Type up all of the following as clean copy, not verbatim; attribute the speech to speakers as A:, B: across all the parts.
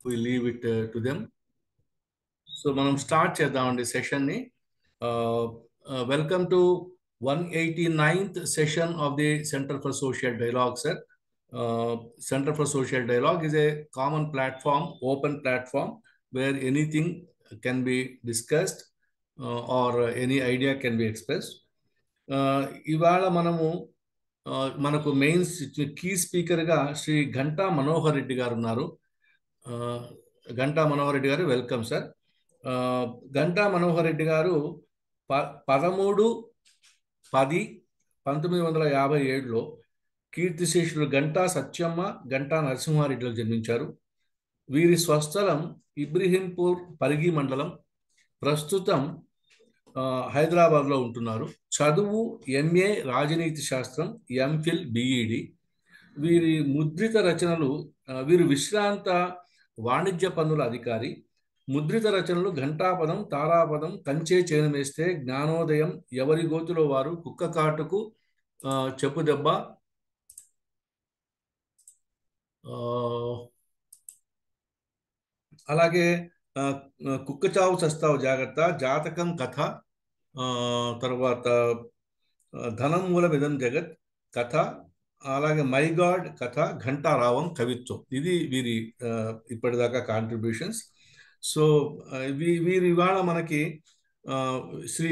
A: we leave it to them. So మనం start చేద్దామండి సెషన్ని. Welcome to 189th session of the Center for Social Dialogue, sir. Center for Social Dialogue is a common platform, open platform, where anything can be discussed or any idea can be expressed. ఇవాళ మనకు main key స్పీకర్గా శ్రీ గంటా మనోహర్ రెడ్డి గారు ఉన్నారు. గంటా మనోహర్ రెడ్డి గారు, welcome sir. Ganta Manohar Reddy గారు 13/10/1957లో కీర్తిశేషులు గంటా సత్యమ్మ, గంటా నరసింహారెడ్డిలకు జన్మించారు. వీరి స్వస్థలం ఇబ్రహీంపూర్ పరిగి మండలం. ప్రస్తుతం హైదరాబాద్లో ఉంటున్నారు. చదువు ఎంఏ రాజనీతి శాస్త్రం, ఎంఫిల్ బిఈడి. వీరి ముద్రిత రచనలు, వీరు విశ్రాంత వాణిజ్య పన్నుల అధికారి. ముద్రిత రచనలు ఘంటాపదం, తారాపదం, కంచే చేనమేస్తే, జ్ఞానోదయం, ఎవరి గోతులో వారు, కుక్క కాటుకు, చెప్పుదెబ్బ, అలాగే కుక్క చావు చస్తావు జాగ్రత్త, జాతకం కథ, తర్వాత ధనం మూలమిదం జగత్ కథ, అలాగే మైగాడ్ కథ, ఘంటారావం కవిత్వం. ఇది వీరి ఇప్పటిదాకా కాంట్రిబ్యూషన్స్. సో వీరు ఇవాళ మనకి శ్రీ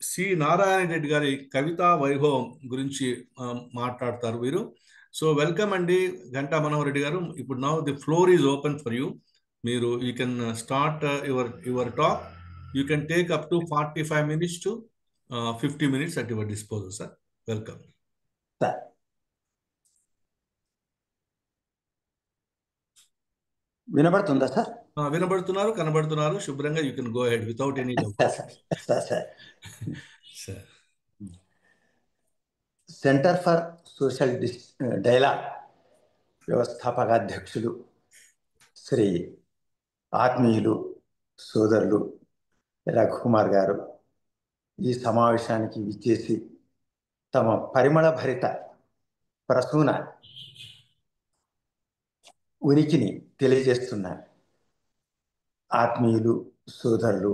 A: సి నారాయణ రెడ్డి గారి కవితా వైభవం గురించి మాట్లాడతారు వీరు. సో వెల్కమ్ అండి గంటా మనోహర్ రెడ్డి గారు. ఇప్పుడు now the floor is open for you. మీరు you can start your talk. You can take up to 45 minutes to 50 minutes at your disposal, sir. Welcome.
B: వినబడుతుందా సార్?
A: వినబడుతున్నారు, కనబడుతున్నారు శుభ్రంగా. You can go head without any doubt.
B: Centre for Social dialogue వ్యవస్థాపక అధ్యక్షులు శ్రీ ఆత్మీయులు సోదరులు రఘుకుమార్ గారు ఈ సమావేశానికి విచ్చేసి తమ పరిమళ భరిత ప్రసూన ఉనికిని తెలియజేస్తున్నారు. ఆత్మీయులు సోదరులు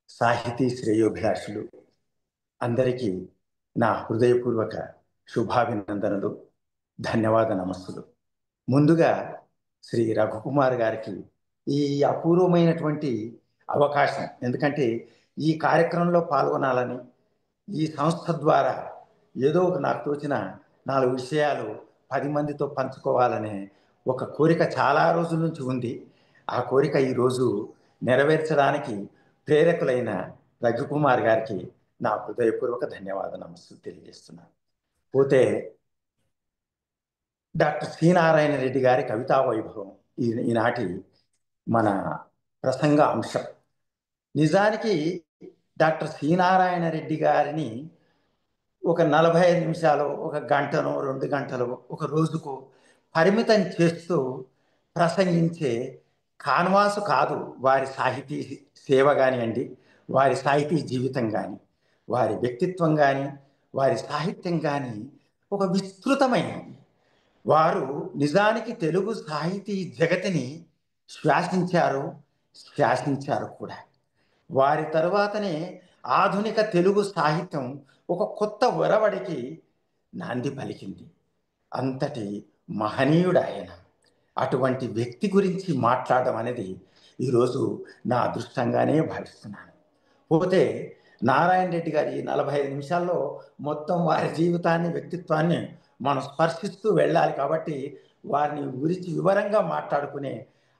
B: సాహితీ శ్రేయోభిలాషులు అందరికీ నా హృదయపూర్వక శుభాభినందనలు, ధన్యవాద నమస్సులు. ముందుగా శ్రీ రఘుకుమార్ గారికి ఈ అపూర్వమైనటువంటి అవకాశం, ఎందుకంటే ఈ కార్యక్రమంలో పాల్గొనాలని, ఈ సంస్థ ద్వారా ఏదో నాకు తోచిన 4 విషయాలు 10 మందితో పంచుకోవాలనే ఒక కోరిక చాలా రోజుల నుంచి ఉంది. ఆ కోరిక ఈరోజు నెరవేర్చడానికి ప్రేరకులైన రఘుకుమార్ గారికి నా హృదయపూర్వక ధన్యవాద నమస్సులు తెలియజేస్తున్నాను. పోతే డాక్టర్ సి నారాయణ రెడ్డి గారి కవితా వైభవం ఈనాటి మన ప్రసంగ అంశం. నిజానికి డాక్టర్ సి నారాయణ రెడ్డి గారిని ఒక 45 నిమిషాలు, ఒక గంటనో 2 గంటలు, ఒక రోజుకు పరిమితం చేస్తూ ప్రసంగించే కాన్వాసు కాదు వారి సాహితీ సేవ కానివ్వండి, వారి సాహితీ జీవితం కానీ, వారి వ్యక్తిత్వం కానీ, వారి సాహిత్యం కానీ ఒక విస్తృతమైనది. వారు నిజానికి తెలుగు సాహితీ జగతిని శాసించారు కూడా. వారి తరువాతనే ఆధునిక తెలుగు సాహిత్యం ఒక కొత్త ఒరవడికి నాంది పలికింది. అంతటి మహనీయుడు ఆయన. అటువంటి వ్యక్తి గురించి మాట్లాడడం అనేది ఈరోజు నా అదృష్టంగానే భావిస్తున్నాను. పోతే నారాయణ రెడ్డి గారి 45 నిమిషాల్లో మొత్తం వారి జీవితాన్ని, వ్యక్తిత్వాన్ని మనం స్పర్శిస్తూ వెళ్ళాలి. కాబట్టి వారిని గురించి వివరంగా మాట్లాడుకునే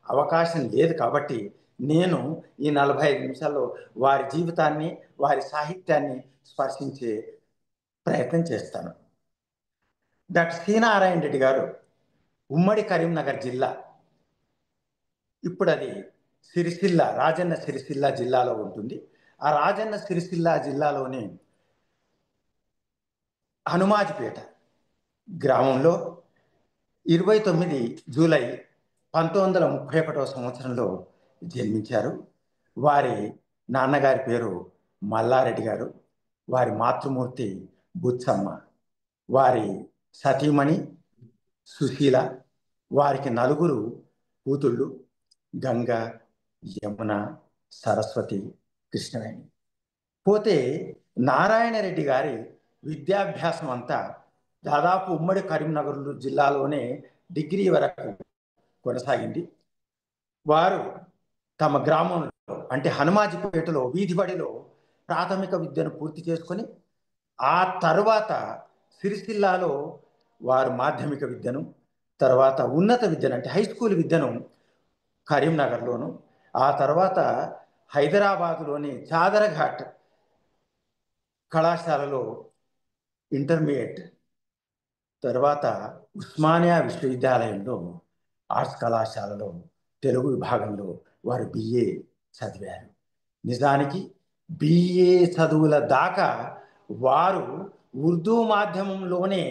B: అవకాశం లేదు. కాబట్టి నేను ఈ 45 నిమిషాల్లో వారి జీవితాన్ని, వారి సాహిత్యాన్ని స్పర్శించే ప్రయత్నం చేస్తాను. డాక్టర్ సి నారాయణ రెడ్డి గారు ఉమ్మడి కరీంనగర్ జిల్లా, ఇప్పుడు అది సిరిసిల్ల, రాజన్న సిరిసిల్ల జిల్లాలో ఉంటుంది. ఆ రాజన్న సిరిసిల్ల జిల్లాలోని హనుమాజిపేట గ్రామంలో 29 జూలై 1931 సంవత్సరంలో జన్మించారు. వారి నాన్నగారి పేరు మల్లారెడ్డి గారు, వారి మాతృమూర్తి బుచ్చమ్మ, వారి సతీమణి సుశీల, వారికి 4 కూతుళ్ళు. గంగ, యమున, సరస్వతి, కృష్ణవేణి. పోతే నారాయణ రెడ్డి గారి విద్యాభ్యాసం అంతా దాదాపు ఉమ్మడి కరీంనగర్ జిల్లాలోనే డిగ్రీ వరకు కొనసాగింది. వారు తమ గ్రామంలో అంటే హనుమాజిపేటలో వీధి బడిలో ప్రాథమిక విద్యను పూర్తి చేసుకొని ఆ తర్వాత సిరిసిల్లాలో వారు మాధ్యమిక విద్యను, తర్వాత ఉన్నత విద్యను అంటే హై స్కూల్ విద్యను కరీంనగర్లోను, ఆ తర్వాత హైదరాబాదులోని చాదరఘాట్ కళాశాలలో ఇంటర్మీడియట్, తర్వాత ఉస్మానియా విశ్వవిద్యాలయంలో ఆర్ట్స్ కళాశాలలో తెలుగు విభాగంలో వారు బిఏ చదివారు. నిజానికి బిఏ చదువుల దాకా వారు ఉర్దూ మాధ్యమంలోనే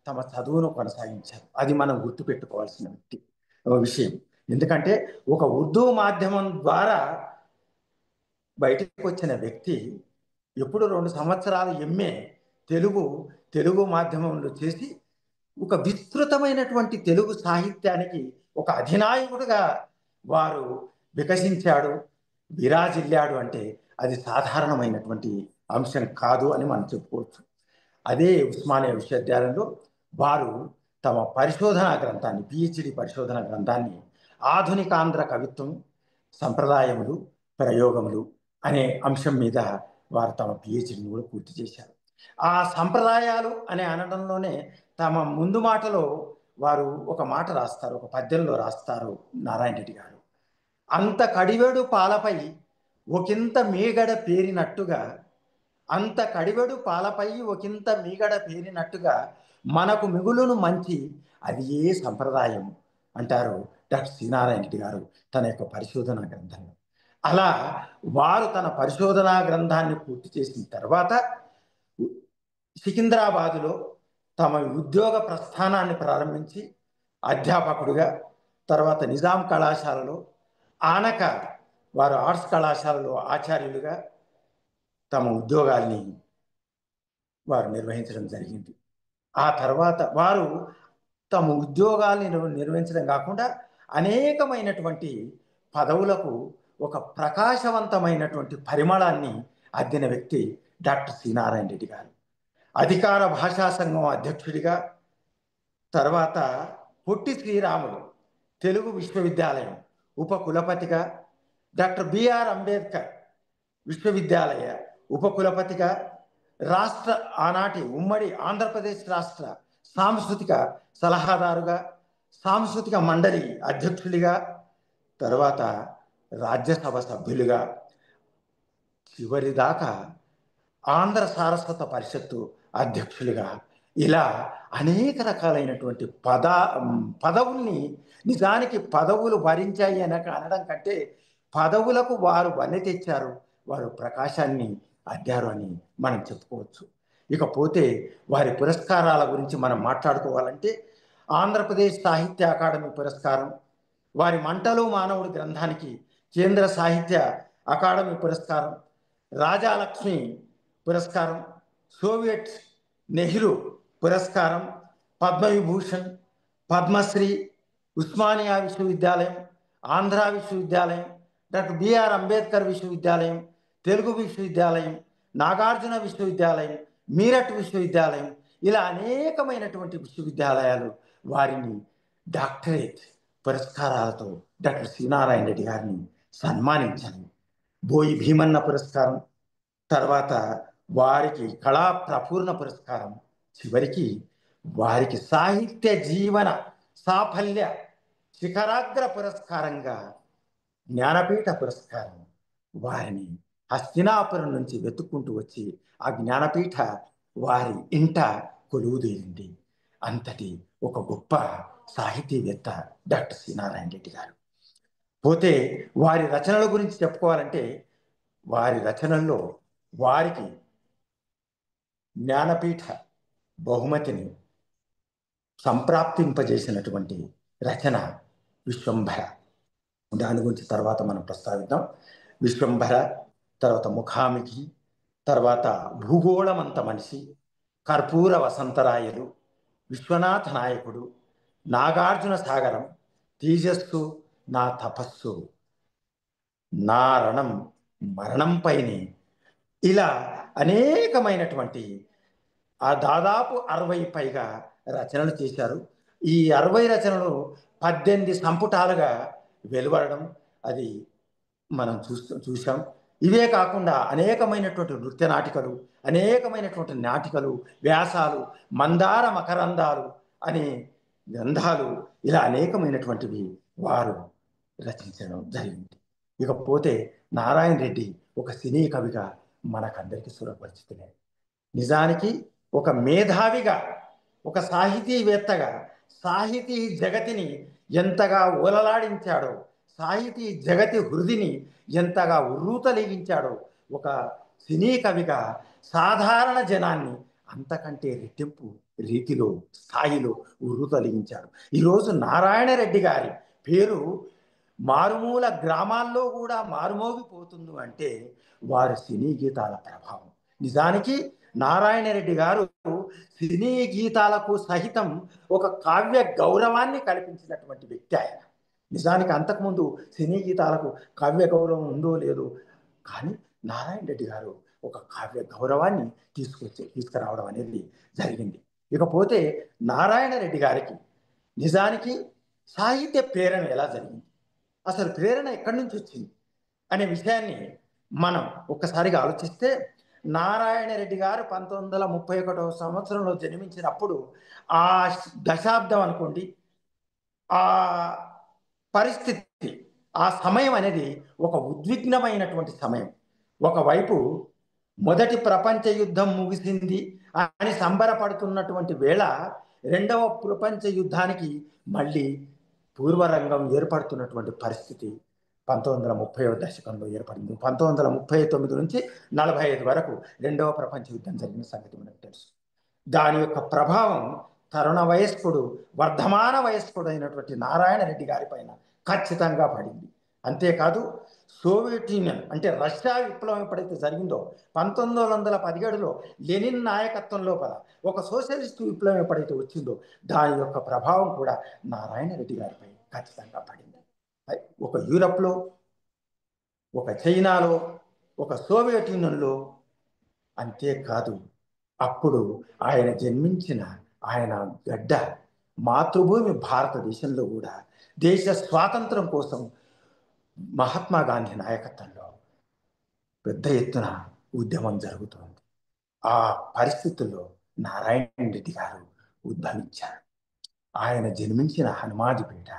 B: తమ చదువును కొనసాగించారు. అది మనం గుర్తుపెట్టుకోవాల్సిన విషయం. ఎందుకంటే ఒక ఉర్దూ మాధ్యమం ద్వారా బయటకు వచ్చిన వ్యక్తి ఎప్పుడు 2 సంవత్సరాలు ఎంఏ తెలుగు మాధ్యమంలో చేసి ఒక విస్తృతమైనటువంటి తెలుగు సాహిత్యానికి ఒక అధినాయకుడిగా వారు వికసించాడు, విరాజిల్లాడు అంటే అది సాధారణమైనటువంటి అంశం కాదు అని మనం చెప్పుకోవచ్చు. అదే ఉస్మానియా విశ్వవిద్యాలయంలో వారు తమ పరిశోధనా గ్రంథాన్ని, పిహెచ్డి పరిశోధన గ్రంథాన్ని ఆధునికాంధ్ర కవిత్వం, సంప్రదాయములు, ప్రయోగములు అనే అంశం మీద వారు తమ పిహెచ్డిని కూడా పూర్తి చేశారు. ఆ సంప్రదాయాలు అనే అనడంలోనే తమ ముందు మాటలో వారు ఒక మాట రాస్తారు, ఒక పద్యంలో రాస్తారు నారాయణ రెడ్డి గారు. అంత కడివెడు పాలపై ఒకంత మీగడ పేరినట్టుగా, అంత కడివెడు పాలపై ఒకంత మీగడ పేరినట్టుగా మనకు మిగులును మంచి అది ఏ సంప్రదాయం అంటారు డాక్టర్ సి నారాయణ రెడ్డి గారు తన యొక్క పరిశోధనా గ్రంథంలో. అలా వారు తన పరిశోధనా గ్రంథాన్ని పూర్తి చేసిన తర్వాత సికింద్రాబాదులో తమ ఉద్యోగ ప్రస్థానాన్ని ప్రారంభించి అధ్యాపకుడిగా, తర్వాత నిజాం కళాశాలలో ఆనక వారు ఆర్ట్స్ కళాశాలలో ఆచార్యులుగా తమ ఉద్యోగాల్ని వారు నిర్వహించడం జరిగింది. ఆ తర్వాత వారు తమ ఉద్యోగాల్ని నిర్వహించడం కాకుండా అనేకమైనటువంటి పదవులకు ఒక ప్రకాశవంతమైనటువంటి పరిమళాన్ని అద్దిన వ్యక్తి డాక్టర్ సి నారాయణ రెడ్డి గారు. అధికార భాషా సంఘం అధ్యక్షుడిగా, తర్వాత పొట్టి శ్రీరాములు తెలుగు విశ్వవిద్యాలయం ఉపకులపతిగా, డాక్టర్ బిఆర్ అంబేద్కర్ విశ్వవిద్యాలయ ఉపకులపతిగా, రాష్ట్ర ఆనాటి ఉమ్మడి ఆంధ్రప్రదేశ్ రాష్ట్ర సాంస్కృతిక సలహాదారుగా, సాంస్కృతిక మండలి అధ్యక్షుడిగా, తర్వాత రాజ్యసభ సభ్యులుగా, చివరిదాకా ఆంధ్ర సారస్వత పరిషత్తు అధ్యక్షులుగా, ఇలా అనేక రకాలైనటువంటి పదవుల్ని, నిజానికి పదవులు భరించాయి అనడం కంటే పదవులకు వారు వన్నె తెచ్చారు, వారు ప్రకాశాన్ని అద్దారు అని మనం చెప్పుకోవచ్చు. ఇకపోతే వారి పురస్కారాల గురించి మనం మాట్లాడుకోవాలంటే ఆంధ్రప్రదేశ్ సాహిత్య అకాడమీ పురస్కారం, వారి మంటలు మానవుడి గ్రంథానికి కేంద్ర సాహిత్య అకాడమీ పురస్కారం, రాజాలక్ష్మి పురస్కారం, సోవియట్ నెహ్రూ పురస్కారం, పద్మవిభూషణ్, పద్మశ్రీ, ఉస్మానియా విశ్వవిద్యాలయం, ఆంధ్ర విశ్వవిద్యాలయం, డాక్టర్ బిఆర్ అంబేద్కర్ విశ్వవిద్యాలయం, తెలుగు విశ్వవిద్యాలయం, నాగార్జున విశ్వవిద్యాలయం, మీరట్ విశ్వవిద్యాలయం, ఇలా అనేకమైనటువంటి విశ్వవిద్యాలయాలు వారిని డాక్టరేట్ పురస్కారాలతో డాక్టర్ సి నారాయణ రెడ్డి గారిని సన్మానించారు. బోయి భీమన్న పురస్కారం, తర్వాత వారికి కళా ప్రపూర్ణ పురస్కారం, చివరికి వారికి సాహిత్య జీవన సాఫల్య శిఖరాగ్ర పురస్కారంగా జ్ఞానపీఠ పురస్కారం వారిని హస్తినాపురం నుంచి వెతుక్కుంటూ వచ్చి ఆ జ్ఞానపీఠ వారి ఇంట కొలువుదేరింది. అంతటి ఒక గొప్ప సాహితీవేత్త డాక్టర్ సి నారాయణ రెడ్డి గారు. పోతే వారి రచనల గురించి చెప్పుకోవాలంటే వారి రచనల్లో వారికి జ్ఞానపీఠ బహుమతిని సంప్రాప్తింపజేసినటువంటి రచన విశ్వంభర. దాని గురించి తర్వాత మనం ప్రస్తావిద్దాం. విశ్వంభర, తర్వాత ముఖామికి, తర్వాత భూగోళమంత మనిషి, కర్పూర వసంతరాయలు, విశ్వనాథ నాయకుడు, నాగార్జున సాగరం, తేజస్సు, నా తపస్సు, నా రణం మరణంపైనే. ఇలా అనేకమైనటువంటి దాదాపు 60 పైగా రచనలు చేశారు. ఈ 60 రచనలు 18 సంపుటాలుగా వెలువడడం అది మనం చూసాం. ఇవే కాకుండా అనేకమైనటువంటి నృత్య నాటికలు, అనేకమైనటువంటి నాటికలు, వ్యాసాలు, మందార మకరందాలు అనే గ్రంథాలు, ఇలా అనేకమైనటువంటివి వారు రచించడం జరిగింది. ఇకపోతే నారాయణ రెడ్డి ఒక సినీ కవిగా మనకందరికీ సురపరిచితులే. నిజానికి ఒక మేధావిగా, ఒక సాహితీవేత్తగా సాహితీ జగతిని ఎంతగా ఓలలాడించాడో, సాహితీ జగతి హృదిని ఎంతగా ఉర్రూతలిగించాడో, ఒక సినీ కవిగా సాధారణ జనాన్ని అంతకంటే రెట్టింపు రీతిలో, స్థాయిలో ఉర్రూతలిగించాడు. ఈరోజు నారాయణ రెడ్డి గారి పేరు మారుమూల గ్రామాల్లో కూడా మారుమోగిపోతుంది అంటే వారి సినీ గీతాల ప్రభావం. నిజానికి నారాయణ రెడ్డి గారు సినీ గీతాలకు సహితం ఒక కావ్య గౌరవాన్ని కల్పించినటువంటి వ్యక్తి ఆయన. నిజానికి అంతకుముందు సినీ గీతాలకు కావ్య గౌరవం ఉందో లేదో, కానీ నారాయణ రెడ్డి గారు ఒక కావ్య గౌరవాన్ని తీసుకురావడం అనేది జరిగింది. ఇకపోతే నారాయణ రెడ్డి గారికి నిజానికి సాహిత్య ప్రేరణ ఎలా జరిగింది, అసలు ప్రేరణ ఎక్కడి నుంచి వచ్చింది అనే విషయాన్ని మనం ఒక్కసారిగా ఆలోచిస్తే, నారాయణ రెడ్డి గారు 1931 సంవత్సరంలో జన్మించినప్పుడు ఆ దశాబ్దం అనుకోండి, ఆ పరిస్థితి, ఆ సమయం అనేది ఒక ఉద్విగ్నమైనటువంటి సమయం. ఒకవైపు మొదటి ప్రపంచ యుద్ధం ముగిసింది అని సంబరపడుతున్నటువంటి వేళ, రెండవ ప్రపంచ యుద్ధానికి మళ్ళీ పూర్వరంగం ఏర్పడుతున్నటువంటి పరిస్థితి 1930వ దశకంలో ఏర్పడింది. 1939 నుంచి 45 వరకు రెండవ ప్రపంచ యుద్ధం జరిగిన సంగతి మనకు తెలుసు. దాని యొక్క ప్రభావం తరుణ వయస్కుడు, వర్ధమాన వయస్కుడు అయినటువంటి నారాయణ రెడ్డి గారి పైన ఖచ్చితంగా పడింది. అంతేకాదు, సోవియట్ యూనియన్ అంటే రష్యా విప్లవం ఎప్పుడైతే జరిగిందో 1917లో లెనిన్ నాయకత్వం లోపల ఒక సోషలిస్టు విప్లవం ఎప్పుడైతే వచ్చిందో దాని యొక్క ప్రభావం కూడా నారాయణ రెడ్డి గారిపై ఖచ్చితంగా పడింది. ఒక యూరప్లో, ఒక చైనాలో, ఒక సోవియట్ యూనియన్లో, అంతేకాదు అప్పుడు ఆయన జన్మించిన ఆయన గడ్డ మాతృభూమి భారతదేశంలో కూడా దేశ స్వాతంత్రం కోసం మహాత్మా గాంధీ నాయకత్వంలో పెద్ద ఎత్తున ఉద్యమం జరుగుతోంది. ఆ పరిస్థితుల్లో నారాయణ రెడ్డి గారు ఉద్భవించారు. ఆయన జన్మించిన హనుమాజిపేట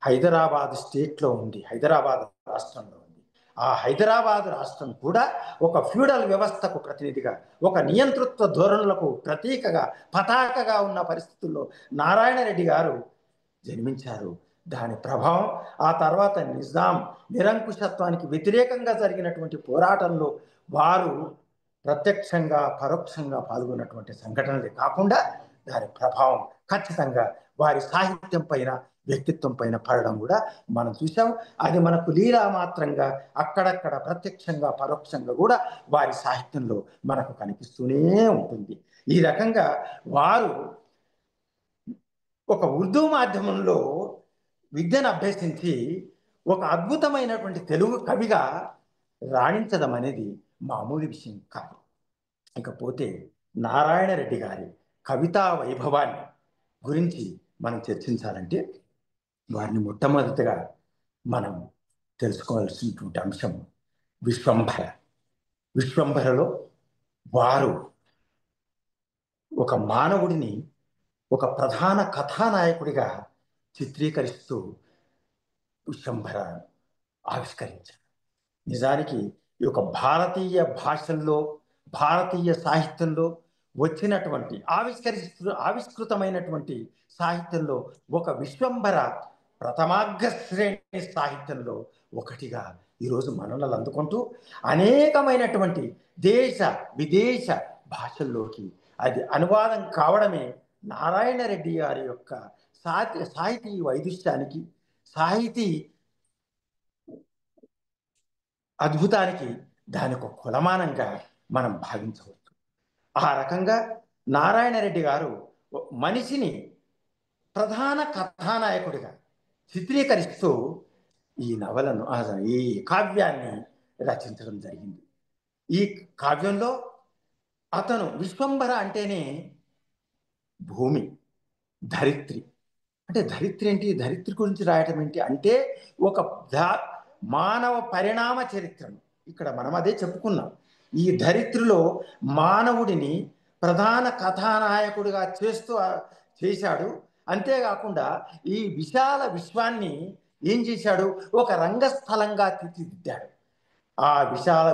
B: హైదరాబాద్ స్టేట్లో ఉంది, హైదరాబాద్ రాష్ట్రంలో ఉంది. ఆ హైదరాబాద్ రాష్ట్రం కూడా ఒక ఫ్యూడల్ వ్యవస్థకు ప్రతినిధిగా, ఒక నియంతృత్వ ధోరణులకు ప్రతీకగా, పతాకగా ఉన్న పరిస్థితుల్లో నారాయణ రెడ్డి గారు జన్మించారు. దాని ప్రభావం ఆ తర్వాత నిజాం నిరంకుశత్వానికి వ్యతిరేకంగా జరిగినటువంటి పోరాటంలో వారు ప్రత్యక్షంగా పరోక్షంగా పాల్గొన్నటువంటి సంఘటనలే కాకుండా దాని ప్రభావం ఖచ్చితంగా వారి సాహిత్యం పైన, వ్యక్తిత్వం పైన పడడం కూడా మనం చూసాం. అది మనకు లీలా మాత్రంగా అక్కడక్కడ ప్రత్యక్షంగా పరోక్షంగా కూడా వారి సాహిత్యంలో మనకు కనిపిస్తూనే ఉంటుంది. ఈ రకంగా వారు ఒక ఉర్దూ మాధ్యమంలో విద్యను అభ్యసించి ఒక అద్భుతమైనటువంటి తెలుగు కవిగా రాణించడం అనేది మామూలు విషయం కాదు. ఇకపోతే నారాయణ రెడ్డి గారి కవితా వైభవాన్ని గురించి మనం చర్చించాలంటే వారిని మొట్టమొదటిగా మనం తెలుసుకోవాల్సినటువంటి అంశం విశ్వంభర. విశ్వంభరలో వారు ఒక మానవుడిని ఒక ప్రధాన కథానాయకుడిగా చిత్రీకరిస్తూ విశ్వంభర ఆవిష్కరించారు. నిజానికి ఈ యొక్క భారతీయ భాషల్లో, భారతీయ సాహిత్యంలో వచ్చినటువంటి ఆవిష్కృతమైనటువంటి సాహిత్యంలో ఒక విశ్వంభర ప్రథమాగ్ర శ్రేణి సాహిత్యంలో ఒకటిగా ఈరోజు మన్ననలు అందుకుంటూ అనేకమైనటువంటి దేశ విదేశ భాషల్లోకి అది అనువాదం కావడమే నారాయణ రెడ్డి గారి యొక్క సాహితీ వైదుష్యానికి, సాహితీ అద్భుతానికి దానికి ఒక కొలమానంగా మనం భావించవచ్చు. ఆ రకంగా నారాయణ రెడ్డి గారు మనిషిని ప్రధాన కథానాయకుడిగా చిత్రీకరిస్తూ ఈ నవలను ఈ కావ్యాన్ని రచించడం జరిగింది. ఈ కావ్యంలో అతను విశ్వంభర అంటేనే భూమి, ధరిత్రి. అంటే ధరిత్రి ఏంటి, ధరిత్రి గురించి రాయటం ఏంటి అంటే ఒక మానవ పరిణామ చరిత్రను ఇక్కడ మనం అదే చెప్పుకున్నాం. ఈ ధరిత్రిలో మానవుడిని ప్రధాన కథానాయకుడిగా చేశాడు. అంతేకాకుండా ఈ విశాల విశ్వాన్ని ఏం చేశాడు, ఒక రంగస్థలంగా తీర్చిదిద్దాడు. ఆ విశాల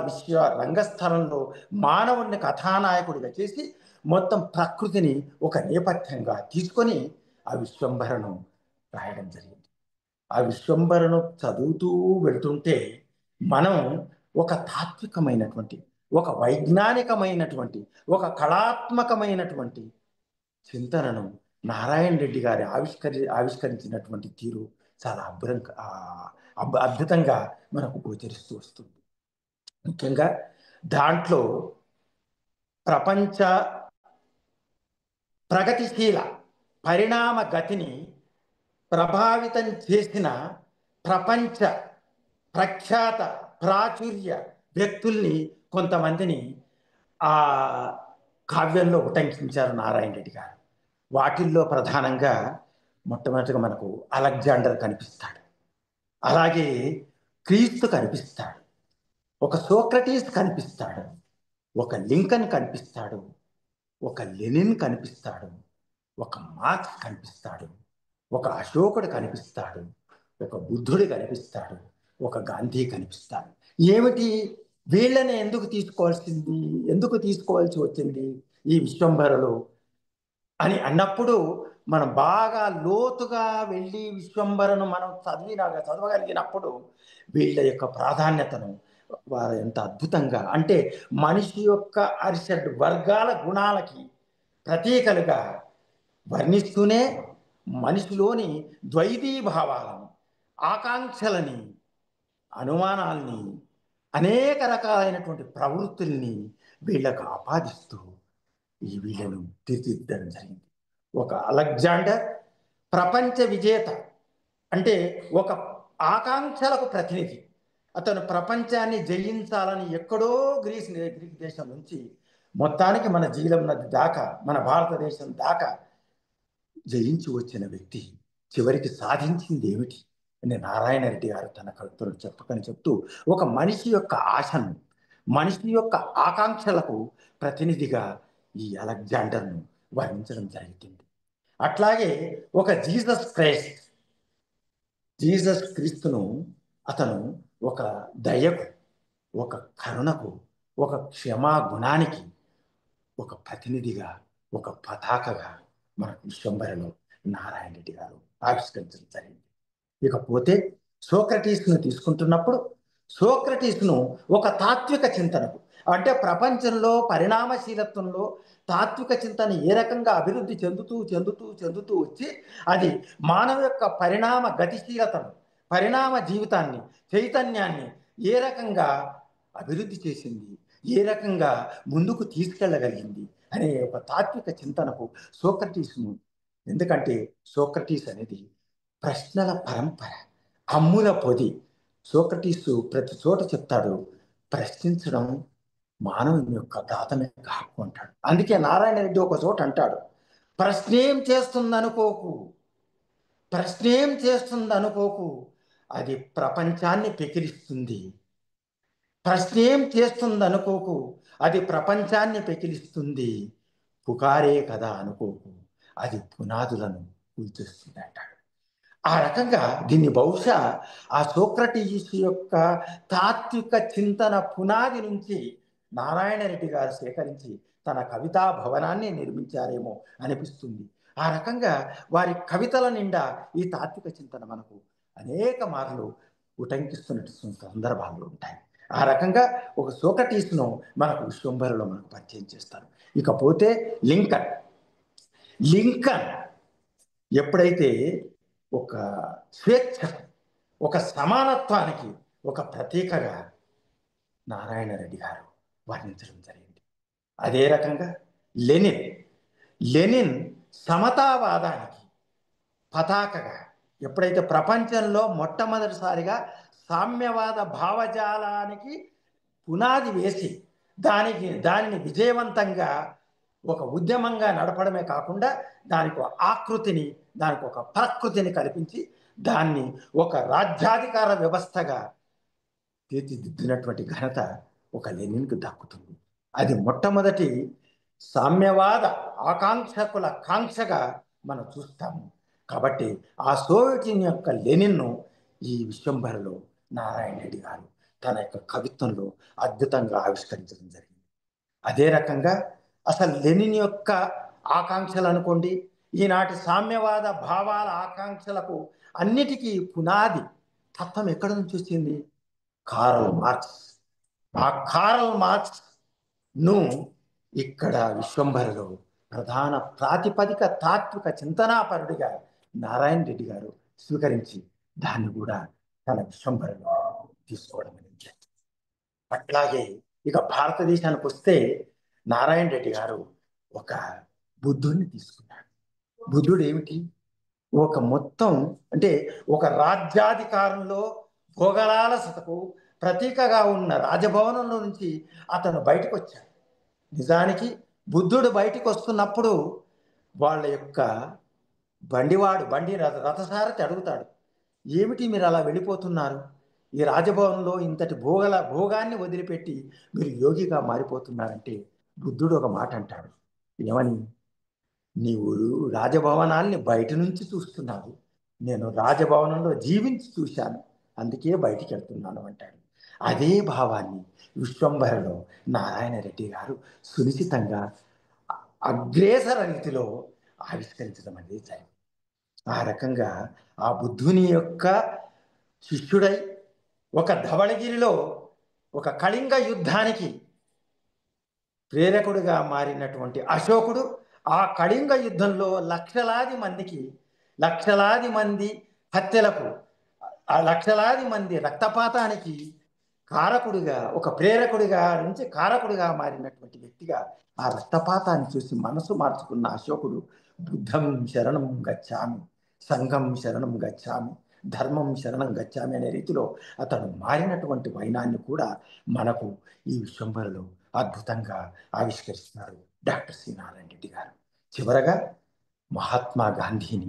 B: రంగస్థలంలో మానవుడిని కథానాయకుడిగా చేసి మొత్తం ప్రకృతిని ఒక నేపథ్యంగా తీసుకొని ఆ విశ్వంభరను రాయడం జరిగింది. ఆ విశ్వంభరను చదువుతూ వెళ్తుంటే మనం ఒక తాత్వికమైనటువంటి, ఒక వైజ్ఞానికమైనటువంటి, ఒక కళాత్మకమైనటువంటి చింతనను నారాయణ రెడ్డి గారి ఆవిష్కరించినటువంటి తీరు చాలా అద్భుతంగా మనకు గోచరిస్తూ వస్తుంది. ముఖ్యంగా దాంట్లో ప్రపంచ ప్రగతిశీల పరిణామ గతిని ప్రభావితం చేసిన ప్రపంచ ప్రఖ్యాత ప్రాచుర్య వ్యక్తుల్ని కొంతమందిని ఆ కావ్యంలో ఉటంకించారు నారాయణ రెడ్డి గారు. వాటిల్లో ప్రధానంగా మొట్టమొదటిగా మనకు అలెగ్జాండర్ కనిపిస్తాడు, అలాగే క్రీస్తు కనిపిస్తాడు, ఒక సోక్రటీస్ కనిపిస్తాడు, ఒక లింకన్ కనిపిస్తాడు, ఒక లెనిన్ కనిపిస్తాడు, ఒక మార్క్స్ కనిపిస్తాడు, ఒక అశోకుడు కనిపిస్తాడు, ఒక బుద్ధుడు కనిపిస్తాడు, ఒక గాంధీ కనిపిస్తాడు. ఏమిటి వీళ్ళని ఎందుకు తీసుకోవాల్సి వచ్చింది ఈ విశ్వంభరలో అని అన్నప్పుడు మనం బాగా లోతుగా వెళ్ళి విశ్వంభరను మనం చదవగలిగినప్పుడు వీళ్ళ యొక్క ప్రాధాన్యతను వారు ఎంత అద్భుతంగా, అంటే మనిషి యొక్క అరిషడ్ వర్గాల గుణాలకి ప్రతీకలుగా వర్ణిస్తూనే మనిషిలోని ద్వైతీభావాలను, ఆకాంక్షలని, అనుమానాల్ని, అనేక రకాలైనటువంటి ప్రవృత్తుల్ని వీళ్ళకు ఆపాదిస్తూ ఈ వీళ్ళను తీర్చిదిద్దడం జరిగింది. ఒక అలెగ్జాండర్ ప్రపంచ విజేత, అంటే ఒక ఆకాంక్షలకు ప్రతినిధి. అతను ప్రపంచాన్ని జయించాలని ఎక్కడో గ్రీక్ దేశం నుంచి మొత్తానికి మన జీలం నది దాకా, మన భారతదేశం దాకా జయించి వచ్చిన వ్యక్తి చివరికి సాధించింది ఏమిటి అని నారాయణ రెడ్డి గారు తన కవితలు చెప్తూ ఒక మనిషి యొక్క ఆశను, మనిషి యొక్క ఆకాంక్షలకు ప్రతినిధిగా ఈ అలెగ్జాండర్ను వర్ణించడం జరుగుతుంది. అట్లాగే ఒక జీసస్ క్రీస్తును అతను ఒక దయకు, ఒక కరుణకు, ఒక క్షమా గుణానికి ఒక ప్రతినిధిగా, ఒక పతాకగా మనకు విశ్వంభరలో నారాయణ రెడ్డి గారు ఆవిష్కరించడం జరిగింది. ఇకపోతే సోక్రటీస్ను తీసుకుంటున్నప్పుడు సోక్రటీస్ను ఒక తాత్విక చింతనకు, అంటే ప్రపంచంలో పరిణామశీలత్వంలో తాత్విక చింతన ఏ రకంగా అభివృద్ధి చెందుతూ వచ్చి అది మానవ యొక్క పరిణామ గతిశీలతను, పరిణామ జీవితాన్ని, చైతన్యాన్ని ఏ రకంగా అభివృద్ధి చేసింది, ఏ రకంగా ముందుకు తీసుకెళ్ళగలిగింది అనే ఒక తాత్విక చింతనకు సోక్రటీస్ను, ఎందుకంటే సోక్రటీస్ అనేది ప్రశ్నల పరంపర, అమ్ముల పొది. సోక్రటీస్ ప్రతి చోట చెప్తాడు, ప్రశ్నించడం మానవుని యొక్క ప్రాథమిక హక్కు అంటాడు. అందుకే నారాయణ రెడ్డి ఒక చోట అంటాడు, ప్రశ్నేం చేస్తుందనుకోకు, అది ప్రపంచాన్ని పెకిలిస్తుంది. ప్రశ్నేం చేస్తుందనుకోకు, అది ప్రపంచాన్ని పెకిలిస్తుంది. పుకారే కదా అనుకోకు, అది పునాదులను కూల్చేస్తుంది అంటాడు. ఆ రకంగా దీన్ని బహుశా ఆ సోక్రటీస్ యొక్క తాత్విక చింతన పునాది నుంచి నారాయణ రెడ్డి గారు సేకరించి తన కవితా భవనాన్ని నిర్మించారేమో అనిపిస్తుంది. ఆ రకంగా వారి కవితల నిండా ఈ తాత్విక చింతన మనకు అనేక మార్లు ఉటంకిస్తున్నటువంటి సందర్భాలు ఉంటాయి. ఆ రకంగా ఒక సోక్రటీస్ను మనకు విశ్వంభరలో మనకు పరిచయం చేస్తారు. ఇకపోతే లింకన్ ఎప్పుడైతే ఒక స్వేచ్ఛ, ఒక సమానత్వానికి ఒక ప్రతీకగా నారాయణ రెడ్డి గారు వర్ణించడం జరిగింది. అదే రకంగా లెనిన్ సమతావాదానికి పతాకగా ఎప్పుడైతే ప్రపంచంలో మొట్టమొదటిసారిగా సామ్యవాద భావజాలానికి పునాది వేసి దానిని విజయవంతంగా ఒక ఉద్యమంగా నడపడమే కాకుండా దానికి ఒక ఆకృతిని, దానికి ఒక ప్రకృతిని కల్పించి దాన్ని ఒక రాజ్యాధికార వ్యవస్థగా తీర్చిదిద్దినటువంటి ఘనత ఒక లెనిన్కు దక్కుతుంది. అది మొట్టమొదటి సామ్యవాద ఆకాంక్షకుల కాంక్షగా మనం చూస్తాము. కాబట్టి ఆ సోవియట్ యూనియన్ యొక్క లెనిన్ను ఈ విశ్వంభరలో నారాయణ రెడ్డి గారు తన యొక్క కవిత్వంలో అద్భుతంగా ఆవిష్కరించడం జరిగింది. అదే రకంగా అసలు లెనిన్ యొక్క ఆకాంక్షలు అనుకోండి, ఈనాటి సామ్యవాద భావాల ఆకాంక్షలకు అన్నిటికీ పునాది తత్వం ఎక్కడ నుంచి వచ్చింది? Karl Marx. ఆ కార్ల్ మార్క్స్ ను ఇక్కడ విశ్వంభరలో ప్రధాన ప్రాతిపదిక తాత్విక చింతనాపరుడిగా నారాయణ రెడ్డి గారు స్వీకరించి దాన్ని కూడా తన విశ్వంభరలో తీసుకోవడం అనేది. అట్లాగే ఇక భారతదేశానికి వస్తే నారాయణ రెడ్డి గారు ఒక బుద్ధుడిని తీసుకున్నాడు. బుద్ధుడు ఏమిటి? ఒక మొత్తం అంటే ఒక రాజ్యాధికారంలో భోగలాలసతకు ప్రతీకగా ఉన్న రాజభవనంలో నుంచి అతను బయటకు వచ్చాడు. నిజానికి బుద్ధుడు బయటకు వస్తున్నప్పుడు వాళ్ళ యొక్క బండి రథసారథి అడుగుతాడు, ఏమిటి మీరు అలా వెళ్ళిపోతున్నారు? ఈ రాజభవనంలో ఇంతటి భోగాన్ని వదిలిపెట్టి మీరు యోగిగా మారిపోతున్నారంటే బుద్ధుడు ఒక మాట అంటాడు. ఏమని? నీవు రాజభవనాల్ని బయట నుంచి చూస్తున్నావు, నేను రాజభవనంలో జీవించి చూశాను, అందుకే బయటికి వెళ్తున్నాను అంటాడు. అదే భావాన్ని విశ్వంభరలో నారాయణ రెడ్డి గారు సునిశ్చితంగా అగ్రేసర రీతిలో ఆవిష్కరించడం అనేది జరిగింది. ఆ రకంగా ఆ బుద్ధుని యొక్క శిష్యుడై ఒక ధవళగిరిలో ఒక కళింగ యుద్ధానికి ప్రేరకుడిగా మారినటువంటి అశోకుడు ఆ కళింగ యుద్ధంలో లక్షలాది మంది హత్యలకు, ఆ లక్షలాది మంది రక్తపాతానికి కారకుడిగా, ఒక ప్రేరకుడిగా నుంచి కారకుడిగా మారినటువంటి వ్యక్తిగా ఆ రక్తపాతాన్ని చూసి మనసు మార్చుకున్న అశోకుడు బుద్ధం శరణం గచ్చామి, సంఘం శరణం గచ్చామి, ధర్మం శరణం గచ్చామి అనే రీతిలో అతను మారినటువంటి వైనాన్ని కూడా మనకు ఈ విశ్వంభరలో అద్భుతంగా ఆవిష్కరిస్తున్నారు డాక్టర్ సి నారాయణ రెడ్డి గారు. చివరగా మహాత్మా గాంధీ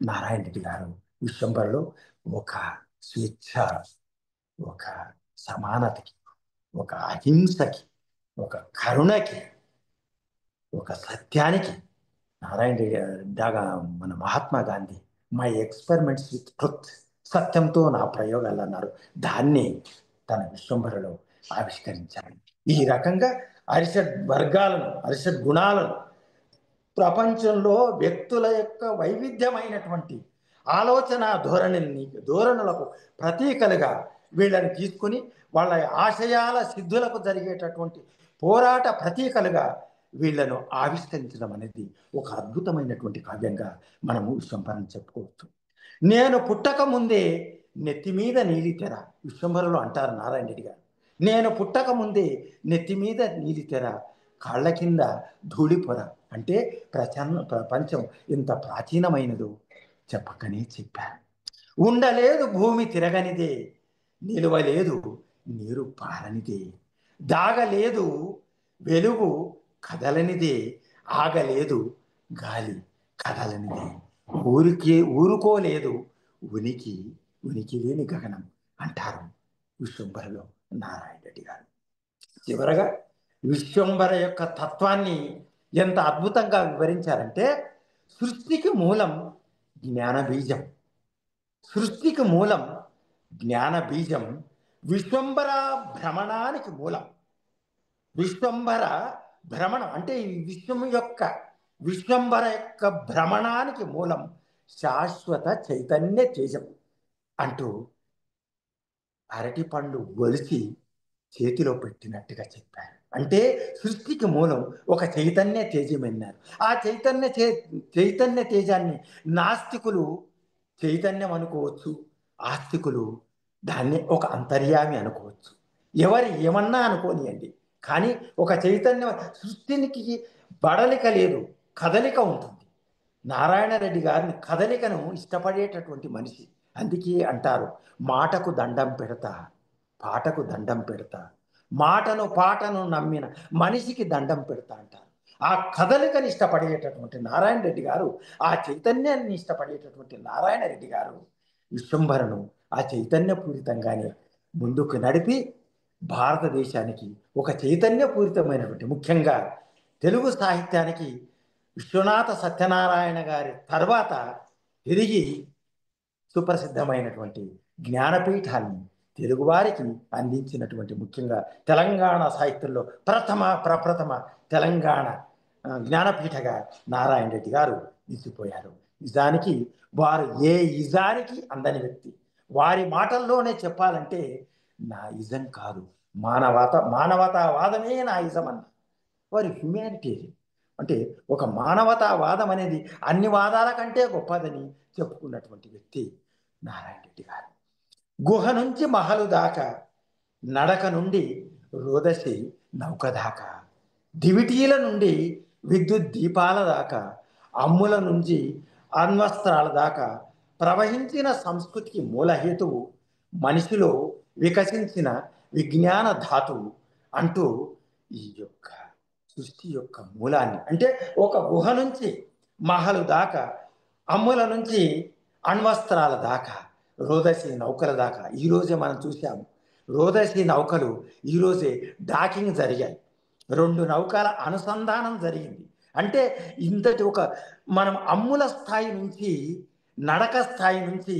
B: నారాయణ రెడ్డి గారు విశ్వంభరలో ఒక స్వేచ్ఛ, ఒక సమానతకి, ఒక అహింసకి, ఒక కరుణకి, ఒక సత్యానికి నారాయణ రెడ్డి మన Mahatma Gandhi My Experiments with Truth, సత్యంతో నా ప్రయోగాలు అన్నారు. దాన్ని తన విశ్వంభరలో ఆవిష్కరించాడు. ఈ రకంగా అరిషడ్ గుణాలను ప్రపంచంలో వ్యక్తుల యొక్క వైవిధ్యమైనటువంటి ఆలోచన ధోరణులకు ప్రతీకలుగా వీళ్ళని తీసుకుని వాళ్ళ ఆశయాల సిద్ధులకు జరిగేటటువంటి పోరాట ప్రతీకలుగా వీళ్ళను ఆవిష్కరించడం అనేది ఒక అద్భుతమైనటువంటి కావ్యంగా మనము విశ్వంభరని చెప్పుకోవచ్చు. నేను పుట్టక ముందే నెత్తి మీద నీలితెర, విశ్వంభరలో అంటారు నారాయణ రెడ్డి గారు, నేను పుట్టక ముందే నెత్తి మీద నీలితెర, కాళ్ళ కింద ధూళిపొర, అంటే ప్రపంచం ఇంత ప్రాచీనమైనదో చెప్పకనే చెప్పారు. ఉండలేదు భూమి తిరగనిదే, నిలువలేదు నీరు పారనిదే, దాగలేదు వెలుగు కదలనిదే, ఆగలేదు గాలి కదలనిదే, ఊరుకోలేదు ఉనికి లేని గగనం అంటారు విశ్వంభరలో నారాయణ రెడ్డి గారు. చివరగా విశ్వంభర యొక్క తత్వాన్ని ఎంత అద్భుతంగా వివరించారంటే, సృష్టికి మూలం జ్ఞానబీజం, సృష్టికి మూలం జ్ఞానబీజం, విశ్వంభర భ్రమణానికి మూలం. విశ్వంభర భ్రమణం అంటే ఈ విశ్వంభర యొక్క భ్రమణానికి మూలం శాశ్వత చైతన్య తేజం అంటూ అరటి పండు ఒలిచి చేతిలో పెట్టినట్టుగా చెప్పారు. అంటే సృష్టికి మూలం ఒక చైతన్య తేజం అన్నారు. ఆ చైతన్య తేజాన్ని నాస్తికులు చైతన్యం అనుకోవచ్చు, ఆస్తికులు దాన్ని ఒక అంతర్యామి అనుకోవచ్చు. ఎవరు ఏమన్నా అనుకోనియండి, కానీ ఒక చైతన్యం, సృష్టికి బడలిక లేదు, కదలిక ఉంటుంది. నారాయణ రెడ్డి గారిని కదలికను ఇష్టపడేటటువంటి మనిషి. అందుకే అంటారు, మాటకు దండం పెడతా, పాటకు దండం పెడతా, మాటను పాటను నమ్మిన మనిషికి దండం పెడతా అంటారు. ఆ కదలికని ఇష్టపడేటటువంటి నారాయణ రెడ్డి గారు, ఆ చైతన్యాన్ని ఇష్టపడేటటువంటి నారాయణ రెడ్డి గారు విశ్వంభరను ఆ చైతన్యపూరితంగానే ముందుకు నడిపి భారతదేశానికి ఒక చైతన్యపూరితమైనటువంటి, ముఖ్యంగా తెలుగు సాహిత్యానికి విశ్వనాథ సత్యనారాయణ గారి తర్వాత తిరిగి సుప్రసిద్ధమైనటువంటి జ్ఞానపీఠాన్ని తెలుగువారికి అందించినటువంటి, ముఖ్యంగా తెలంగాణ సాహిత్యంలో ప్రప్రథమ తెలంగాణ జ్ఞానపీఠగా నారాయణ రెడ్డి గారు నిలిచిపోయారు. నిజానికి వారు ఏ ఇజానికి అందని వ్యక్తి. వారి మాటల్లోనే చెప్పాలంటే నా ఇజం కాదు, మానవతావాదమే నా ఇజం అన్న వారి హ్యుమానిటేరియన్. అంటే ఒక మానవతావాదం అనేది అన్ని వాదాల కంటే గొప్పదని చెప్పుకున్నటువంటి వ్యక్తి నారాయణ రెడ్డి గారు. గుహ నుంచి మహలు దాకా, నడక నుండి రోదసి నౌక దాకా, దివిటీల నుండి విద్యుత్ దీపాల దాకా, అమ్ముల నుంచి అణ్వస్త్రాల దాకా ప్రవహించిన సంస్కృతికి మూలహేతువు మనిషిలో వికసించిన విజ్ఞాన ధాతువు అంటూ ఈ యొక్క సృష్టి యొక్క మూలాన్ని, అంటే ఒక గుహ నుంచి మహలు దాకా, అమ్ముల నుంచి అణ్వస్త్రాల దాకా, రోదసి నౌకల దాకా ఈరోజే మనం చూసాము. రోదసి నౌకలు ఈరోజే డాకింగ్ జరిగాయి, 2 నౌకల అనుసంధానం జరిగింది. అంటే ఇంతటి ఒక మనం అమ్ముల స్థాయి నుంచి, నడక స్థాయి నుంచి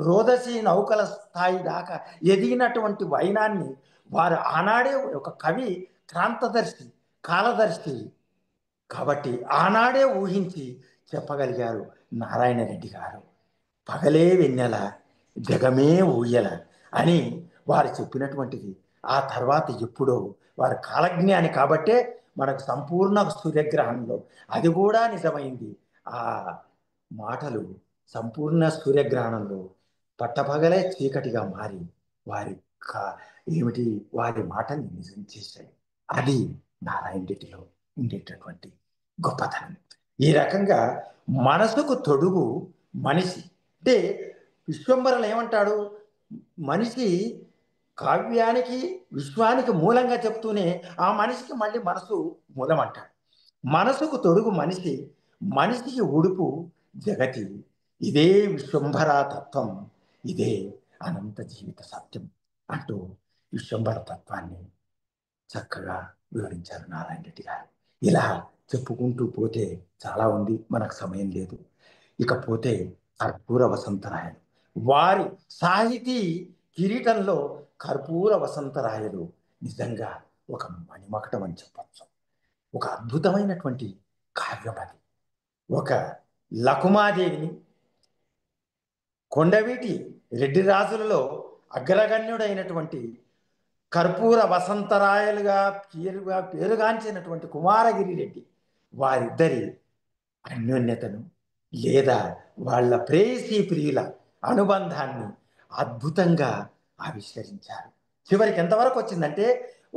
B: రోదసి నౌకల స్థాయి దాకా ఎదిగినటువంటి వైనాన్ని వారు ఆనాడే ఒక కవి, క్రాంతదర్శి, కాలదర్శి కాబట్టి ఆనాడే ఊహించి చెప్పగలిగారు నారాయణ రెడ్డి గారు. పగలే వెన్నెల, జగమే ఊయల అని వారు చెప్పినటువంటిది ఆ తర్వాత ఎప్పుడో వారు కాలజ్ఞాని కాబట్టే మనకు సంపూర్ణ సూర్యగ్రహణంలో అది కూడా నిజమైంది. ఆ మాటలు సంపూర్ణ సూర్యగ్రహణంలో పట్టపగలే చీకటిగా మారి వారి ఏమిటి వారి మాటని నిజం చేశాయి. అది నారాయణ రెడ్డిలో ఉండేటటువంటి గొప్పతనం. ఈ రకంగా మనసుకు తొడుగు మనిషి. అంటే విశ్వంబరలు ఏమంటాడు, మనిషి కావ్యానికి విశ్వానికి మూలంగా చెప్తూనే ఆ మనిషికి మళ్ళీ మనసు మూలం అంటాడు. మనసుకు తొడుగు మనిషి, మనిషికి ఉడుపు జగతి, ఇదే విశ్వంభర తత్వం, ఇదే అనంత జీవిత సత్యం అంటూ విశ్వంభర తత్వాన్ని చక్కగా వివరించారు నారాయణ రెడ్డి గారు. ఇలా చెప్పుకుంటూ పోతే చాలా ఉంది, మనకు సమయం లేదు. ఇకపోతే కర్పూర వసంతరాయలు, వారి సాహితీ కిరీటంలో కర్పూర వసంతరాయలు నిజంగా ఒక మణిమకటం అని చెప్పచ్చు. ఒక అద్భుతమైనటువంటి కావ్యం అది. ఒక లకుమాదేవిని కొండవీటి రెడ్డి రాజులలో అగ్రగణ్యుడైనటువంటి కర్పూర వసంతరాయలుగా పేరుగాంచినటువంటి కుమారగిరి రెడ్డి, వారిద్దరి అన్యోన్యతను లేదా వాళ్ళ ప్రేయసీ ప్రియుల అనుబంధాన్ని అద్భుతంగా ఆవిష్కరించారు. చివరికి ఎంతవరకు వచ్చిందంటే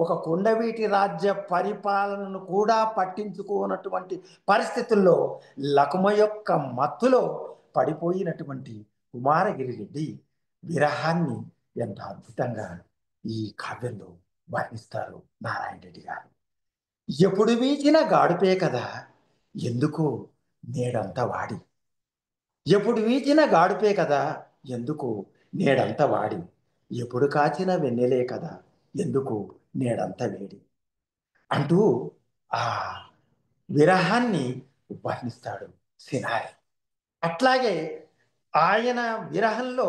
B: ఒక కొండవీటి రాజ్య పరిపాలనను కూడా పట్టించుకోనటువంటి పరిస్థితుల్లో లకుమ యొక్క మత్తులో పడిపోయినటువంటి కుమారగిరి రెడ్డి విరహాన్ని ఎంత అద్భుతంగా ఈ కావ్యంలో వర్ణిస్తారు నారాయణ రెడ్డి గారు. ఎప్పుడు వీచిన గాడుపే కదా ఎందుకు నేడంతా వాడి, ఎప్పుడు వీచిన గాడుపే కదా ఎందుకు నేడంతా వాడి, ఎప్పుడు కాచిన వెన్నెలే కదా ఎందుకు నేడంతా వేడి అంటూ ఆ విరహాన్ని వర్ణిస్తాడు సినారి. అట్లాగే ఆయన విరహంలో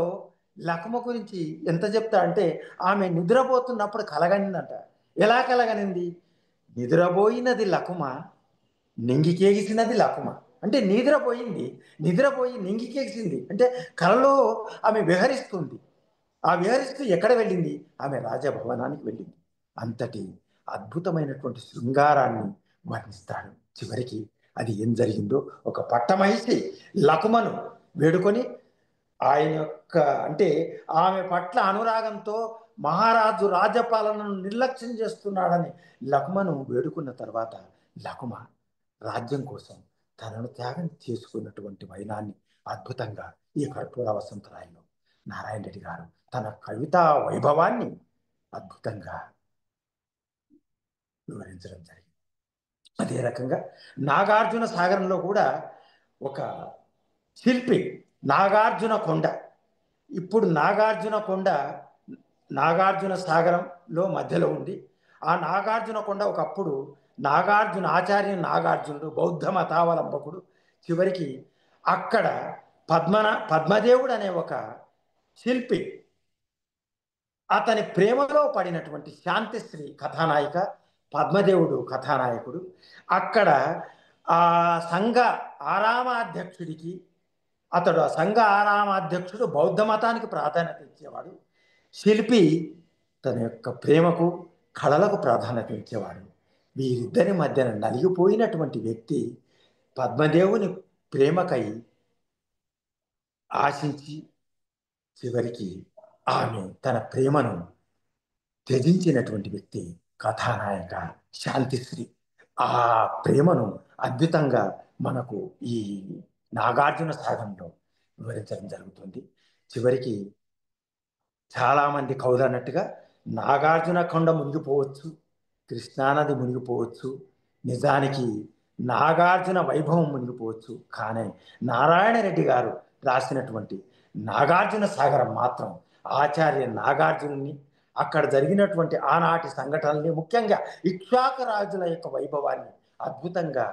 B: లకుమ గురించి ఎంత చెప్తా అంటే ఆమె నిద్రపోతున్నప్పుడు కలగనిందంట. ఎలా కలగనింది? నిద్రపోయినది లకుమ, నింగికేగిసినది లకుమ. అంటే నిద్రపోయి నింగికేసింది అంటే కలలో ఆమె విహరిస్తుంది. ఆ విహరిస్తూ ఎక్కడ వెళ్ళింది? ఆమె రాజభవనానికి వెళ్ళింది. అంతటి అద్భుతమైనటువంటి శృంగారాన్ని వర్ణిస్తాడు. చివరికి అది ఏం జరిగిందో, ఒక పట్టమహిషి లకుమను వేడుకొని ఆయన యొక్క అంటే ఆమె పట్ల అనురాగంతో మహారాజు రాజ్యపాలనను నిర్లక్ష్యం చేస్తున్నాడని లకుమను వేడుకున్న తర్వాత లకుమ రాజ్యం కోసం తనను త్యాగం చేసుకున్నటువంటి వైనాన్ని అద్భుతంగా ఈ కర్పూర వసంతరాయలో నారాయణ రెడ్డి గారు తన కవితా వైభవాన్ని అద్భుతంగా వివరించడం జరిగింది. అదే రకంగా నాగార్జున సాగరంలో కూడా ఒక శిల్పి నాగార్జున కొండ, ఇప్పుడు నాగార్జున కొండ నాగార్జున సాగరంలో మధ్యలో ఉంది. ఆ నాగార్జున కొండ ఒకప్పుడు నాగార్జున ఆచార్య నాగార్జునుడు బౌద్ధ మతావలంబకుడు చివరికి అక్కడ పద్మదేవుడు అనే ఒక శిల్పి అతని ప్రేమలో పడినటువంటి శాంతిశ్రీ కథానాయిక, పద్మదేవుడు కథానాయకుడు అక్కడ ఆ సంఘ ఆరామాధ్యక్షుడికి, అతడు ఆ సంఘ ఆరామాధ్యక్షుడు బౌద్ధ మతానికి ప్రాధాన్యత ఇచ్చేవాడు, శిల్పి తన యొక్క ప్రేమకు కళలకు ప్రాధాన్యత ఇచ్చేవాడు. వీరిద్దరి మధ్యన నలిగిపోయినటువంటి వ్యక్తి పద్మదేవుని ప్రేమకై ఆశించి చివరికి ఆమె తన ప్రేమను త్యజించినటువంటి వ్యక్తి కథానాయక శాంతిశ్రీ. ఆ ప్రేమను అద్భుతంగా మనకు ఈ నాగార్జున సాగరంలో వివరించడం జరుగుతుంది. చివరికి చాలామంది కవులు అన్నట్టుగా నాగార్జున కొండ మునిగిపోవచ్చు, కృష్ణానది మునిగిపోవచ్చు, నిజానికి నాగార్జున వైభవం మునిగిపోవచ్చు, కానీ నారాయణ రెడ్డి గారు రాసినటువంటి నాగార్జున సాగరం మాత్రం ఆచార్య నాగార్జునుని అక్కడ జరిగినటువంటి ఆనాటి సంఘటనల్ని, ముఖ్యంగా ఇక్ష్వాకు రాజుల యొక్క వైభవాన్ని అద్భుతంగా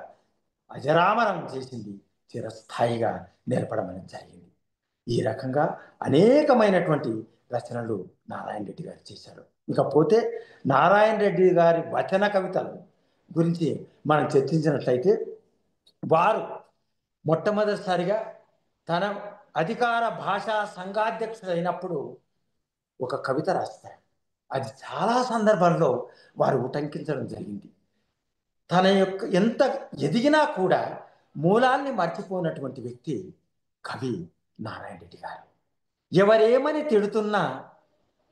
B: అజరామరం చేసింది, చిరస్థాయిగా నేర్పడం అనేది జరిగింది. ఈ రకంగా అనేకమైనటువంటి రచనలు నారాయణ రెడ్డి గారు చేశారు. ఇకపోతే నారాయణ రెడ్డి గారి వచన కవితలు గురించి మనం చర్చించినట్లయితే వారు మొట్టమొదటిసారిగా తన అధికార భాషా సంఘాధ్యక్షుడైనప్పుడు ఒక కవిత రాస్తారు. అది చాలా సందర్భాల్లో వారు ఉటంకించడం జరిగింది. తన యొక్క ఎంత ఎదిగినా కూడా మూలాల్ని మర్చిపోయినటువంటి వ్యక్తి కవి నారాయణ రెడ్డి గారు. ఎవరేమని తిడుతున్నా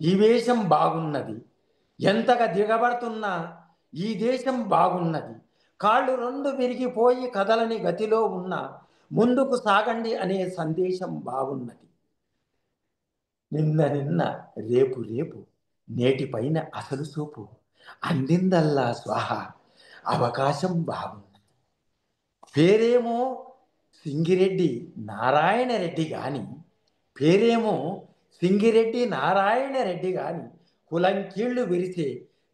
B: ఈ వేషం బాగున్నది, ఎంతగా దిగబడుతున్నా ఈ దేశం బాగున్నది, కాళ్ళు రెండు విరిగిపోయి కదలని గతిలో ఉన్న ముందుకు సాగండి అనే సందేశం బాగున్నది, నిన్న నిన్న రేపు రేపు నేటిపైన అసలు చూపు అందిందల్లా స్వాహ అవకాశం బాగున్నది. పేరేమో సింగిరెడ్డి నారాయణ రెడ్డి గాని, పేరేమో సింగిరెడ్డి నారాయణ రెడ్డి గాని కులంకీళ్లు విరిచే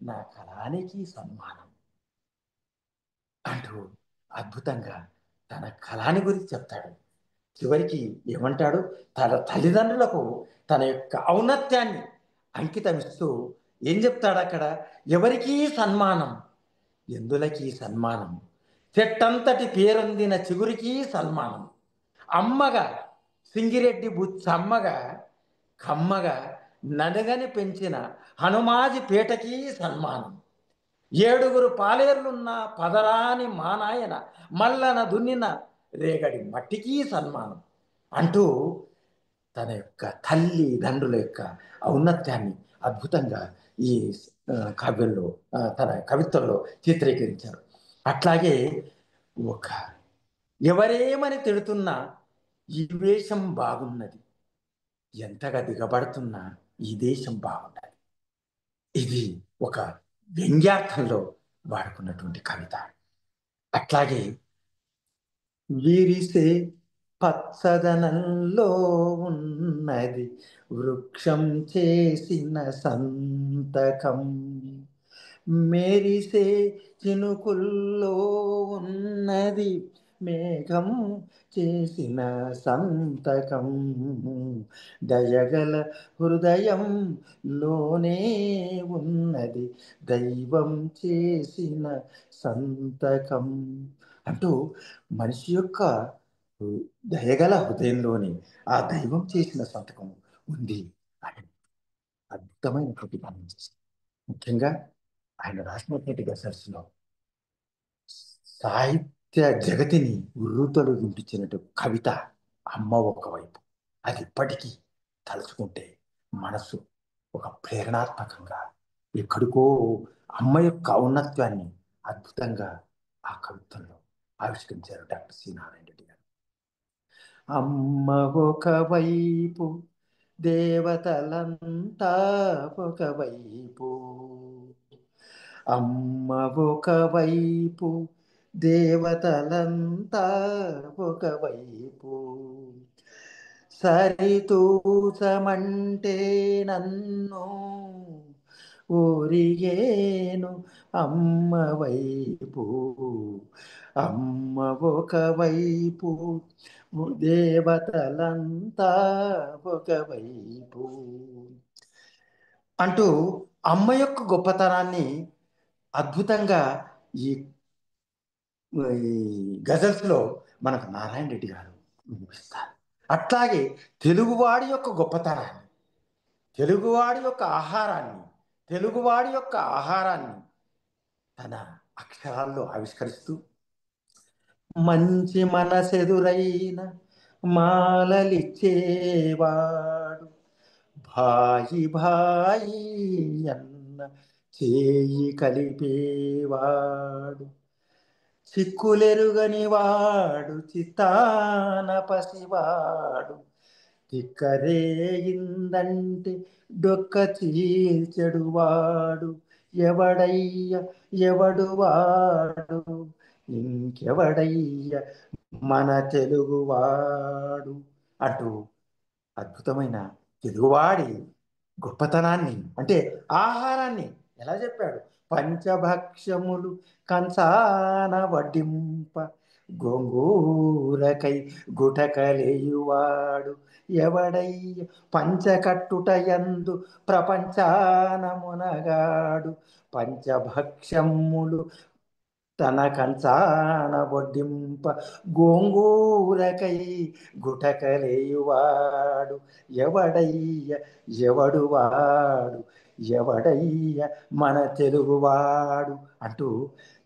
B: నా కళానికి సన్మానం అంటూ అద్భుతంగా తన కళాని గురించి చెప్తాడు. చివరికి ఏమంటాడు, తన తల్లిదండ్రులకు తన యొక్క ఔన్నత్యాన్ని అంకితమిస్తూ ఏం చెప్తాడు అక్కడ, ఎవరికీ సన్మానం ఎందులకీ సన్మానం, చెట్టంతటి పేరొందిన చిగురికి సన్మానం, అమ్మగా సింగిరెడ్డి బుచ్చమ్మగా కమ్మగా నడగని పెంచిన హనుమాజి పేటకి సన్మానం, ఏడుగురు పాలేర్లున్న పదరాని మానాయన మల్లన దున్నిన రేగడి మట్టికి సన్మానం అంటూ తన యొక్క తల్లిదండ్రుల యొక్క ఔన్నత్యాన్ని అద్భుతంగా ఈ కావ్యంలో తన కవిత్వంలో చిత్రీకరించారు. అట్లాగే ఒక ఎవరేమని తిడుతున్నా ఈ వేషం బాగున్నది, ఎంతగా దిగబడుతున్నా ఈ దేశం బాగున్నది, ఇది ఒక వ్యంగ్యార్థంలో వాడుకున్నటువంటి కవిత. అట్లాగే విరిసే పచ్చదనంలో ఉన్నది వృక్షం చేసిన సంతకం, మెరిసే చినుకుల్లో ఉన్నది మేఘం చేసిన సంతకం, దయగల హృదయంలోనే ఉన్నది దైవం చేసిన సంతకం అంటూ మనిషి యొక్క దయగల హృదయంలోని ఆ దైవం చేసిన సంతకం ఉంది అని అద్భుతమైనటువంటి పని చేశారు. ముఖ్యంగా ఆయన రాసినటువంటి గజల్స్లో సాహిత్య జగతిని ఉర్రూతలు వినిపించినట్టు కవిత అమ్మ ఒకవైపు, అది ఇప్పటికీ తలుచుకుంటే మనసు ఒక ప్రేరణాత్మకంగా ఎక్కడికో అమ్మ యొక్క ఔన్నత్యాన్ని అద్భుతంగా ఆ కవిత్వంలో ఆవిష్కరించారు డాక్టర్ సి నారాయణ రెడ్డి గారు. అమ్మ ఒకవైపు, దేవతలంతా ఒకవైపు, అమ్మ ఒకవైపు, దేవతలంతా ఒకవైపు, సరితూచమంటే నన్ను ఊరిగేను అమ్మ వైపు, అమ్మ ఒకవైపు, దేవతలంతా ఒకవైపు అంటూ అమ్మ యొక్క గొప్పతనాన్ని అద్భుతంగా ఈ ఈ గజల్స్లో మనకు నారాయణ రెడ్డి గారు వినిపిస్తారు. అట్లాగే తెలుగువాడి యొక్క గొప్పతనాన్ని, తెలుగువాడి యొక్క ఆహారాన్ని, తెలుగువాడి యొక్క ఆహారాన్ని తన అక్షరాల్లో ఆవిష్కరిస్తూ, మంచి మనసెదురైన మాలలిచ్చేవాడు, భాయి భాయి అన్న చేయి కలిపేవాడు, చిక్కులెరుగని వాడు చిత్తాన పసివాడు, తిక్కరేగిందంటే డొక్క చీల్చెడువాడు, ఎవడయ్య ఎవడు వాడు, ఇంకెవడయ్య మన తెలుగువాడు అంటూ అద్భుతమైన తెలుగువాడి గొప్పతనాన్ని, అంటే ఆహారాన్ని ఎలా చెప్పాడు? పంచభక్షములు కంచాన వడ్డింప, గోంగూరకై గుటకలేయువాడు, ఎవడయ్య పంచకట్టుట యందు ప్రపంచాన మునగాడు, పంచభక్షములు తన కంచాన వడ్డింప, గోంగూరకై గుటకలేయువాడు, ఎవడయ్య ఎవడు వాడు, ఎవడయ్య మన తెలుగువాడు అంటూ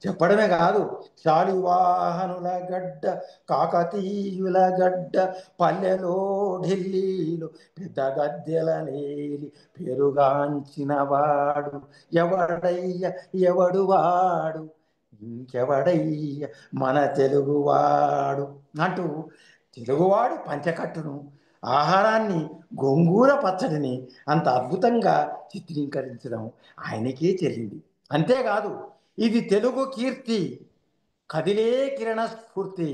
B: చెప్పడమే కాదు, శాలివాహనుల గడ్డ, కాకతీయుల గడ్డ, పల్లెలో ఢిల్లీలో పెద్ద గద్దెల నేలి పెరుగాంచిన వాడు, ఎవడయ్య ఎవడు వాడు, ఇంకెవడయ్య మన తెలుగువాడు అంటూ తెలుగువాడి పంచకట్టును, ఆహారాన్ని, గోంగూర పచ్చడిని అంత అద్భుతంగా చిత్రీకరించడం ఆయనకే చెల్లింది. అంతేకాదు, ఇది తెలుగు కీర్తి, కదిలే కిరణ స్ఫూర్తి,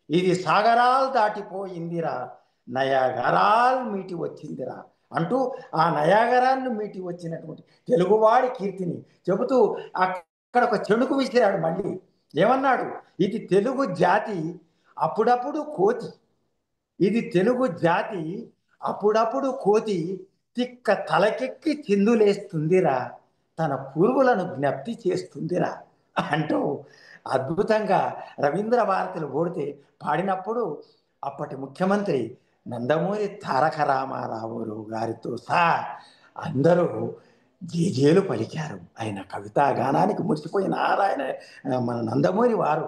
B: ఇది సాగరాలు దాటిపోయిందిరా, నయాగరాలు మీటి వచ్చిందిరా అంటూ ఆ నయాగరాన్ని మీటి వచ్చినటువంటి తెలుగువాడి కీర్తిని చెబుతూ అక్కడ ఒక చెణుకు విసిరాడు. మళ్ళీ ఏమన్నాడు? ఇది తెలుగు జాతి అప్పుడప్పుడు కోతి, ఇది తెలుగు జాతి అప్పుడప్పుడు కోతి, తిక్క తలకెక్కి చిందులేస్తుందిరా, తన పూర్వులను జ్ఞప్తి చేస్తుందిరా అంటూ అద్భుతంగా రవీంద్ర భారతిలో ఓడితే పాడినప్పుడు అప్పటి ముఖ్యమంత్రి నందమూరి తారక రామారావు గారితో సహా అందరూ జేజేలు పలికారు. ఆయన కవితా గానానికి మురిసిపోయిన నారాయణ మన నందమూరి వారు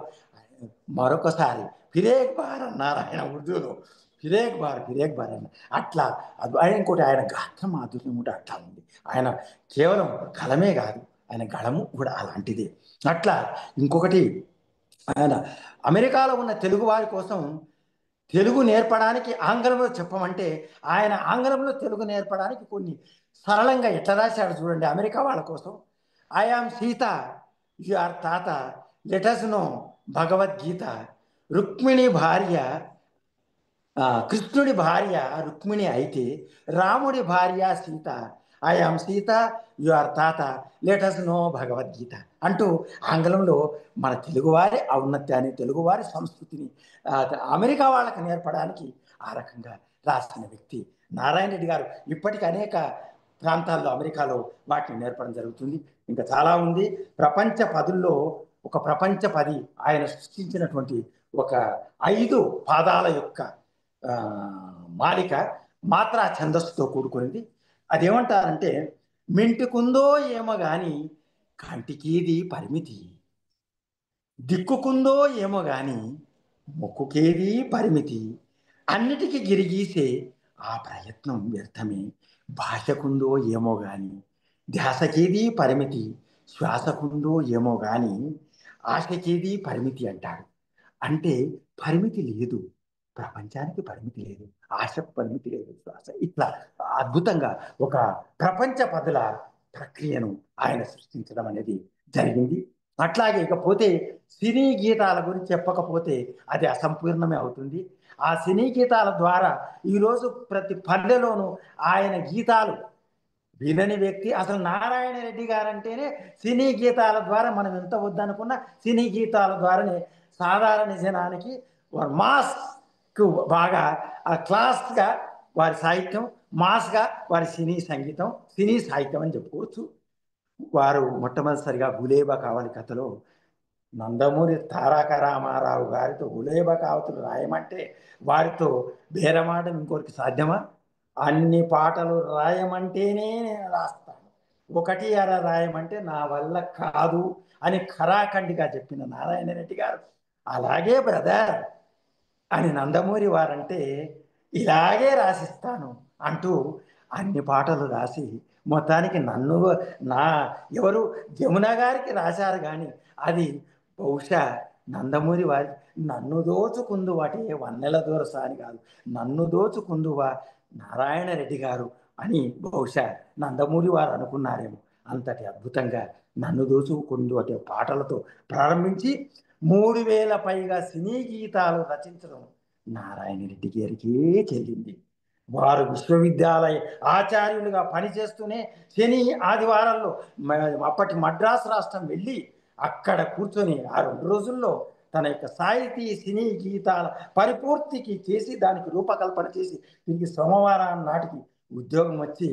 B: మరొకసారి ఫిరేక్ బార్ అన్నారు ఆయన ఉర్దూలో. ఫిరేక్ బార్ అన్న అట్లా ఆయన ఇంకోటి, ఆయన గాత్ర మాధుర్యం కూడా అట్లా ఉంది. ఆయన కేవలం కలమే కాదు, ఆయన గళము కూడా అలాంటిదే. అట్లా ఇంకొకటి, ఆయన అమెరికాలో ఉన్న తెలుగు వారి కోసం తెలుగు నేర్పడానికి ఆంగ్లంలో చెప్పమంటే ఆయన ఆంగ్లంలో తెలుగు నేర్పడానికి కొన్ని సరళంగా ఎట్లా రాశాడు చూడండి. అమెరికా వాళ్ళ కోసం, I am Sita, you are తాత, లెటస్ నో భగవద్గీత, రుక్మిణి భార్య, కృష్ణుడి భార్య రుక్మిణి అయితే రాముడి భార్య Sita, I am Sita, you are తాత, లెటస్ నో భగవద్గీత అంటూ ఆంగ్లంలో మన తెలుగువారి ఔన్నత్యాన్ని, తెలుగువారి సంస్కృతిని అమెరికా వాళ్ళకి నేర్పడానికి ఆ రకంగా రాసిన వ్యక్తి నారాయణ రెడ్డి గారు. ఇప్పటికీ అనేక ప్రాంతాల్లో అమెరికాలో వాటిని నేర్పడం జరుగుతుంది. ఇంకా చాలా ఉంది. ప్రపంచ పదుల్లో ఒక ప్రపంచ పది ఆయన సృష్టించినటువంటి ఒక 5 పాదాల యొక్క మాలిక మాత్రా ఛందస్సుతో కూడుకున్నది. అదేమంటారంటే, మింటికుందో ఏమో గాని కంటికేది పరిమితి, దిక్కుకుందో ఏమో గాని మొక్కుకేది పరిమితి, అన్నిటికీ గిరిగీసే ఆ ప్రయత్నం వ్యర్థమే, భాషకుందో ఏమో గాని ధ్యాసకేది పరిమితి, శ్వాసకుందో ఏమో గాని ఆశకేది పరిమితి అంటాడు. అంటే పరిమితి లేదు, ప్రపంచానికి పరిమితి లేదు, ఆశకు పరిమితి లేదు, శ్వాస ఇట్లా అద్భుతంగా ఒక ప్రపంచ పదుల ప్రక్రియను ఆయన సృష్టించడం అనేది జరిగింది. అట్లాగే ఇకపోతే సినీ గీతాల గురించి చెప్పకపోతే అది అసంపూర్ణమే అవుతుంది. ఆ సినీ గీతాల ద్వారా ఈరోజు ప్రతి పల్లెలోనూ ఆయన గీతాలు వినని వ్యక్తి అసలు నారాయణ రెడ్డి గారంటేనే సినీ గీతాల ద్వారా మనం ఎంత వద్దనుకున్నా సినీ గీతాల ద్వారానే సాధారణ జనానికి మాస్కు బాగా క్లాస్గా వారి సాహిత్యం, మాస్గా వారి సినీ సంగీతం, సినీ సాహిత్యం అని చెప్పుకోవచ్చు. వారు మొట్టమొదటిసారిగా గులేబా కావాలి కథలో నందమూరి తారక రామారావు గారితో గులేబా కావతులు రాయమంటే వారితో బేరమాడడం ఇంకొకరికి సాధ్యమా? అన్ని పాటలు రాయమంటేనే నేను రాస్తాను, ఒకటి అర రాయమంటే నా వల్ల కాదు అని ఖరాఖండిగా చెప్పిన నారాయణ రెడ్డి గారు అలాగే బ్రదర్ అని నందమూరి వారంటే ఇలాగే రాసిస్తాను అంటూ అన్ని పాటలు రాసి మొత్తానికి నన్ను నా ఎవరు జమున గారికి రాశారు కానీ అది బహుశా నందమూరి వారి నన్ను దోచుకుందు వాటి వన్నెల దూరస అని కాదు, నన్ను దోచుకుందువా నారాయణ రెడ్డి గారు అని బహుశా నందమూరి వారు అనుకున్నారేమో. అంతటి అద్భుతంగా నన్ను దోచుకుందు అనే పాటలతో ప్రారంభించి 3000 పైగా సినీ గీతాలు రచించడం నారాయణ రెడ్డి గారికే చెల్లింది. వారు విశ్వవిద్యాలయ ఆచార్యులుగా పనిచేస్తూనే శని ఆదివారాల్లో అప్పటి మద్రాసు రాష్ట్రం వెళ్ళి అక్కడ కూర్చొని ఆ 2 రోజుల్లో తన యొక్క సాహితీ సినీ గీతాల పరిపూర్తికి చేసి దానికి రూపకల్పన చేసి తిరిగి సోమవారం నాటికి ఉద్యోగం వచ్చి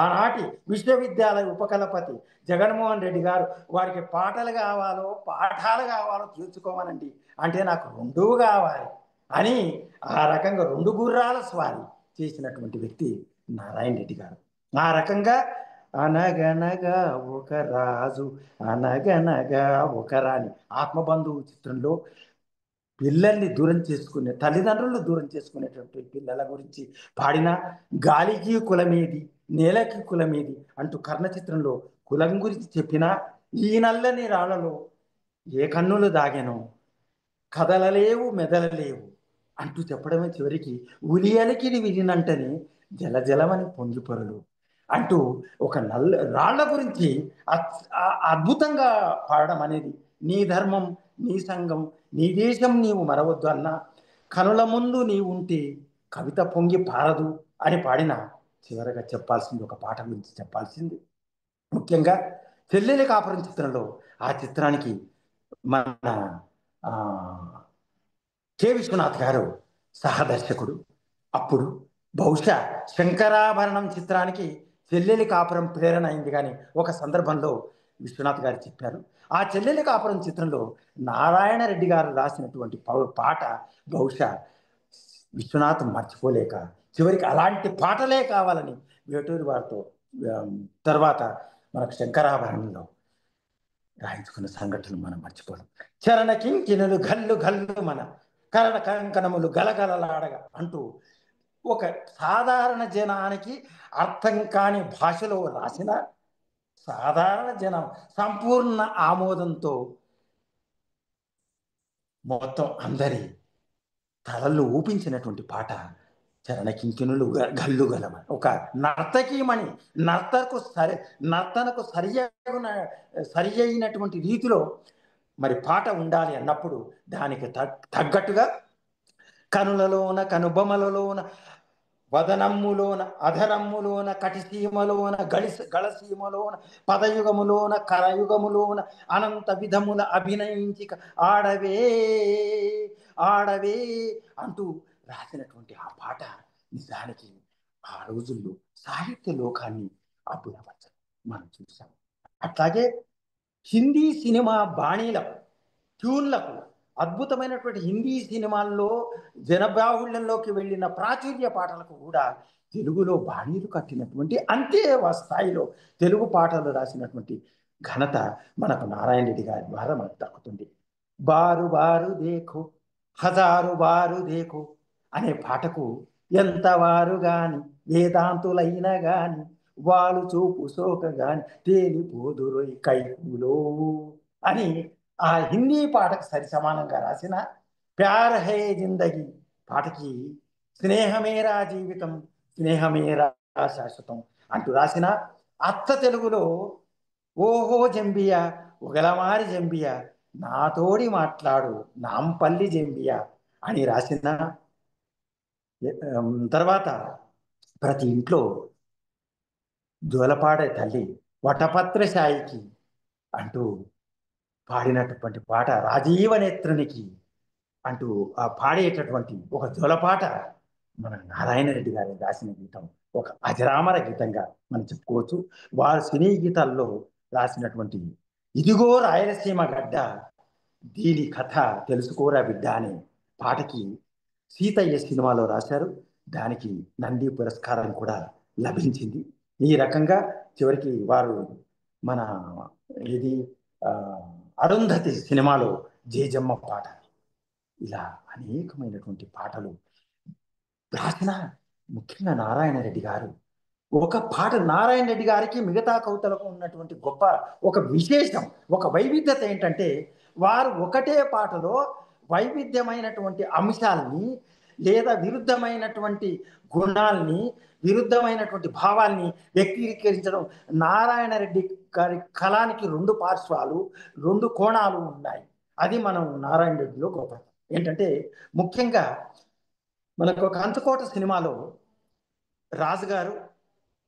B: ఆనాటి విశ్వవిద్యాలయ ఉపకులపతి జగన్మోహన్ రెడ్డి గారు వారికి పాటలు కావాలో పాఠాలు కావాలో తీర్చుకోమనండి అంటే నాకు 2 కావాలి అని ఆ రకంగా 2 గుర్రాల స్వారీ చేసినటువంటి వ్యక్తి నారాయణ రెడ్డి గారు. ఆ రకంగా అనగనగా ఒక రాజు అనగనగా ఒక రాణి ఆత్మబంధువు చిత్రంలో పిల్లల్ని దూరం చేసుకునే తల్లిదండ్రులు దూరం చేసుకునేటువంటి పిల్లల గురించి పాడిన గాలికి కులమేది నేలకి కులమేది అంటూ కర్ణ చిత్రంలో కులం గురించి చెప్పిన ఈ నల్లని రాళ్లలో ఏ కన్నులు దాగెనో కదలలేవు మెదలలేవు అంటూ చెప్పడమే చివరికి ఉలియలికిని వినినంటని జలజలమని పొంగిపొరలు అంటూ ఒక రాళ్ల గురించి అద్భుతంగా పాడడం అనేది నీ ధర్మం నీ సంఘం నీ దేశం నీవు మరవద్దు అన్న కనుల ముందు నీవు ఉంటే కవిత పొంగి పారదు అని పాడిన చివరగా చెప్పాల్సింది ఒక పాట గురించి చెప్పాల్సింది ముఖ్యంగా చెల్లెలి కాపురం చిత్రంలో ఆ చిత్రానికి మన కె విశ్వనాథ్ గారు సహదర్శకుడు. అప్పుడు బహుశా శంకరాభరణం చిత్రానికి చెల్లెలి కాపురం ప్రేరణ అయింది కానీ ఒక సందర్భంలో విశ్వనాథ్ గారు చెప్పారు ఆ చెల్లెలి కాపురం చిత్రంలో నారాయణ రెడ్డి గారు రాసినటువంటి పాట బహుశా విశ్వనాథ్ మర్చిపోలేక చివరికి అలాంటి పాటలే కావాలని వేటూరి వారితో తర్వాత మనకు శంకరాభరణంలో రాయించుకున్న సంఘటనలు మనం మర్చిపోలేం. చరణ కింకిణులు గల్లు గల్లు మన కరణ కంకణములు గలగలలాడగా అంటూ ఒక సాధారణ జనానికి అర్థం కాని భాషలో రాసిన సాధారణ జనం సంపూర్ణ ఆమోదంతో మొత్తం అందరి తలలు ఊపించినటువంటి పాట చరణ కింకిణులు గల్లు గలమ. ఒక నర్తకీమణి నర్తనకు సరి అయినటువంటి రీతిలో మరి పాట ఉండాలి అన్నప్పుడు దానికి తగ్గట్టుగా కనులలోన కనుబొమలలోన వదనమ్ములోన అధరమ్ములోన కటిసీమలోన గళసీమలోన పదయుగములోన కరయుగములోన అనంత విధముల అభినయించి ఆడవే ఆడవే అంటూ రాసినటువంటి ఆ పాట నిజానికి ఆ రోజుల్లో సాహిత్య లోకాన్ని అబ్బురపరచడం మనం చూసాం. అట్లాగే హిందీ సినిమా బాణీల ట్యూన్లకు అద్భుతమైనటువంటి హిందీ సినిమాల్లో జనబాహుళ్యంలోకి వెళ్ళిన ప్రాచుర్య పాటలకు కూడా తెలుగులో బాణీలు కట్టినటువంటి అంతే స్థాయిలో తెలుగు పాటలు రాసినటువంటి ఘనత మనకు నారాయణ రెడ్డి గారి ద్వారా మనకు దక్కుతుంది. బారు బారు దేఖో హజారు బారు దేఖో అనే పాటకు ఎంతవారు గాని వేదాంతులైన గాని వాళ్ళు చూపు సోక గాని తేలిపోదురొయ్ కైపులో అని ఆ హిందీ పాటకు సరి సమానంగా రాసిన ప్యార్ హే జిందగీ పాటకి స్నేహమేరా జీవితం, స్నేహమేరా శాశ్వతం అంటూ రాసిన అచ్చ తెలుగులో ఓహో జంబియా ఉగలమారి జంబియా నాతోడి మాట్లాడు నాంపల్లి జంబియా అని రాసిన తర్వాత ప్రతి ఇంట్లో జోలపాడే తల్లి వటపత్ర సాయికి అంటూ పాడినటువంటి పాట రాజీవ నేత్రునికి అంటూ ఆ పాడేటటువంటి ఒక జోలపాట మన నారాయణ రెడ్డి గారి రాసిన గీతం ఒక అజరామర గీతంగా మనం చెప్పుకోవచ్చు. వారు సినీ గీతాల్లో రాసినటువంటి ఇదిగో రాయలసీమ గడ్డ దీని కథ తెలుసుకోరా బిడ్డ అనే పాటకి సీతయ్య సినిమాలో రాశారు. దానికి నంది పురస్కారం కూడా లభించింది. ఈ రకంగా చివరికి వారు మన ఇది ఆ, అరుంధతి సినిమాలో జేజమ్మ పాట ఇలా అనేకమైనటువంటి పాటలు రాసిన ముఖ్యంగా నారాయణ రెడ్డి గారు ఒక పాట నారాయణ రెడ్డి గారికి మిగతా కవితలకు ఉన్నటువంటి గొప్ప ఒక విశేషం ఒక వైవిధ్యత ఏంటంటే వారు ఒకటే పాటలో వైవిధ్యమైనటువంటి అంశాలని లేదా విరుద్ధమైనటువంటి గుణాల్ని విరుద్ధమైనటువంటి భావాల్ని వ్యక్తీకరించడం నారాయణ రెడ్డి గారి కళానికి రెండు పార్శ్వాలు రెండు కోణాలు ఉన్నాయి. అది మనం నారాయణ రెడ్డిలో గొప్ప ఏంటంటే ముఖ్యంగా మనకు ఒక అంచుకోట సినిమాలో రాజుగారు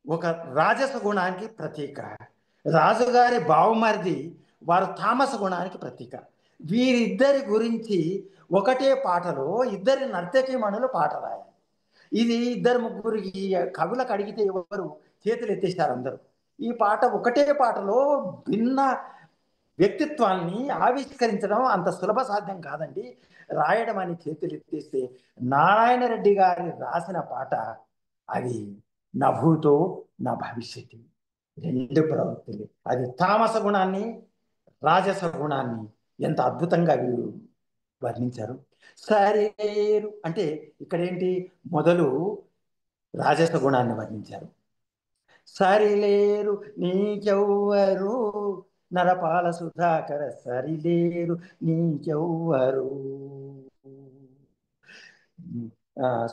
B: ఒక రాజస గుణానికి ప్రతీక, రాజుగారి బావమరిది వారు తామస గుణానికి ప్రతీక. వీరిద్దరి గురించి ఒకటే పాటలో ఇద్దరి నర్తకీమణులు పాట రాయాలి. ఇది ఇద్దరు ముగ్గురికి కవులకు అడిగితే ఎవరు చేతులు ఎత్తేస్తారు అందరూ. ఈ పాట ఒకటే పాటలో భిన్న వ్యక్తిత్వాన్ని ఆవిష్కరించడం అంత సులభ సాధ్యం కాదండి. రాయడం అని చేతులు ఎత్తేస్తే నారాయణ రెడ్డి గారి రాసిన పాట అది నా భూతో నా భవిష్యత్తు రెండు ప్రవృత్తులు. అది తామస గుణాన్ని రాజస గుణాన్ని ఎంత అద్భుతంగా వీరు వర్ణించారు. సరేరు అంటే ఇక్కడ ఏంటి మొదలు రాజస గుణాన్ని వర్ణించారు. సరిలేరు నీకెవ్వరు నరపాల సుధాకర సరిలేరు నీకెవ్వరు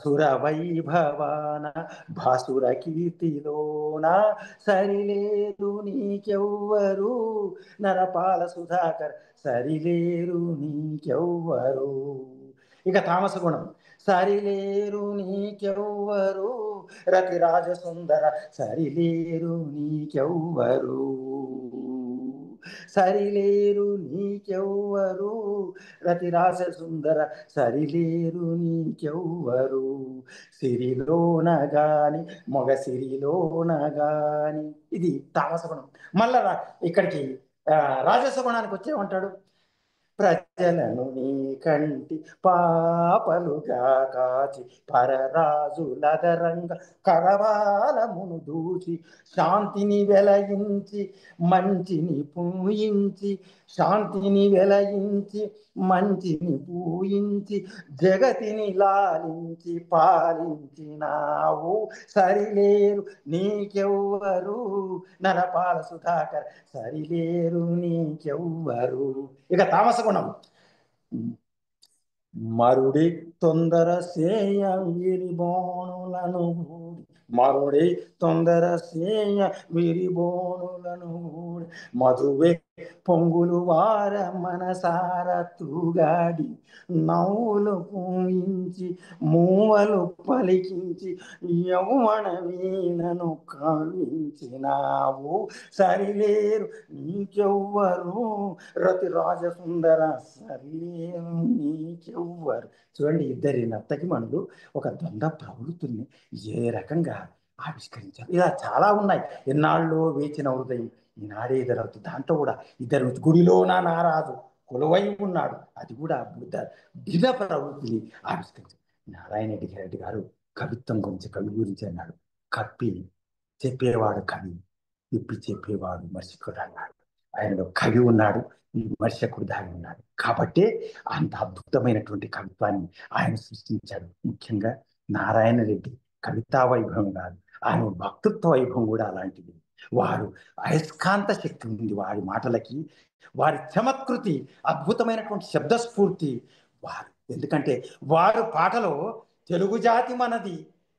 B: సుర వైభవాన భాసుర కీర్తిలోన సరిలేరు నీకెవ్వరు నరపాల సుధాకర్ సరిలేరు నీకెవ్వరు. ఇక తామస గుణం సరిలేరు నీకెవ్వరు రతిరాజ సుందర సరిలేరు నీకెవ్వరు సరిలేరు నీకెవ్వరు రతిరాజ సుందర సరిలేరు నీకెవ్వరు సిరిలోన గాని మొగ సిరిలోన గాని. ఇది తామస గుణం. మళ్ళా ఇక్కడికి రాజస గుణానికి వచ్చేమంటాడు ప్రజలను నీ కంటి పాపలుగా కాచి పరరాజులదరంగ కరవాలమును దూచి శాంతిని వెలయించి మంచిని పూయించి శాంతిని వెలయించి మంచిని పూయించి జగతిని లాలించి పాలించినావు సరిలేరు నీకెవ్వరు నరపాల సుధాకర్ సరిలేరు నీకెవ్వరు. ఇక తామస గుణం మరుడి తొందర సేయ విరిబోణులను మరుడి తొందర సేయ విరిబోణులను మధువే పొంగులు వార మనసార తూగాడి నవ్వులు పూయించి మూవలు పలికించి యౌవన వీణను కావించినావు సరిలేరు నీకెవ్వరు రతిరాజ సుందర సరిలేరు నీకెవ్వరు. చూడండి ఇద్దరి నర్తకి మనులు ఒక ద్వంద్వ ప్రవృత్తుల్ని ఏ రకంగా ఆవిష్కరించారు. ఇలా చాలా ఉన్నాయి. ఎన్నాళ్ళు వేచిన హృదయం ఈనాడే ఎదురవుతుంది. దాంట్లో కూడా ఇద్దరు గుడిలోన నారాజు కొలువై ఉన్నాడు. అది కూడా దిన ప్రవృత్తిని ఆవిష్కరించారు. నారాయణ రెడ్డి గారు కవిత్వం గురించి కవి గురించి అన్నాడు. కప్పి చెప్పేవాడు కవి, విప్పి చెప్పేవాడు మర్షకుడు అన్నాడు. ఆయనలో కవి ఉన్నాడు, ఈ విమర్శకుడు దాగి ఉన్నాడు. కాబట్టి అంత అద్భుతమైనటువంటి కవిత్వాన్ని ఆయన సృష్టించాడు. ముఖ్యంగా నారాయణ రెడ్డి కవితా వైభవం కాదు, ఆయన వక్తృత్వ వైభవం కూడా అలాంటిది. వారు అయస్కాంత శక్తి ఉంది వారి మాటలకి, వారి చమత్కృతి, అద్భుతమైనటువంటి శబ్దస్ఫూర్తి, వారు ఎందుకంటే వారు పాటలో తెలుగు జాతి మనది,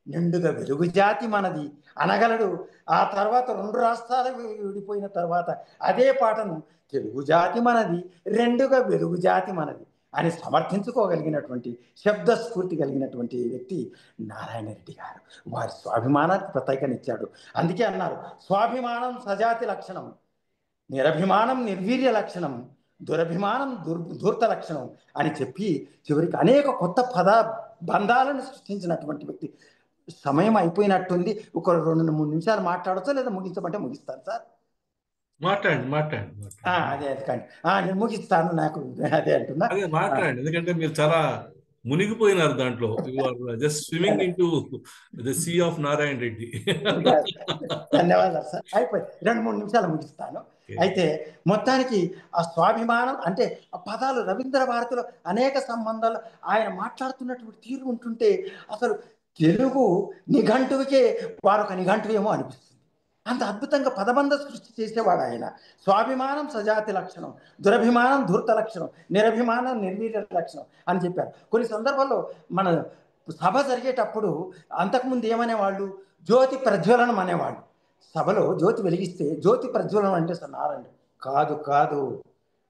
B: నిండుగా వెలుగు జాతి మనది అనగలడు. ఆ తర్వాత 2 రాష్ట్రాలు విడిపోయిన తర్వాత అదే పాటను తెలుగు జాతి మనది, రెండుగా వెలుగు జాతి మనది అని సమర్థించుకోగలిగినటువంటి శబ్ద స్ఫూర్తి కలిగినటువంటి వ్యక్తి నారాయణ రెడ్డి గారు. వారి స్వాభిమానానికి ప్రత్యేకనిచ్చాడు. అందుకే అన్నారు, స్వాభిమానం సజాతి లక్షణం, నిరభిమానం నిర్వీర్య లక్షణం, దురభిమానం ధూర్త లక్షణం అని చెప్పి చివరికి అనేక కొత్త బంధాలను సృష్టించినటువంటి వ్యక్తి. సమయం అయిపోయినట్టుంది. ఒక 2-3 నిమిషాలు మాట్లాడచ్చా లేదా ముగించమంటే ముగిస్తాను సార్?
A: మాట్లాడండి.
B: అదే కానీ నేను ముగిస్తాను. నాకు అదే అంటున్నా.
A: అదే మాట్లాడండి, ఎందుకంటే మీరు చాలా మునిగిపోయినారు దాంట్లో. Just swimming into the sea of Narayana Reddy.
B: ధన్యవాదాలు సార్. అయిపోయింది, 2-3 నిమిషాలు ముగిస్తాను. అయితే మొత్తానికి ఆ స్వాభిమానం అంటే ఆ పదాలు రవీంద్ర భారతిలో అనేక సంబంధాలు ఆయన మాట్లాడుతున్నటువంటి తీరు ఉంటుంటే అసలు తెలుగు నిఘంటువుకే వారొక నిఘంటువేమో అనిపిస్తుంది. అంత అద్భుతంగా పదబంధ సృష్టి చేసేవాడు ఆయన. స్వాభిమానం సజాతి లక్షణం, దురభిమానం ధూర్త లక్షణం, నిరభిమానం నిర్వీర్య లక్షణం అని చెప్పారు. కొన్ని సందర్భాల్లో మన సభ జరిగేటప్పుడు అంతకుముందు ఏమనేవాళ్ళు, జ్యోతి ప్రజ్వలనం అనేవాళ్ళు. సభలో జ్యోతి వెలిగిస్తే జ్యోతి ప్రజ్వలనం అంటే నారాయణ కాదు కాదు,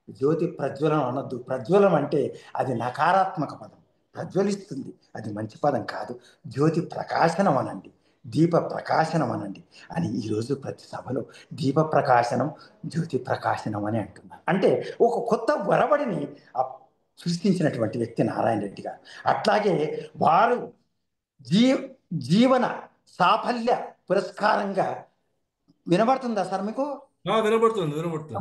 B: జ్యోతి ప్రజ్వలనం అనొద్దు. ప్రజ్వలం అంటే అది నకారాత్మక పదం, ప్రజ్వలిస్తుంది, అది మంచి పదం కాదు. జ్యోతి ప్రకాశనం అనండి, దీప ప్రకాశనం అనండి అని ఈరోజు ప్రతి సభలో దీప ప్రకాశనం, జ్యోతి ప్రకాశనం అని అంటున్నారు. అంటే ఒక కొత్త వరవడిని సృష్టించినటువంటి వ్యక్తి నారాయణ రెడ్డి గారు. అట్లాగే వారు జీవన సాఫల్య పురస్కారంగా, వినబడుతుందా సార్ మీకు?
A: వినబడుతుంది.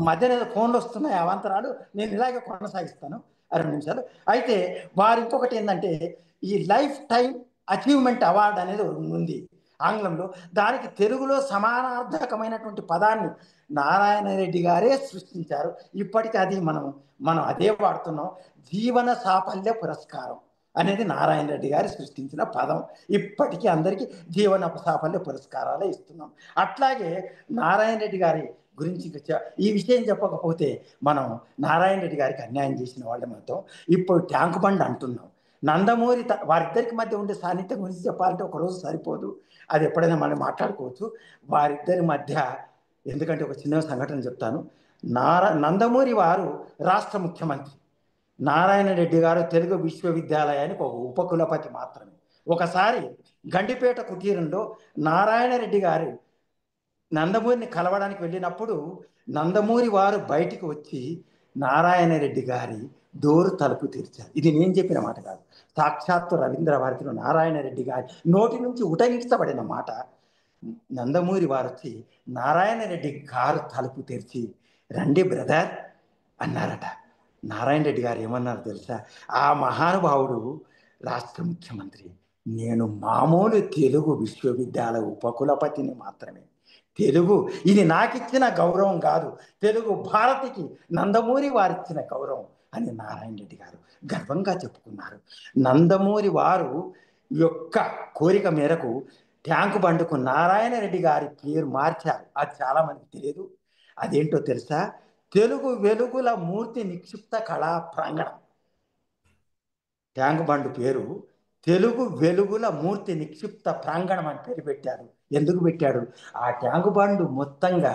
B: మధ్యన ఫోన్లు వస్తున్నాయి అవాంతరాలు, నేను ఇలాగే కొనసాగిస్తాను 2 నిమిషాలు. అయితే వారు ఇంకొకటి ఏంటంటే ఈ లైఫ్ టైం అచీవ్మెంట్ అవార్డు అనేది ఉంది ఆంగ్లంలో. దానికి తెలుగులో సమానార్థకమైనటువంటి పదాన్ని నారాయణ రెడ్డి గారే సృష్టించారు. ఇప్పటికీ అది మనం అదే వాడుతున్నాం. జీవన సాఫల్య పురస్కారం అనేది నారాయణ రెడ్డి గారు సృష్టించిన పదం. ఇప్పటికీ అందరికీ జీవన సాఫల్య పురస్కారాలే ఇస్తున్నాం. అట్లాగే నారాయణ రెడ్డి గారి గురించి ఈ విషయం చెప్పకపోతే మనం నారాయణ రెడ్డి గారికి అన్యాయం చేసిన వాళ్ళే మొత్తం. ఇప్పుడు ట్యాంక్ బండ్ అంటున్నాం. నందమూరి వారిద్దరికి మధ్య ఉండే సాన్నిధ్యం గురించి చెప్పాలంటే ఒకరోజు సరిపోదు, అది ఎప్పుడైనా మనం మాట్లాడుకోవచ్చు. వారిద్దరి మధ్య, ఎందుకంటే ఒక చిన్న సంఘటన చెప్తాను. నందమూరి వారు రాష్ట్ర ముఖ్యమంత్రి, నారాయణ రెడ్డి గారు తెలుగు విశ్వవిద్యాలయానికి ఒక ఉపకులపతి మాత్రమే. ఒకసారి గండిపేట కుటీరంలో నారాయణ రెడ్డి గారు నందమూరిని కలవడానికి వెళ్ళినప్పుడు నందమూరి వారు బయటికి వచ్చి నారాయణ రెడ్డి గారి డోరు తలుపు తెరిచారు. ఇది నేను చెప్పిన మాట కాదు, సాక్షాత్తు రవీంద్ర భారతిలో నారాయణ రెడ్డి గారి నోటి నుంచి ఉటంకించబడిన మాట. నందమూరి వారు వచ్చి నారాయణ రెడ్డి గారు తలుపు తెరిచి రండి బ్రదర్ అన్నారట. నారాయణ రెడ్డి గారు ఏమన్నారు తెలుసా? ఆ మహానుభావుడు రాష్ట్ర ముఖ్యమంత్రి, నేను మామూలు తెలుగు విశ్వవిద్యాలయ ఉపకులపతిని మాత్రమే. తెలుగు ఇది నాకిచ్చిన గౌరవం కాదు, తెలుగు భారతికి నందమూరి వారిచ్చిన గౌరవం అని నారాయణ రెడ్డి గారు గర్వంగా చెప్పుకున్నారు. నందమూరి వారు యొక్క కోరిక మేరకు ట్యాంకు బండుకు నారాయణ రెడ్డి గారి పేరు మార్చారు. అది చాలా మందికి తెలియదు. అదేంటో తెలుసా? తెలుగు వెలుగుల మూర్తి నిక్షిప్త కళా ప్రాంగణం. ట్యాంకు బండు పేరు తెలుగు వెలుగుల మూర్తి నిక్షిప్త ప్రాంగణం అని పేరు పెట్టారు. ఎందుకు పెట్టాడు? ఆ ట్యాంకు బండు మొత్తంగా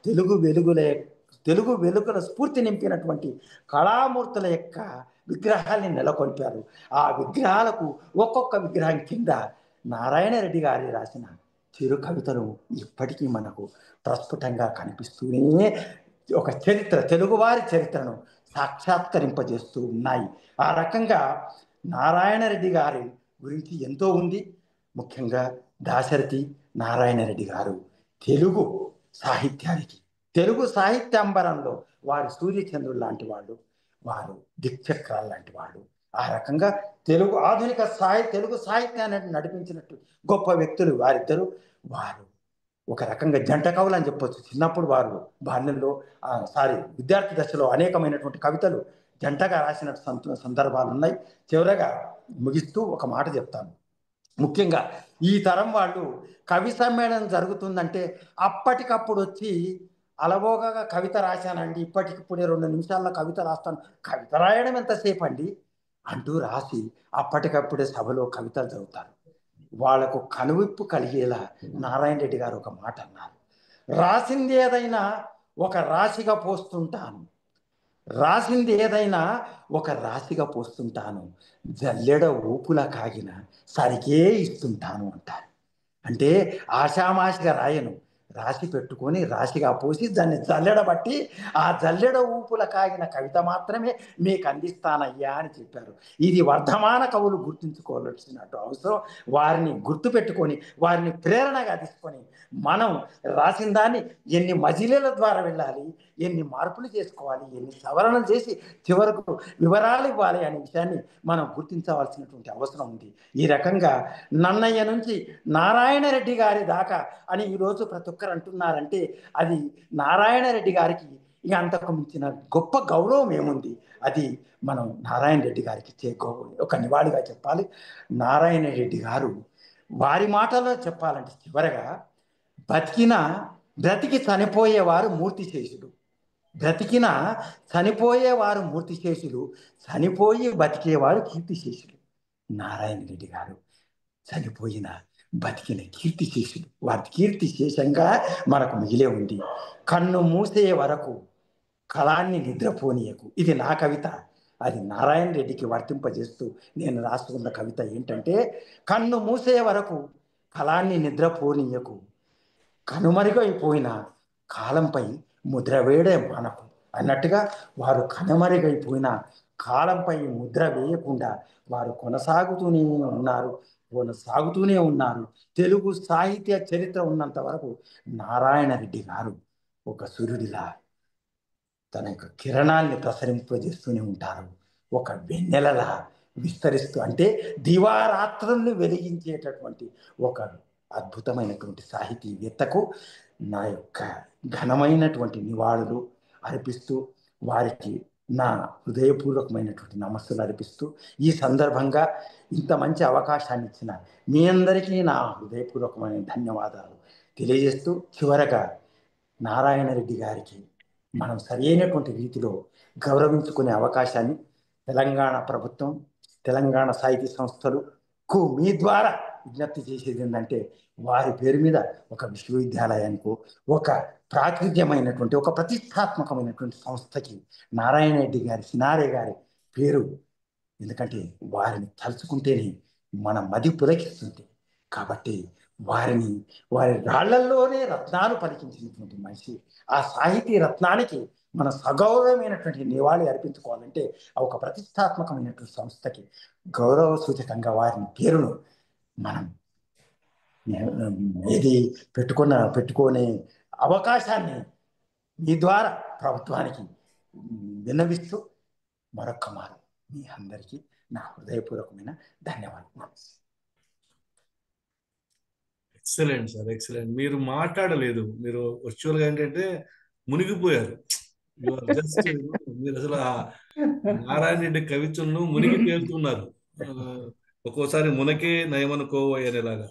B: తెలుగు వెలుగుల స్ఫూర్తి నింపినటువంటి కళామూర్తుల యొక్క విగ్రహాల్ని నెలకొల్పారు. ఆ విగ్రహాలకు ఒక్కొక్క విగ్రహం కింద నారాయణ రెడ్డి గారి రాసిన చిరు కవితలు ఇప్పటికీ మనకు ప్రస్ఫుటంగా కనిపిస్తూనే ఒక చరిత్ర, తెలుగువారి చరిత్రను సాక్షాత్కరింపజేస్తూ ఉన్నాయి. ఆ రకంగా నారాయణ రెడ్డి గారి గురించి ఎంతో ఉంది. ముఖ్యంగా దాశరథి నారాయణ రెడ్డి గారు తెలుగు సాహిత్యానికి, తెలుగు సాహిత్యాంబరంలో వారు సూర్యచంద్రుడు లాంటి వాళ్ళు, వారు దిక్చక్రాలు లాంటి వాళ్ళు. ఆ రకంగా ఆధునిక తెలుగు సాహిత్యాన్ని నడిపించినట్టు గొప్ప వ్యక్తులు వారిద్దరు. వారు ఒక రకంగా జంట కవులు అని చెప్పొచ్చు. చిన్నప్పుడు వారు బాల్యంలో విద్యార్థి దశలో అనేకమైనటువంటి కవితలు జంటగా రాసిన సందర్భాలు ఉన్నాయి. చివరగా ముగిస్తూ ఒక మాట చెప్తాను. ముఖ్యంగా ఈ తరం వాళ్ళు కవి సమ్మేళనం జరుగుతుందంటే అప్పటికప్పుడు వచ్చి అలవోగా కవిత రాశానండి, ఇప్పటికిప్పుడే 2 నిమిషాల్లో కవిత రాస్తాను. కవిత రాయడం ఎంతసేపు అండి? అంటూ రాసి అప్పటికప్పుడే సభలో కవితలు చదువుతారు. వాళ్లకు కనువిప్పు కలిగేలా నారాయణ రెడ్డి గారు ఒక మాట అన్నారు. రాసింది ఏదైనా ఒక రాశిగా పోస్తుంటాను, రాసింది ఏదైనా ఒక రాశిగా పోస్తుంటాను, జల్లెడ ఊపులా కాగిన సరికే ఇస్తుంటాను అంటారు. అంటే ఆషామాషిగా రాయను, రాసి పెట్టుకొని రాశిగా పోసి దాన్ని జల్లెడబట్టి ఆ జల్లెడ ఊపుల కాగిన కవిత మాత్రమే మీకు అందిస్తానయ్యా అని చెప్పారు. ఇది వర్ధమాన కవులు గుర్తుంచుకోవాల్సినట్టు అవసరం. వారిని గుర్తుపెట్టుకొని వారిని ప్రేరణగా తీసుకొని మనం రాసిన దాన్ని ఎన్ని మజిలీల ద్వారా వెళ్ళాలి, ఎన్ని మార్పులు చేసుకోవాలి, ఎన్ని సవరణలు చేసి చివరకు వివరాలు ఇవ్వాలి అనే విషయాన్ని మనం గుర్తించవలసినటువంటి అవసరం ఉంది. ఈ రకంగా నన్నయ్య నుంచి నారాయణ రెడ్డి గారి దాకా అని ఈరోజు ప్రతి ఒక్కరు అంటున్నారంటే అది నారాయణ రెడ్డి గారికి ఇక అంతకు మించిన గొప్ప గౌరవం ఏముంది. అది మనం నారాయణ రెడ్డి గారికి ఇచ్చే గౌరవం, ఒక నివాళిగా చెప్పాలి. నారాయణ రెడ్డి గారు వారి మాటల్లో చెప్పాలంటే చివరగా బ్రతికి చనిపోయేవారు మూర్తి శేషుడు, బ్రతికిన చనిపోయేవారు మూర్తి శేషులు, చనిపోయి బతికేవారు కీర్తి శేషులు. నారాయణ రెడ్డి గారు చనిపోయిన బతికిన కీర్తి శేషుడు, వారి కీర్తి శేషంగా మనకు మిగిలే ఉంది. కన్ను మూసే వరకు కళాన్ని నిద్రపోనీయకు, ఇది నా కవిత. అది నారాయణ రెడ్డికి వర్తింపజేస్తూ నేను రాసుకున్న కవిత ఏంటంటే, కన్ను మూసే వరకు కళాన్ని నిద్రపోనీయకు, కనుమరుగైపోయిన కాలంపై ముద్ర వేడే మనకు అన్నట్టుగా వారు కనుమరుగైపోయిన కాలంపై ముద్ర వేయకుండా వారు కొనసాగుతూనే ఉన్నారు. తెలుగు సాహిత్య చరిత్ర ఉన్నంత వరకు నారాయణ రెడ్డి గారు ఒక సూర్యుడిలా తన యొక్క కిరణాన్ని ప్రసరింపజేస్తూనే ఉంటారు, ఒక వెన్నెలలా విస్తరిస్తూ, అంటే దివారాత్రుల్ని వెలిగించేటటువంటి ఒక అద్భుతమైనటువంటి సాహితీవేత్తకు నా యొక్క ఘనమైనటువంటి నివాళులు అర్పిస్తూ వారికి నా హృదయపూర్వకమైనటువంటి నమస్సులు అర్పిస్తూ, ఈ సందర్భంగా ఇంత మంచి అవకాశాన్ని ఇచ్చిన మీ అందరికీ నా హృదయపూర్వకమైన ధన్యవాదాలు తెలియజేస్తూ, చివరగా నారాయణ రెడ్డి గారికి మనం సరైనటువంటి రీతిలో గౌరవించుకునే అవకాశాన్ని తెలంగాణ ప్రభుత్వం, తెలంగాణ సాహితీ సంస్థలకు మీ ద్వారా విజ్ఞప్తి చేసేది ఏంటంటే, వారి పేరు మీద ఒక విశ్వవిద్యాలయానికి, ఒక ప్రాతినిధ్యమైనటువంటి ఒక ప్రతిష్టాత్మకమైనటువంటి సంస్థకి నారాయణ రెడ్డి గారి, సినారే గారి పేరు, ఎందుకంటే వారిని తలుచుకుంటేనే మన మది పులకిస్తుంది. కాబట్టి వారి రాళ్లల్లోనే రత్నాలు పలికించినటువంటి మనిషి. ఆ సాహితీ రత్నానికి మన సగౌరవమైనటువంటి నివాళి అర్పించుకోవాలంటే ఒక ప్రతిష్టాత్మకమైనటువంటి సంస్థకి గౌరవ సూచకంగా వారిని పేరును మనం ఏది పెట్టుకునే అవకాశాన్ని మీ ద్వారా ప్రభుత్వానికి విన్నవిస్తూ మరొక్క మారు మీ అందరికీ నా హృదయపూర్వకమైన ధన్యవాదాలు.
A: Excellent sir, excellent. మీరు మాట్లాడలేదు, మీరు వర్చువల్గా ఏంటంటే మునిగిపోయారు. జస్ట్ మీరు అసలు ఆ నారాయణ రెడ్డి కవిత్వంలో మునిగి తేలుతున్నారు. ఒక్కోసారి మునకే నయమనుకోవో అనేలాగా.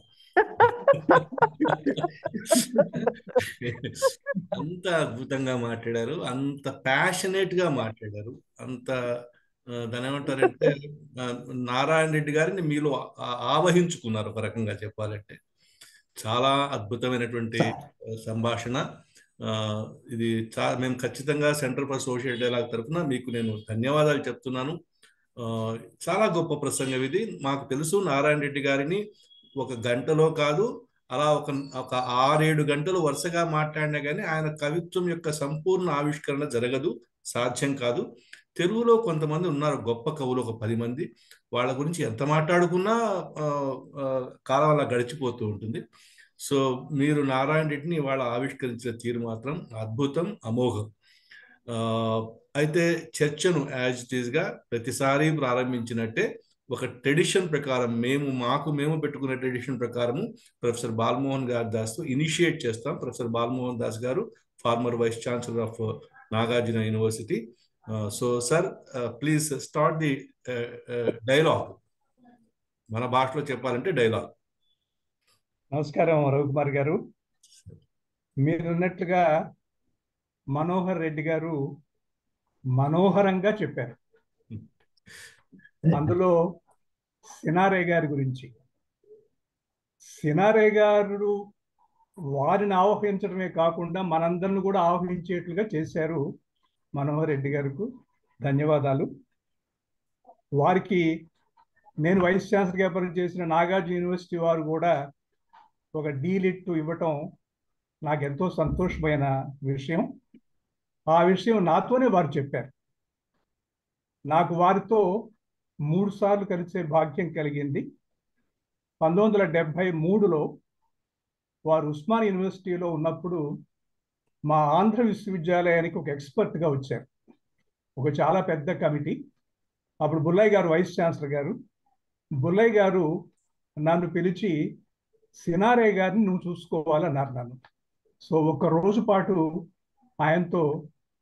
A: అంత అద్భుతంగా మాట్లాడారు, అంత ప్యాషనేట్ గా మాట్లాడారు, అంత దాని ఏమంటారంటే నారాయణ రెడ్డి గారిని మీలో ఆవహించుకున్నారు ఒక రకంగా చెప్పాలంటే. చాలా అద్భుతమైనటువంటి సంభాషణ. ఇది మేము ఖచ్చితంగా సెంటర్ ఫర్ సోషల్ డైలాగ్ తరఫున మీకు నేను ధన్యవాదాలు చెప్తున్నాను. చాలా గొప్ప ప్రసంగం ఇది. మాకు తెలుసు నారాయణ రెడ్డి గారిని ఒక గంటలో కాదు, అలా ఒక 6-7 గంటలు వరుసగా మాట్లాడినా కానీ ఆయన కవిత్వం యొక్క సంపూర్ణ ఆవిష్కరణ జరగదు, సాధ్యం కాదు. తెలుగులో కొంతమంది ఉన్నారు గొప్ప కవులు, ఒక 10 మంది. వాళ్ళ గురించి ఎంత మాట్లాడుకున్నా కాలం అలా గడిచిపోతూ ఉంటుంది. సో మీరు నారాయణ రెడ్డిని వాళ్ళ ఆవిష్కరించిన తీరు మాత్రం అద్భుతం, అమోఘం. అయితే చర్చను యాజ్ ఇట్ ఈస్గా ప్రతిసారి ప్రారంభించినట్టే ఒక ట్రెడిషన్ ప్రకారం మేము పెట్టుకున్న ట్రెడిషన్ ప్రకారము ప్రొఫెసర్ బాలమోహన్ గారి దాస్తో ఇనిషియేట్ చేస్తాం. ప్రొఫెసర్ బాలమోహన్ దాస్ గారు, former vice chancellor of Nagarjuna university. So sir, please start the dialogue. మన భాషలో చెప్పాలంటే డైలాగ్.
C: నమస్కారం రవికుమార్ గారు. మీరున్నట్లుగా మనోహర్ రెడ్డి గారు మనోహరంగా చెప్పారు. అందులో సినారే గారి గురించి. సినారే గారు వారిని ఆహ్వానించడమే కాకుండా మనందరిని కూడా ఆహ్వానించేట్లుగా చేశారు. మనోహర్ రెడ్డి గారికి ధన్యవాదాలు. వారికి నేను వైస్ ఛాన్సలర్గా పనిచేసిన నాగార్జున యూనివర్సిటీ వారు కూడా ఒక డీలిట్ ఇవ్వటం నాకు ఎంతో సంతోషమైన విషయం. ఆ విషయం నాతోనే వారు చెప్పారు. నాకు వారితో 3 సార్లు కలిసే భాగ్యం కలిగింది. 1973లో వారు ఉస్మాన్ యూనివర్సిటీలో ఉన్నప్పుడు మా ఆంధ్ర విశ్వవిద్యాలయానికి ఒక ఎక్స్పర్ట్గా వచ్చారు. ఒక చాలా పెద్ద కమిటీ. అప్పుడు బుల్లయ్య గారు వైస్ ఛాన్సలర్ గారు. బుల్లయ్య గారు నన్ను పిలిచి సినారే గారిని నువ్వు చూసుకోవాలన్నారు నన్ను. సో 1 రోజు పాటు ఆయనతో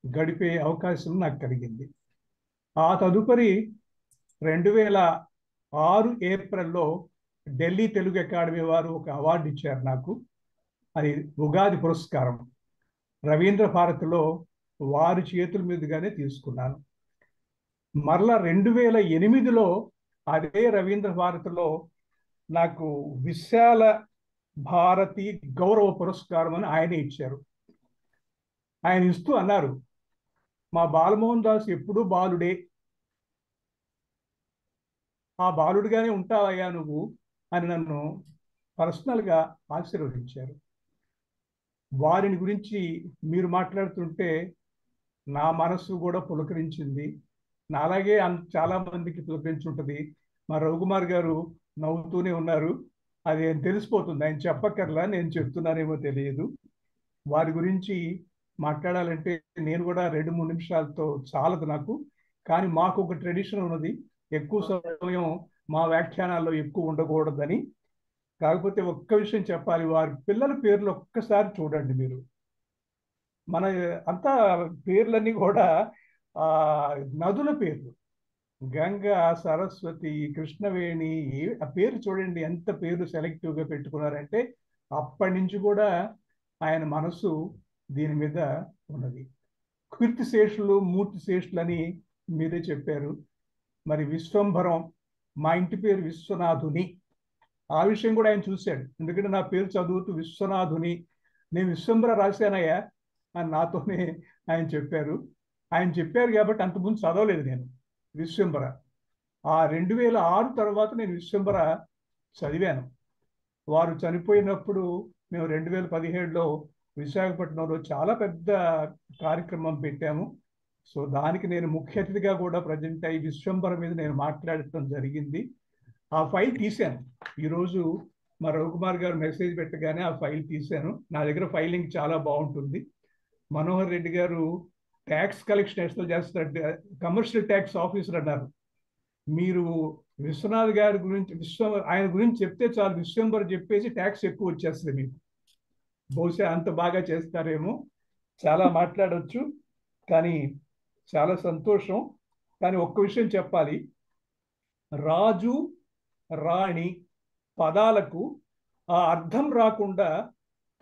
C: గడిపే అవకాశం నాకు కలిగింది. ఆ తదుపరి 2006 ఏప్రిల్లో ఢిల్లీ తెలుగు అకాడమీ వారు ఒక అవార్డు ఇచ్చారు నాకు. అది ఉగాది పురస్కారం. రవీంద్ర భారతిలో వారి చేతుల మీదుగానే తీసుకున్నాను. మరలా 2008లో అదే రవీంద్ర భారతిలో నాకు విశాల భారతి గౌరవ పురస్కారం అని ఆయనే ఇచ్చారు. ఆయన ఇస్తూ అన్నారు, మా బాలమోహన్ దాస్ ఎప్పుడూ బాలుడే, ఆ బాలుడిగానే ఉంటావయ్యా నువ్వు అని నన్ను పర్సనల్గా ఆశీర్వదించారు. వారిని గురించి మీరు మాట్లాడుతుంటే నా మనస్సు కూడా పులకరించింది. నాలాగే చాలా మందికి పులకరించుంటుంది. మా రవికుమార్ గారు నవ్వుతూనే ఉన్నారు. అది తెలిసిపోతుంది, ఆయన చెప్పక్కర్లా, నేను చెప్తున్నానేమో తెలియదు. వారి గురించి మాట్లాడాలంటే నేను కూడా 2-3 నిమిషాలతో చాలదు నాకు. కానీ మాకు ఒక ట్రెడిషన్ ఉన్నది, ఎక్కువ సమయం మా వ్యాఖ్యానాల్లో ఎక్కువ ఉండకూడదని. కాకపోతే ఒక్క విషయం చెప్పాలి, వారి పిల్లల పేర్లు ఒక్కసారి చూడండి మీరు. మన అంతా పేర్లన్నీ కూడా నదుల పేర్లు, గంగా, సరస్వతి, కృష్ణవేణి. ఆ పేరు చూడండి ఎంత పేరు సెలెక్టివ్గా పెట్టుకున్నారంటే అప్పటి నుంచి కూడా ఆయన మనసు దీని మీద ఉన్నది. కీర్తిశేషులు, మూర్తిశేషులు అని మీరే చెప్పారు. మరి విశ్వంభరం, మా ఇంటి పేరు విశ్వనాథుని, ఆ విషయం కూడా ఆయన చూశాడు. ఎందుకంటే నా పేరు చదువుతూ విశ్వనాథుని, నేను విశ్వంభర రాశానయ్యా అని నాతోనే ఆయన చెప్పారు. ఆయన చెప్పారు కాబట్టి అంతకుముందు చదవలేదు నేను విశ్వంభర. ఆ 2006 తర్వాత నేను విశ్వంభర చదివాను. వారు చనిపోయినప్పుడు మేము 2017లో విశాఖపట్నంలో చాలా పెద్ద కార్యక్రమం పెట్టాము. సో దానికి నేను ముఖ్య అతిథిగా కూడా ప్రజెంట్ అయ్యి విశ్వంభర మీద నేను మాట్లాడటం జరిగింది. ఆ ఫైల్ తీశాను. ఈరోజు మా రవికుమార్ గారు మెసేజ్ పెట్టగానే ఆ ఫైల్ తీశాను. నా దగ్గర ఫైలింగ్ చాలా బాగుంటుంది. మనోహర్ రెడ్డి గారు ట్యాక్స్ కలెక్షన్ ఎట్లా చేస్తారు, కమర్షియల్ ట్యాక్స్ ఆఫీసర్ అన్నారు. మీరు విశ్వనాథ్ గారి గురించి ఆయన గురించి చెప్తే చాలు, విశ్వంభర్ చెప్పేసి ట్యాక్స్ ఎక్కువ వచ్చేస్తుంది మీకు. బహుశా అంత బాగా చేస్తారేమో. చాలా మాట్లాడవచ్చు కానీ చాలా సంతోషం. కానీ ఒక్క విషయం చెప్పాలి, రాజు రాణి పదాలకు ఆ అర్థం రాకుండా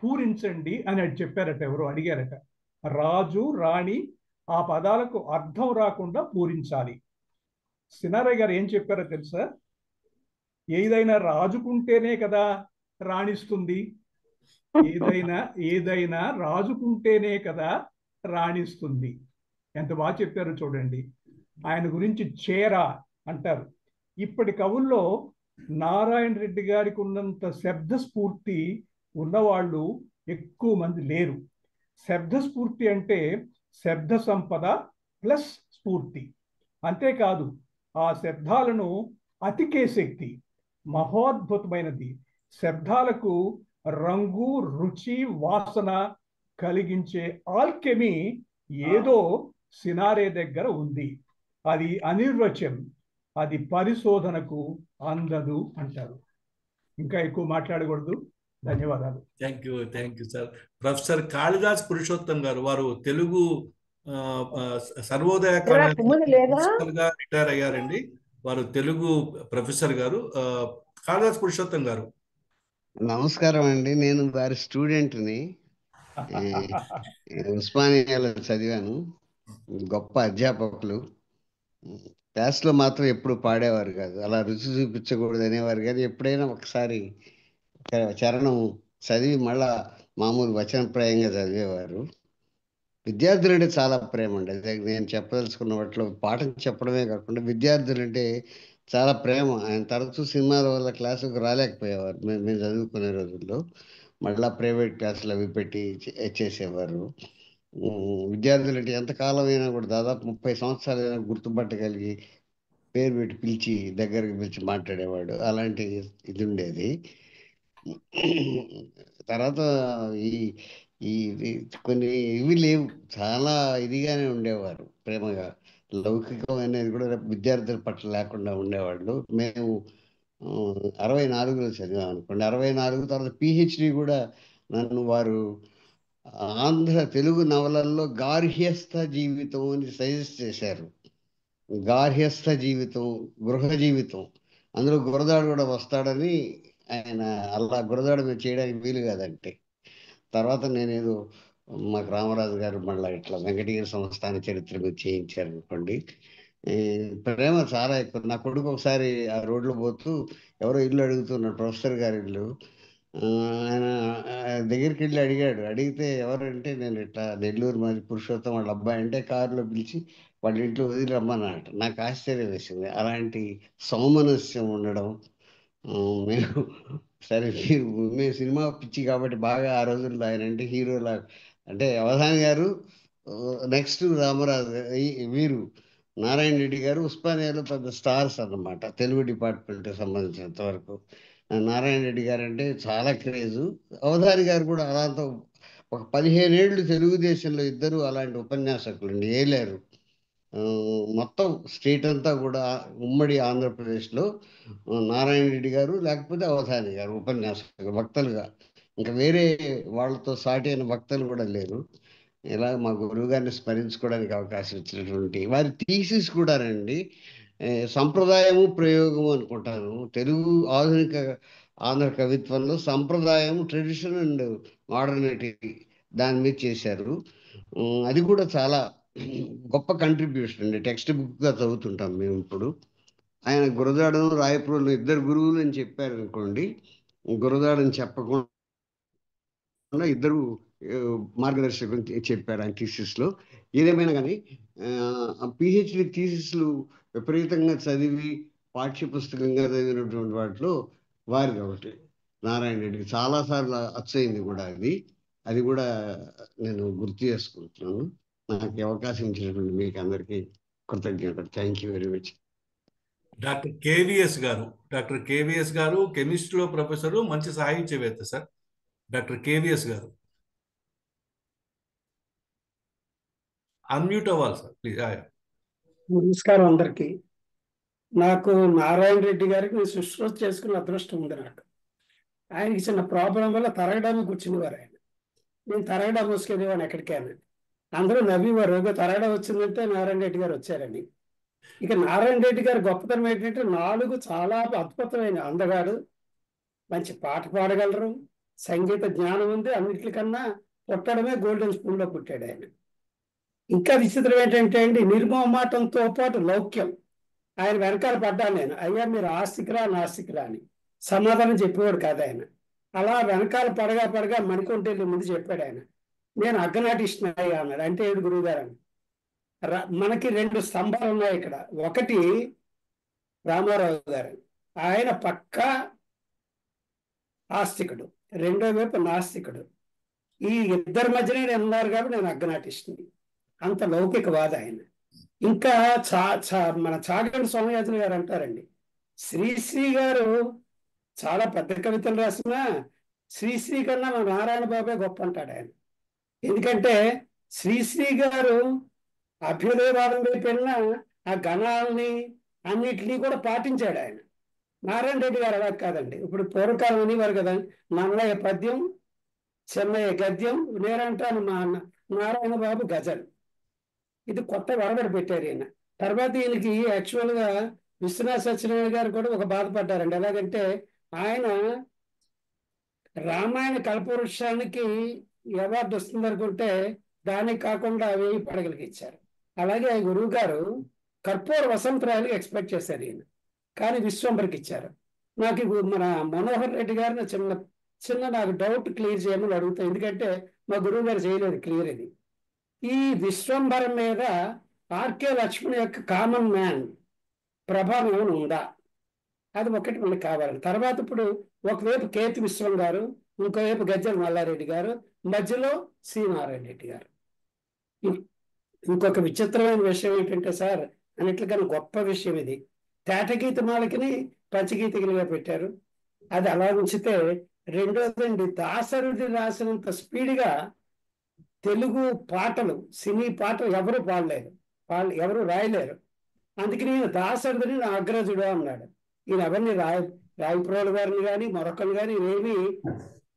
C: పూరించండి అని చెప్పారట. ఎవరో అడిగారట. రాజు రాణి ఆ పదాలకు అర్థం రాకుండా పూరించాలి. సినారే గారు ఏం చెప్పారో తెలుసా? ఏదైనా రాజుకుంటేనే కదా రాణిస్తుంది, ఏదైనా రాజుకుంటేనే కదా రాణిస్తుంది. ఎంత బాగా చెప్పారో చూడండి. ఆయన గురించి చేర అంటారు. ఇప్పటి కవుల్లో నారాయణ రెడ్డి గారికి ఉన్నంత శబ్ద స్ఫూర్తి ఉన్నవాళ్ళు ఎక్కువ మంది లేరు. శబ్ద స్ఫూర్తి అంటే శబ్ద సంపద ప్లస్ స్ఫూర్తి. అంతేకాదు ఆ శబ్దాలను అతికే శక్తి మహోద్భుతమైనది. శబ్దాలకు రంగు, రుచి, వాసన కలిగించే ఆల్కెమీ ఏదో సినారే దగ్గర ఉంది. అది అనిర్వచం, అది పరిశోధనకు అందదు అంటారు. ఇంకా ఎక్కువ మాట్లాడకూడదు. ధన్యవాదాలు.
A: Thank you sir. Professor Kalidas Purushottam గారు, వారు తెలుగు సర్వోదయ కాలేజీగా రిటైర్ అయ్యారండి. వారు తెలుగు ప్రొఫెసర్ గారు. కాళిదాస్ పురుషోత్తం గారు.
D: నమస్కారం అండి. నేను వారి స్టూడెంట్ని. ఉస్మానియాలో చదివాను. గొప్ప అధ్యాపకులు. క్లాస్లో మాత్రం ఎప్పుడు పాడేవారు కాదు, అలా రుచి చూపించకూడదు అనేవారు. కానీ ఎప్పుడైనా ఒకసారి ఒక చరణం చదివి మళ్ళా మామూలు వచనప్రాయంగా చదివేవారు. విద్యార్థులంటే చాలా ప్రేమ అండి. అదే నేను చెప్పదలుచుకున్న వాటిలో పాఠం చెప్పడమే కాకుండా విద్యార్థులంటే చాలా ప్రేమ. ఆయన తరచూ సినిమాల వల్ల క్లాసుకు రాలేకపోయేవారు మేము చదువుకునే రోజుల్లో. మళ్ళా ప్రైవేట్ క్లాసులు అవి పెట్టి చేసేవారు. విద్యార్థులంటే ఎంతకాలం అయినా కూడా దాదాపు 30 సంవత్సరాలైనా గుర్తుపట్టగలిగి పేరు పెట్టి పిలిచి దగ్గరికి పిలిచి మాట్లాడేవాడు. అలాంటి ఇది ఉండేది. తర్వాత ఈ ఈ కొన్ని ఇవి లేవు, చాలా ఇదిగానే ఉండేవారు, ప్రేమగా. లౌకికం అనేది కూడా విద్యార్థుల పట్ల లేకుండా ఉండేవాళ్ళు. మేము 64లో చదివాం అనుకోండి. 64 తర్వాత పిహెచ్డి కూడా నన్ను వారు ఆంధ్ర తెలుగు నవలల్లో గార్హ్యస్థ జీవితం అని సజెస్ట్ చేశారు. గార్హ్యస్థ జీవితం, గృహ జీవితం, అందులో గురదాడు కూడా వస్తాడని. ఆయన అలా గురదాడు మీద చేయడానికి వీలు కాదంటే తర్వాత నేనేదో మాకు రామరాజు గారు మళ్ళీ ఇట్లా వెంకటగిరి సంస్థాన చరిత్ర మీద చేయించారు అనుకోండి. ఈ ప్రేమ చాలా ఎక్కువ. నా కొడుకు ఒకసారి ఆ రోడ్లో పోతూ ఎవరో ఇల్లు అడుగుతున్నాడు, ప్రొఫెసర్ గారి ఇల్లు. ఆయన దగ్గరికి వెళ్ళి అడిగాడు. అడిగితే ఎవరంటే నేను ఇట్లా నెల్లూరు మరి పురుషోత్తం వాళ్ళ అబ్బాయి అంటే కారులో పిలిచి వాళ్ళ ఇంట్లో వదిలి రమ్మన్నట్టు. నాకు ఆశ్చర్యం వేసింది అలాంటి సౌమనస్యం ఉండడం. మేము సరే మేము సినిమా పిచ్చి కాబట్టి బాగా ఆ రోజుల్లో ఆయన అంటే హీరోలా, అంటే అవధాని గారు, నెక్స్ట్ రామరాజు, వీరు నారాయణ రెడ్డి గారు ఉస్మానియాలో పెద్ద స్టార్స్ అన్నమాట తెలుగు డిపార్ట్మెంట్కి సంబంధించినంత వరకు. నారాయణ రెడ్డి గారు అంటే చాలా క్రేజు. అవధాని గారు కూడా అలాంటి ఒక 15 ఏళ్ళు తెలుగుదేశంలో ఇద్దరు అలాంటి ఉపన్యాసకులు అండి ఏలారు. మొత్తం స్టేట్ అంతా కూడా ఉమ్మడి ఆంధ్రప్రదేశ్లో నారాయణ రెడ్డి గారు లేకపోతే అవధాని గారు ఉపన్యాసకులు వక్తలుగా. ఇంకా వేరే వాళ్ళతో సాటి అయిన వక్తలు కూడా లేరు. ఇలా మా గురువు గారిని స్మరించుకోవడానికి అవకాశం ఇచ్చినటువంటి వారి థీసిస్ కూడానండి. సంప్రదాయము ప్రయోగము అనుకుంటాను. తెలుగు ఆధునిక ఆంధ్ర కవిత్వంలో సంప్రదాయం, ట్రెడిషన్ అండ్ మోడర్నిటీ దాని మీద చేశారు. అది కూడా చాలా గొప్ప కంట్రిబ్యూషన్ అండి. టెక్స్ట్ బుక్గా చదువుతుంటాం మేము ఇప్పుడు. ఆయన గురజాడను రాయపురంలో ఇద్దరు గురువులు అని చెప్పారు అనుకోండి. గురజాడని చెప్పకుండా ఇద్దరు మార్గదర్శకులు చెప్పారు ఆయన థీసిస్లో. ఏదేమైనా కానీ పిహెచ్డి థీసిస్లు విపరీతంగా చదివి పాఠ్య పుస్తకంగా చదివినటువంటి వాటిలో వారిది ఒకటి. నారాయణ రెడ్డికి చాలాసార్లు అచ్చయింది కూడా అది. అది కూడా నేను గుర్తు చేసుకుంటున్నాను. నాకు అవకాశం ఇచ్చినటువంటి మీకు అందరికీ కృతజ్ఞతలు. Thank you very much.
A: Doctor KVS గారు కెమిస్ట్రీలో ప్రొఫెసరు, మంచి సాహిత్యవేత్త సార్. డాక్టర్ కేవీఎస్ గారు అన్మ్యూట్ అవ్వాలి సార్ ప్లీజ్.
E: నమస్కారం అందరికీ. నాకు నారాయణ రెడ్డి గారికి నేను శుశ్రూష చేసుకున్న అదృష్టం ఉంది. నాకు ఆయనకి చిన్న ప్రాబ్లం వల్ల తరగడానికి కూర్చునేవారు ఆయన. నేను తరగడా మూసుకెళ్ళేవాడిని ఎక్కడికైనా. అందరూ నవ్వేవారు, తరగడా వచ్చిందంటే నారాయణ రెడ్డి గారు వచ్చారని. ఇక నారాయణ రెడ్డి గారి గొప్పతనం ఏంటంటే 4 చాలా అద్భుతమైన అందగాడు, మంచి పాట పాడగలరు, సంగీత జ్ఞానం ఉంది. అన్నిటికన్నా పుట్టడమే గోల్డెన్ స్పూన్లో పుట్టాడు ఆయన. ఇంకా విచిత్రం ఏంటంటే అండి, నిర్మోహమాటంతో పాటు లౌక్యం. ఆయన వెనకాల పడ్డాను నేను, అయ్యా మీరు ఆస్తికురా నాస్తికురా అని. సమాధానం చెప్పేవాడు కాదు ఆయన. అలా వెనకాల పడగా మణికొంటెళ్ళి ముందు చెప్పాడు ఆయన, నేను అగ్గనాటిస్తున్నా అయ్యా అన్నాడు. అంటే ఏడు గురువు గారు అని. మనకి 2 స్తంభాలు ఉన్నాయి ఇక్కడ. ఒకటి రామారావు గారు, ఆయన పక్కా ఆస్తికుడు. రెండో వైపు నాస్తికుడు. ఈ ఇద్దరి మధ్యనే నేను ఉన్నారు కాబట్టి నేను అగ్గనాటిస్తుంది. అంత లౌకికవాద ఆయన. ఇంకా మన చాగంటి సోమయాజులు గారు అంటారండి, శ్రీశ్రీ గారు చాలా పెద్ద కవితలు రాసిన శ్రీశ్రీ కన్నా మన నారాయణ బాబే గొప్ప అంటాడు ఆయన. ఎందుకంటే శ్రీశ్రీ గారు అభ్యుదయవాదం వైపు వెళ్ళిన ఆ గణాలని అన్నిటినీ కూడా పాటించాడు ఆయన. నారాయణ రెడ్డి గారు అలా కాదండి. ఇప్పుడు పూర్వకాలం అనేవారు కదా, నన్నయ్య పద్యం, చెన్నయ్య గద్యం, నేనంటాను మా నారాయణ బాబు గజల్. ఇది కొత్త వరబడి పెట్టారు ఈయన. తర్వాత ఈయనకి యాక్చువల్గా విశ్వనాథ సత్యనారాయణ గారు కూడా ఒక బాధపడ్డారండి. ఎలాగంటే ఆయన రామాయణ కల్పవృక్షానికి అవార్డు వస్తుంది అనుకుంటే దానికి కాకుండా 1000 పడగలకి ఇచ్చారు. అలాగే గురువు గారు కర్పూర వసంతరాయలు ఎక్స్పెక్ట్ చేశారు ఈయన, కానీ విశ్వంబర్కి ఇచ్చారు. నాకు ఇప్పుడు మన మనోహర్ రెడ్డి గారిని చిన్న చిన్న నాకు డౌట్ క్లియర్ చేయమని అడుగుతాను, ఎందుకంటే మా గురువు గారు చేయలేదు క్లియర్ ఇది. ఈ విశ్వంబరం మీద ఆర్కే లక్ష్మణ్ యొక్క కామన్ మ్యాన్ ప్రభావం ఏమైనా ఉందా? అది ఒకటి మనకు కావాలి. తర్వాత ఇప్పుడు ఒకవైపు కేతు విశ్వం గారు, ఇంకోవైపు గజ్జల మల్లారెడ్డి గారు, మధ్యలో సి నారాయణ రెడ్డి గారు. ఇంకొక విచిత్రమైన విషయం ఏంటంటే సార్, అన్నిటికన్నా గొప్ప విషయం ఇది, తేటగీత మాలకిని పంచగీతగిరిగా పెట్టారు. అది అలా ఉంచితే, రెండోదండి దాసరుడి రాసినంత స్పీడ్గా తెలుగు పాటలు, సినీ పాటలు ఎవరు పాడలేరు, ఎవరు రాయలేరు. అందుకని ఈయన దాసరుడిని నా అగ్రజుడు అన్నాడు. ఈయన ఎవరిని రాయప్రోలు గారిని కానీ మరొకరు కానీ ఏమీ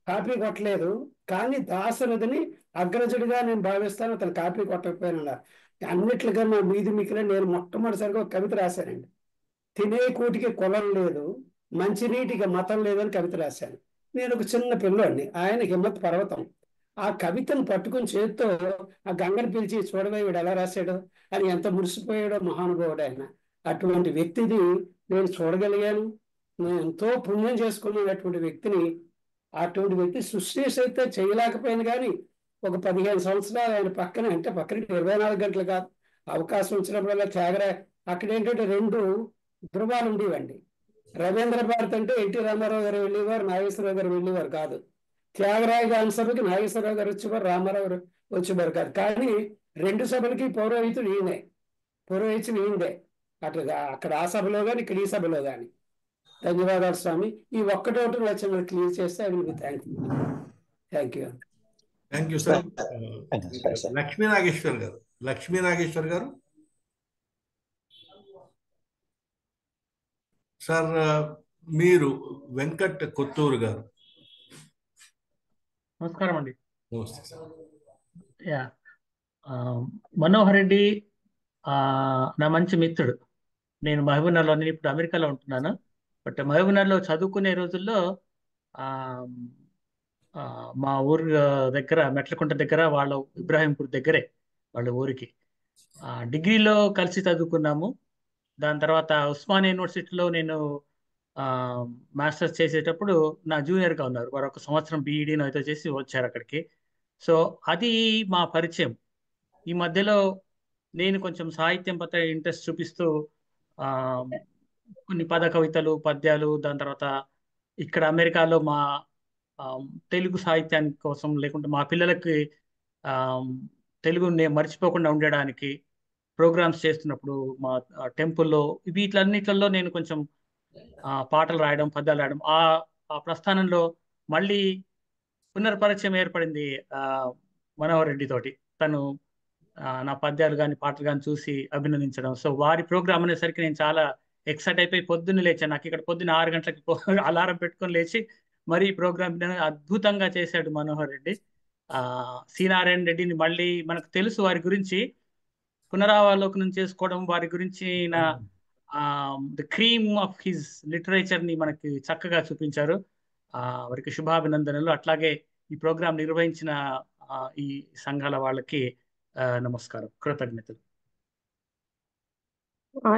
E: కాపీ కొట్టలేదు, కానీ దాసరథిని అగ్రజుడిగా నేను భావిస్తాను, అతను కాపీ కొట్టకపోయినా. అన్నిట్లుగా మీది మిక్కిలే నేను మొట్టమొదటిసారిగా ఒక కవిత రాశానండి. తినే కూటికి కులం లేదు, మంచినీటికి మతం లేదని కవిత రాశాను. నేను ఒక చిన్న పిల్లోడిని, ఆయన హిమ్మత్ పర్వతం. ఆ కవితను పట్టుకుని చేతితో ఆ గంగను పిలిచి, చూడవే వీడు ఎలా రాశాడు అని ఎంత మురిసిపోయాడో మహానుభావుడు ఆయన. అటువంటి వ్యక్తిని నేను చూడగలిగాను. నేను ఎంతో పుణ్యం చేసుకున్నటువంటి వ్యక్తిని, అటువంటి వ్యక్తి సృష్టి అయితే చేయలేకపోయాను, కానీ ఒక 15 సంవత్సరాలు ఆయన పక్కన, అంటే పక్కన 24 గంటలు కాదు, అవకాశం వచ్చినప్పుడల్లా త్యాగరాయ, అక్కడ ఏంటంటే 2 ధృవాలు ఉండేవండి. రవీంద్ర భారత్ అంటే ఎన్టీ రామారావు గారు వెళ్ళేవారు, నాగేశ్వరరావు గారు వెళ్ళేవారు కాదు. త్యాగరాయ గారి సభకి నాగేశ్వరరావు గారు వచ్చేవారు, రామారావు గారు వచ్చేవారు కాదు. కానీ 2 సభలకి పౌరోహితుడు ఈయనే, పురోహితుడు ఈయనదే. అట్లా అక్కడ ఆ సభలో కానీ ఇక్కడ ఈ సభలో కానీ. ధన్యవాదాలు స్వామి. ఈ ఒక్కటోటి వచ్చిన క్లియర్ చేస్తే I will be thankful. Thank you.
A: Thank you sir. Lakshmi Nageswar గారు, లక్ష్మీ నాగేశ్వర్ గారు సార్, మీరు వెంకట్ కొత్తూరు గారు.
F: నమస్కారం అండి.
A: నమస్తే సార్.
F: యా, మనోహర్ రెడ్డి నా మంచి మిత్రుడు. నేను మహబూబ్నగర్లో, నేను ఇప్పుడు అమెరికాలో ఉంటున్నాను. బట్ మహబూబ్నగర్లో చదువుకునే రోజుల్లో మా ఊరు దగ్గర, మెట్లకుంట దగ్గర, వాళ్ళ ఇబ్రాహీంపూర్ దగ్గరే వాళ్ళ ఊరికి. డిగ్రీలో కలిసి చదువుకున్నాము. దాని తర్వాత ఉస్మానియా యూనివర్సిటీలో నేను మాస్టర్స్ చేసేటప్పుడు నా జూనియర్గా ఉన్నారు. వారు 1 సంవత్సరం బీఈడీ అయితే చేసి వచ్చారు అక్కడికి. సో అది మా పరిచయం. ఈ మధ్యలో నేను కొంచెం సాహిత్యం పట్ల ఇంట్రెస్ట్ చూపిస్తూ కొన్ని పద కవితలు, పద్యాలు, దాని తర్వాత ఇక్కడ అమెరికాలో మా తెలుగు సాహిత్యానికి కోసం, లేకుంటే మా పిల్లలకి తెలుగుని మర్చిపోకుండా ఉండడానికి ప్రోగ్రామ్స్ చేస్తున్నప్పుడు మా టెంపుల్లో వీటిలన్నిట్లలో నేను కొంచెం పాటలు రాయడం, పద్యాలు రాయడం, ఆ ప్రస్థానంలో మళ్ళీ పునర్పరిచయం ఏర్పడింది మనోహర్ రెడ్డి తోటి. తను నా పద్యాలు కానీ పాటలు కానీ చూసి అభినందించడం. సో వారి ప్రోగ్రామ్ అనేసరికి నేను చాలా ఎక్సైట్ అయిపోయి పొద్దున్న లేచాను. నాకు ఇక్కడ పొద్దున్న 6 గంటలకి అలారం పెట్టుకొని లేచి మరి ఈ ప్రోగ్రామ్ అద్భుతంగా చేశాడు మనోహర్ రెడ్డి. సి నారాయణ రెడ్డిని మళ్ళీ మనకు తెలుసు, వారి గురించి పునరావలోకనం చేసుకోవడం, వారి గురించి the cream of his literature ని మనకి చక్కగా చూపించారు. వారికి శుభాభినందనలు. అట్లాగే ఈ ప్రోగ్రాం నిర్వహించిన ఈ సంఘాల వాళ్ళకి నమస్కారం, కృతజ్ఞతలు.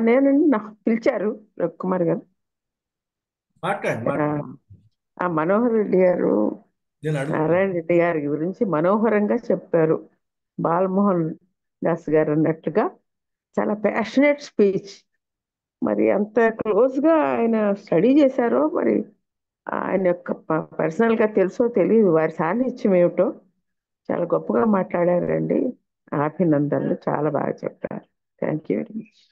G: నేనండి, నాకు పిలిచారు రవికుమార్ గారు. మనోహర్ రెడ్డి గారు నారాయణ రెడ్డి గారి గురించి మనోహరంగా చెప్పారు. బాలమోహన్ దాస్ గారు అన్నట్టుగా చాలా ప్యాషనేట్ స్పీచ్. మరి అంత క్లోజ్గా ఆయన స్టడీ చేశారో, మరి ఆయన యొక్క పర్సనల్గా తెలుసో తెలియదు, వారి సాన్నిధ్యం ఏమిటో. చాలా గొప్పగా మాట్లాడారండి. అభినందనలు, చాలా బాగా చెప్పారు. Thank you very much.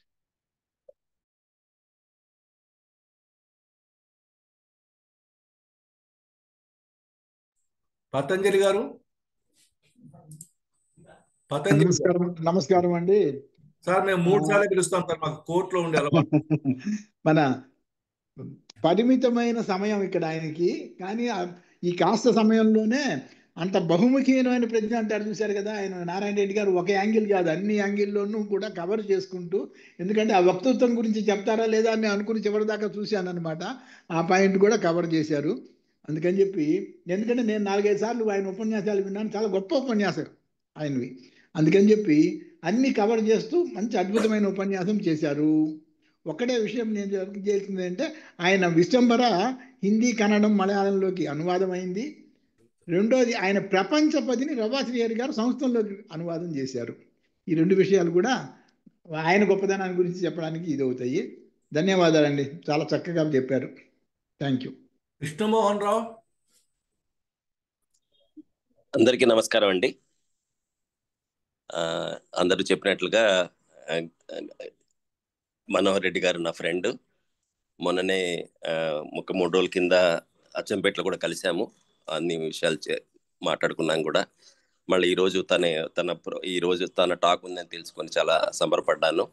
A: Patanjali గారు.
H: నమస్కారం అండి
A: సార్. మేము 3 సార్లు పిలుస్తాం సార్, మాకు కోర్టులో ఉండే అలవాటు.
H: మన పరిమితమైన సమయం ఇక్కడ ఆయనకి, కానీ ఈ కాస్త సమయంలోనే అంత బహుముఖీనమైన ప్రజ్ఞ అంటారు చూశారు కదా. ఆయన నారాయణ రెడ్డి గారు ఒక యాంగిల్ కాదు, అన్ని యాంగిల్లోనూ కూడా కవర్ చేసుకుంటూ, ఎందుకంటే ఆ వక్తృత్వం గురించి చెప్తారా లేదా అని అనుకుని చివరిదాకా చూశాను అనమాట. ఆ పాయింట్ కూడా కవర్ చేశారు. అందుకని చెప్పి, ఎందుకంటే నేను 4-5 సార్లు ఆయన ఉపన్యాసాలు విన్నాను, చాలా గొప్ప ఉపన్యాసం ఆయనవి. అందుకని చెప్పి అన్ని కవర్ చేస్తూ మంచి అద్భుతమైన ఉపన్యాసం చేశారు. ఒకటే విషయం నేను చేసింది అంటే ఆయన విశ్వంబర హిందీ, కన్నడం, మలయాళంలోకి అనువాదం అయింది. రెండోది ఆయన ప్రపంచ పదిని రవాశ్రీహరి గారు సంస్కృతంలోకి అనువాదం చేశారు. ఈ రెండు విషయాలు కూడా ఆయన గొప్పదనాన్ని గురించి చెప్పడానికి ఇది అవుతాయి. ధన్యవాదాలండి, చాలా చక్కగా చెప్పారు. Thank you.
A: కృష్ణమోహన్ రావు.
I: అందరికీ నమస్కారం అండి. అందరూ చెప్పినట్లుగా మనోహర్ రెడ్డి గారు నా ఫ్రెండ్. మొన్ననే 3 రోజుల కింద అచ్చంపేటలో కూడా కలిసాము, అన్ని విషయాలు మాట్లాడుకున్నాం కూడా. మళ్ళీ ఈరోజు తన టాక్ ఉందని తెలుసుకొని చాలా సంబరపడ్డాను.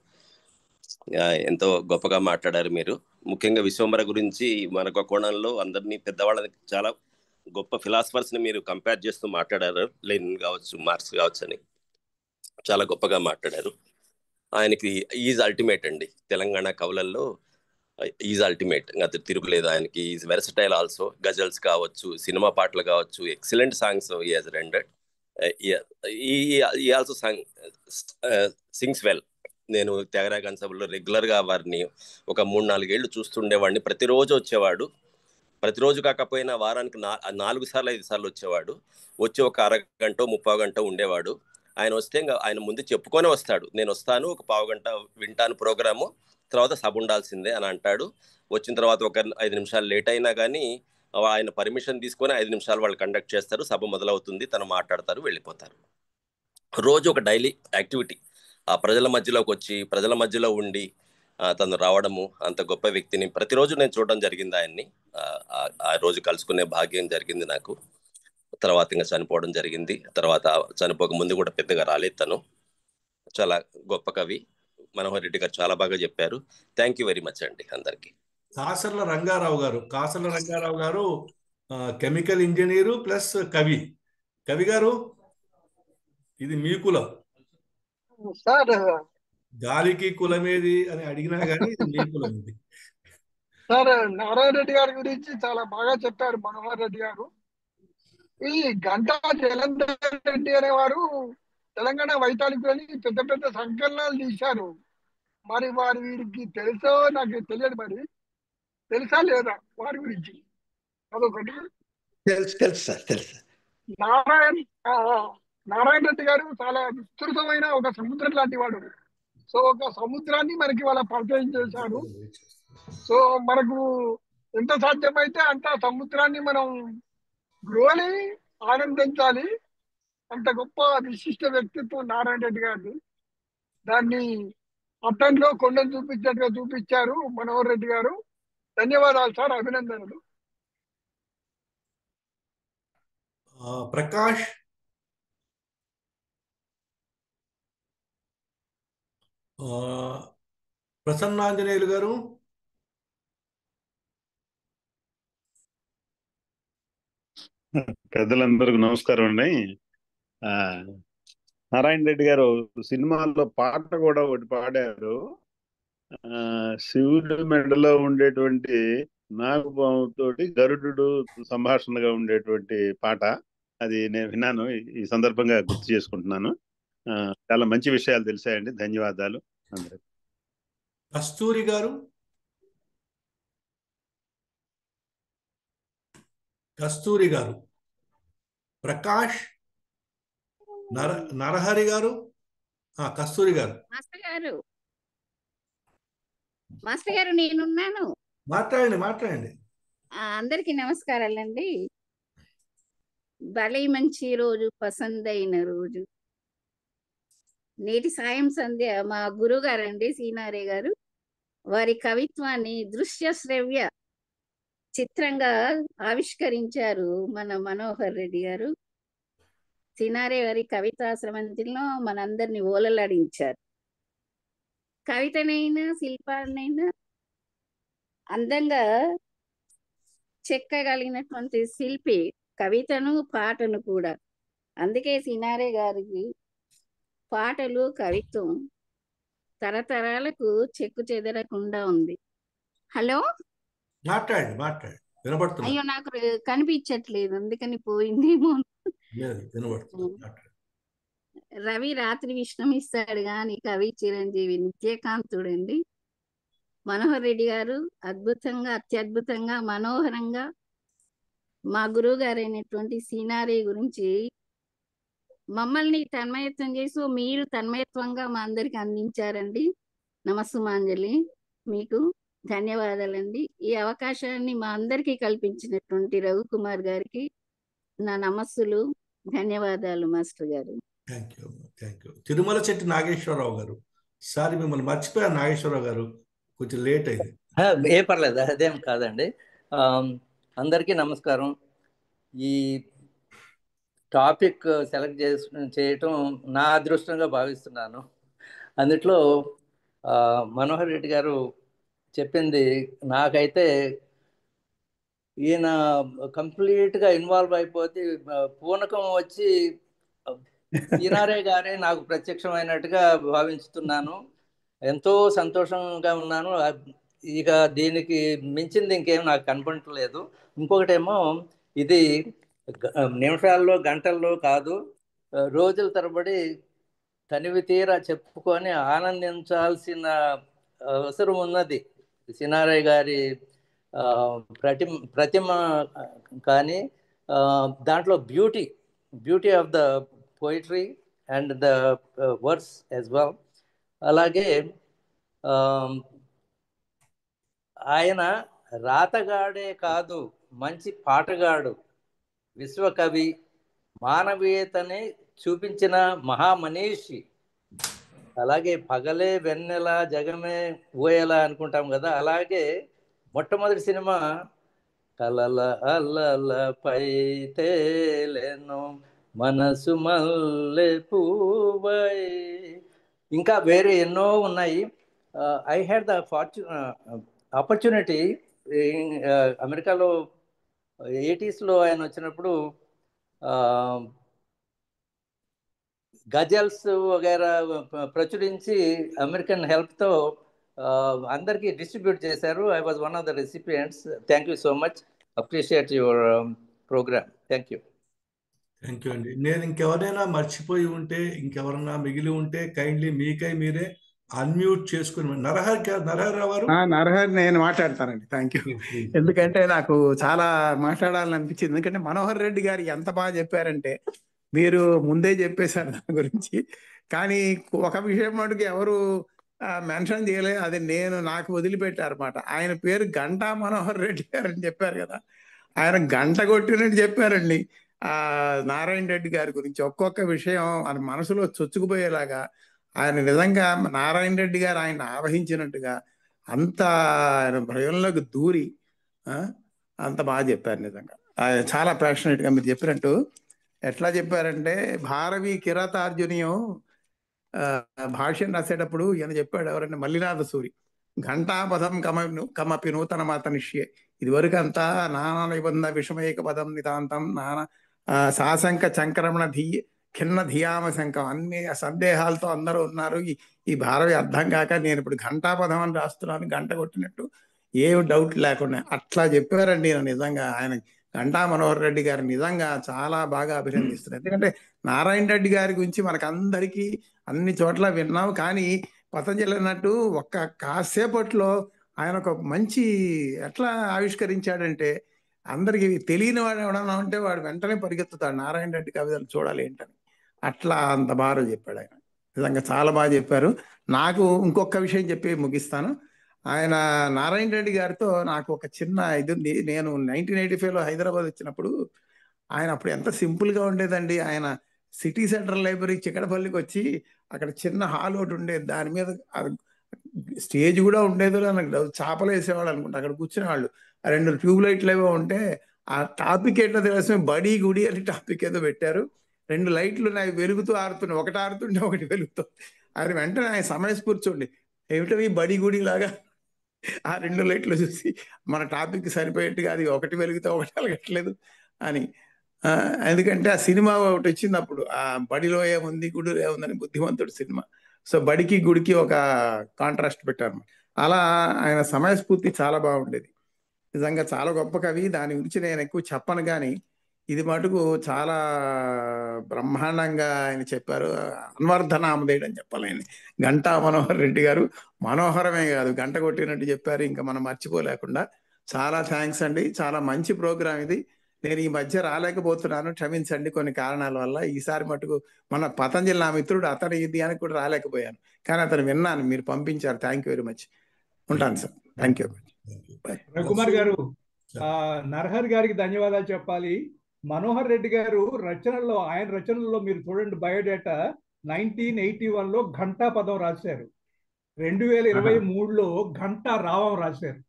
I: ఎంతో గొప్పగా మాట్లాడారు మీరు. ముఖ్యంగా విశ్వంబర గురించి మనకు కోణంలో అందరినీ పెద్దవాళ్ళని చాలా గొప్ప ఫిలాసఫర్స్ని మీరు కంపేర్ చేస్తూ మాట్లాడారు. లెనిన్ కావచ్చు, మార్క్స్ కావచ్చు అని చాలా గొప్పగా మాట్లాడారు. ఆయనకి ఈజ్ అల్టిమేట్ అండి. తెలంగాణ కవులల్లో ఈజ్ అల్టిమేట్, అది తిరుగులేదు ఆయనకి. Is versatile also. గజల్స్ కావచ్చు, సినిమా పాటలు కావచ్చు, excellent songs he has rendered. ఈ ఆల్సో సింగ్స్ వెల్. నేను త్యాగరాయ సభలో రెగ్యులర్గా వారిని ఒక 3-4 ఏళ్ళు చూస్తుండేవాడిని. ప్రతిరోజు వచ్చేవాడు. ప్రతిరోజు కాకపోయినా వారానికి 4 సార్లు 5 సార్లు వచ్చేవాడు. వచ్చి ఒక అరగంట 30 గంట ఉండేవాడు. ఆయన వస్తే ఆయన ముందు చెప్పుకొని వస్తాడు, నేను వస్తాను, ఒక 15 గంట వింటాను ప్రోగ్రాము, తర్వాత సభ ఉండాల్సిందే అని అంటాడు. వచ్చిన తర్వాత ఒక 5 నిమిషాలు లేట్ అయినా కానీ ఆయన పర్మిషన్ తీసుకొని 5 నిమిషాలు వాళ్ళు కండక్ట్ చేస్తారు, సభ మొదలవుతుంది, తను మాట్లాడతారు, వెళ్ళిపోతారు. రోజు ఒక డైలీ యాక్టివిటీ. ఆ ప్రజల మధ్యలోకి వచ్చి ప్రజల మధ్యలో ఉండి తను రావడము, అంత గొప్ప వ్యక్తిని ప్రతిరోజు నేను చూడడం జరిగింది. ఆయన్ని ఆ రోజు కలుసుకునే భాగ్యం జరిగింది నాకు. తర్వాత ఇంకా చనిపోవడం జరిగింది. తర్వాత చనిపోక ముందు కూడా పెద్దగా రాలేదు తను. చాలా గొప్ప కవి మనోహర్ రెడ్డి గారు, చాలా బాగా చెప్పారు. థ్యాంక్ యూ వెరీ మచ్ అండి అందరికీ.
A: కాసర్ల రంగారావు గారు కెమికల్ ఇంజనీరు ప్లస్ కవి. కవి గారు, ఇది మీ కులం
J: సార్.
A: గాలికి కులమేది అని అడిగినా కానీ ఇది మీ కులం. ఇది
J: సార్, నారాయణ రెడ్డి గారి గురించి చాలా బాగా చెప్పారు మనోహర్ రెడ్డి గారు. ఈ గంటా జలంధర్ రెడ్డి అనేవారు తెలంగాణ వైతాళికులని పెద్ద పెద్ద సంకలనాలు తీశారు. మరి వీరికి తెలుసో నాకు తెలియదు, మరి తెలుసా లేదా వారి గురించి? అదొకటి.
B: తెలుసు సార్, తెలుసు.
J: నారాయణ రెడ్డి గారు చాలా విస్తృతమైన ఒక సముద్రం లాంటి వాడు. సో ఒక సముద్రాన్ని మనకి వాళ్ళ పరిచయం చేశారు. సో మనకు ఎంత సాధ్యమైతే అంత సముద్రాన్ని మనం గ్రోలి ఆనందించాలి. అంత గొప్ప విశిష్ట వ్యక్తిత్వం నారాయణ రెడ్డి గారిది. దాన్ని అద్దంలో కొండను చూపించినట్టుగా చూపించారు మనోహర్ రెడ్డి గారు. ధన్యవాదాలు సార్, అభినందనలు.
A: ప్రకాష్. ప్రసన్నాంజనేయులు గారు.
K: పెద్దలందరికీ నమస్కారం అండి. నారాయణ రెడ్డి గారు సినిమాల్లో పాట కూడా ఒకటి పాడారు. శివుడి మెడలో ఉండేటువంటి నాగపాముతోటి గరుడు సంభాషణగా ఉండేటువంటి పాట, అది నేను విన్నాను. ఈ సందర్భంగా గుర్తు చేసుకుంటున్నాను. చాలా మంచి విషయాలు తెలిసాయండి. ధన్యవాదాలు అందరికి.
A: కస్తూరి గారు. ప్రకాష్. నరహరి గారు. కస్తూరి గారు.
L: మాస్టర్ గారు నేనున్నాను.
A: మాట్లాడండి.
L: అందరికీ నమస్కారాలండి. భలే మంచి రోజు, పసందైన రోజు. నేటి సాయం సంధ్య మా గురువు గారండి సీనారే గారు. వారి కవిత్వాన్ని దృశ్య శ్రవ్య చిత్రంగా ఆవిష్కరించారు మన మనోహర్ రెడ్డి గారు. సీనారే వారి కవితా స్రవంతిలో మనందరినీ ఓలలాడించారు. కవితనైనా శిల్పాన్నైనా అందంగా చెక్కగలిగినటువంటి శిల్పి, కవితను పాటను కూడా. అందుకే సీనారే గారికి పాటలు, కవిత్వం తరతరాలకు చెక్కు చెదరకుండా ఉంది. హలో,
A: మాట్లాడండి. వినబడుతుంది.
L: అయ్యో, నాకు కనిపించట్లేదు, అందుకని పోయిందేమో. రవి రాత్రి విశ్రమిస్తాడు గాని కవి చిరంజీవి నిత్యకాంతుడండి. మనోహర్ రెడ్డి గారు అద్భుతంగా, అత్యద్భుతంగా, మనోహరంగా మా గురువు గారైనటువంటి సీనారి గురించి మమ్మల్ని తన్మయత్వం చేసి మీరు తన్మయత్వంగా మా అందరికి అందించారండి. నమస్సుమాంజలి, మీకు ధన్యవాదాలండి. ఈ అవకాశాన్ని మా అందరికీ కల్పించినటువంటి రవికుమార్ గారికి నా నమస్సులు, ధన్యవాదాలు మాస్టర్ గారు.
A: Thank you. తిరుమల చెట్టు నాగేశ్వరరావు గారు, సారీ మిమ్మల్ని మర్చిపోయారు నాగేశ్వరరావు గారు, కొంచెం లేట్ అయింది.
M: ఏ పర్లేదు, అదేం కాదండి. అందరికీ నమస్కారం. ఈ టాపిక్ సెలెక్ట్ చేయటం నా అదృష్టంగా భావిస్తున్నాను. అందుట్లో మనోహర్ రెడ్డి గారు చెప్పింది నాకైతే ఈయన కంప్లీట్గా ఇన్వాల్వ్ అయిపోతే పూనకం వచ్చి సీనారే గారే నాకు ప్రత్యక్షమైనట్టుగా భావించుతున్నాను. ఎంతో సంతోషంగా ఉన్నాను. ఇక దీనికి మించింది ఇంకేం నాకు కనపడట్లేదు. ఇంకొకటేమో ఇది నిమిషాల్లో గంటల్లో కాదు, రోజుల తరబడి తనివి తీరా చెప్పుకొని ఆనందించాల్సిన అవసరం ఉన్నది. సినారే గారి ప్రతిమ కానీ దాంట్లో beauty of the poetry and the words as well. అలాగే ఆయన రాతగాడే కాదు, మంచి పాటగాడు, విశ్వకవి, మానవీయతని చూపించిన మహామనీషి. అలాగే పగలే వెన్నెల జగమే ఊయలా అనుకుంటాం కదా, అలాగే మొట్టమొదటి సినిమా కలల అల్లలపై తేలెను మనసు మల్లె పూవై, ఇంకా వేరే ఎన్నో ఉన్నాయి. ఐ హ్యాడ్ ద ఆపర్చునిటీ అమెరికాలో 80s ఆయన వచ్చినప్పుడు గజల్స్ వగైరా ప్రచురించి అమెరికన్ హెల్ప్తో అందరికీ డిస్ట్రిబ్యూట్ చేశారు. I was one of the recipients. Thank you so much, appreciate your program. Thank you
A: అండి. నేను ఇంకెవరైనా మర్చిపోయి ఉంటే, ఇంకెవరన్నా మిగిలి ఉంటే కైండ్లీ మీకై మీరే అన్మ్యూట్ చేసుకుని. నరహరిరావు గారు.
H: నరహరి, నేను మాట్లాడతానండి. Thank you. ఎందుకంటే నాకు చాలా మాట్లాడాలని అనిపించింది. ఎందుకంటే మనోహర్ రెడ్డి గారు ఎంత బాగా చెప్పారంటే, మీరు ముందే చెప్పేశారు దాని గురించి. కానీ ఒక విషయం మటుకు ఎవరు మెన్షన్ చేయలేదు, అది నాకు వదిలిపెట్టారన్నమాట. ఆయన పేరు గంటా మనోహర్ రెడ్డి గారు అని చెప్పారు కదా, ఆయన గంట కొట్టినట్టు చెప్పారండి నారాయణ రెడ్డి గారి గురించి. ఒక్కొక్క విషయం ఆయన మనసులో చొచ్చుకుపోయేలాగా, ఆయన నిజంగా నారాయణ రెడ్డి గారు ఆయన ఆవహించినట్టుగా అంత ఆయన భయంలోకి దూరి అంత బాగా చెప్పారు. నిజంగా ఆయన చాలా ప్యాషనెట్గా మీరు చెప్పినట్టు. ఎట్లా చెప్పారంటే, భారవి కిరాతార్జునియం భాష్యం రాసేటప్పుడు ఈయన చెప్పాడు, ఎవరంటే మల్లినాథ సూరి, ఘంటాపదం కమపి నూతన మాతనిష్యే, ఇదివరకు అంతా నానా నిబంధ విషమేక పదం నితాంతం నానా సాశంక చంక్రమణ ఖిన్న ధియామ శంకం, అన్ని సందేహాలతో అందరూ ఉన్నారు. ఈ భారవి అర్థం కాక నేను ఇప్పుడు ఘంటాపదం అని రాస్తున్నాను, గంట కొట్టినట్టు, ఏ డౌట్ లేకుండా అట్లా చెప్పారండి. నిజంగా ఆయన గంటా మనోహర్ రెడ్డి గారు నిజంగా చాలా బాగా అభినందిస్తున్నారు. ఎందుకంటే నారాయణ రెడ్డి గారి గురించి మనకందరికీ అన్ని చోట్ల విన్నాం, కానీ పతంజలి అన్నట్టు ఒక్క కాసేపట్లో ఆయన ఒక మంచి ఎట్లా ఆవిష్కరించాడంటే, అందరికి తెలియని వాడు ఎవడన్నా ఉంటే వాడు వెంటనే పరిగెత్తుతాడు నారాయణ రెడ్డి కవితలు చూడాలి ఏంటని. అట్లా అంత బాగా చెప్పాడు ఆయన. నిజంగా చాలా బాగా చెప్పారు. నాకు ఇంకొక విషయం చెప్పి ముగిస్తాను. ఆయన నారాయణ రెడ్డి గారితో నాకు ఒక చిన్న ఇది ఉంది. నేను 1985లో హైదరాబాద్ వచ్చినప్పుడు ఆయన అప్పుడు ఎంత సింపుల్గా ఉండేదండి. ఆయన సిటీ సెంట్రల్ లైబ్రరీ చిక్కడపల్లికి వచ్చి అక్కడ చిన్న హాల్ ఒకటి ఉండేది, దాని మీద స్టేజ్ కూడా ఉండేది, నాకు చేపలు వేసేవాళ్ళు అనుకుంటా. అక్కడ కూర్చునేవాళ్ళు, 2 ట్యూబ్ లైట్లు ఏవో ఉంటే, ఆ టాపిక్ ఏంటో తెలుసు, బడి గుడి అని టాపిక్ ఏదో పెట్టారు. 2 లైట్లు నాకు వెలుగుతూ ఆరుతున్నాయి, ఒకటి ఆరుతుంటే ఒకటి వెలుగుతూ. అది వెంటనే ఆయన సమయస్ఫూర్చుండి, ఏమిటో ఈ బడి గుడి లాగా ఆ 2 లైట్లు చూసి మన టాపిక్ సరిపోయేట్టుగా అది ఒకటి వెలిగితే ఒకటి వెలగట్లేదు అని. ఎందుకంటే ఆ సినిమా ఒకటి వచ్చింది అప్పుడు, ఆ బడిలో ఏముంది గుడిలో ఏముందని, బుద్ధిమంతుడు సినిమా. సో బడికి గుడికి ఒక కాంట్రాస్ట్ పెట్టారు. అలా ఆయన సమయస్ఫూర్తి చాలా బాగుండేది. నిజంగా చాలా గొప్ప కవి. దాని గురించి నేను ఎక్కువ చెప్పను, కానీ
B: ఇది మటుకు చాలా బ్రహ్మాండంగా ఆయన చెప్పారు. అన్వర్థనామధేయుడు అని చెప్పాలి ఆయన. గంటా మనోహర్ రెడ్డి గారు మనోహరమే కాదు, గంట కొట్టినట్టు చెప్పారు. ఇంకా మనం మర్చిపోలేకుండా. చాలా థ్యాంక్స్ అండి. చాలా మంచి ప్రోగ్రాం ఇది. నేను ఈ మధ్య రాలేకపోతున్నాను, క్షమించండి కొన్ని కారణాల వల్ల. ఈసారి మటుకు మన పతంజలి నా మిత్రుడు, అతను ఇది అని కూడా రాలేకపోయాను, కానీ అతను విన్నాను, మీరు పంపించారు. Thank you very much. ఉంటాను సార్. Thank you.
C: రవికుమార్ గారు, నరహర్ గారికి ధన్యవాదాలు చెప్పాలి. మనోహర్ రెడ్డి గారు ఆయన రచనల్లో మీరు చూడండి, బయోడేటా 1981లో ఘంటా పదం రాశారు, 2023లో ఘంటా రావం రాశారు.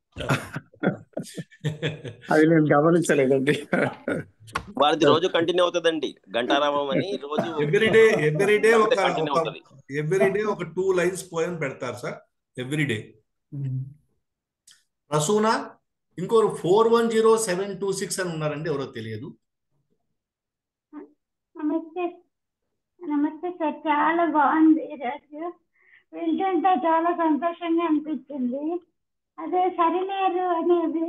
B: అది నేను గమనించలేదండి.
I: వారిది రోజు కంటిన్యూ అవుతుందండి, గంటారామం అని రోజు
A: ఎవ్రీడే ఒక 2 lines పోయం పెడతారు సార్, ఎవ్రీడే. రసూనా ఇంకోరు 410726 అని ఉన్నారండి, ఎవరో తెలియదు.
N: నమస్తే సార్, చాలా బాగుంది ఈరోజు. వింటుంటే చాలా సంతోషంగా అనిపించింది. అదే సరిలేరు అనేది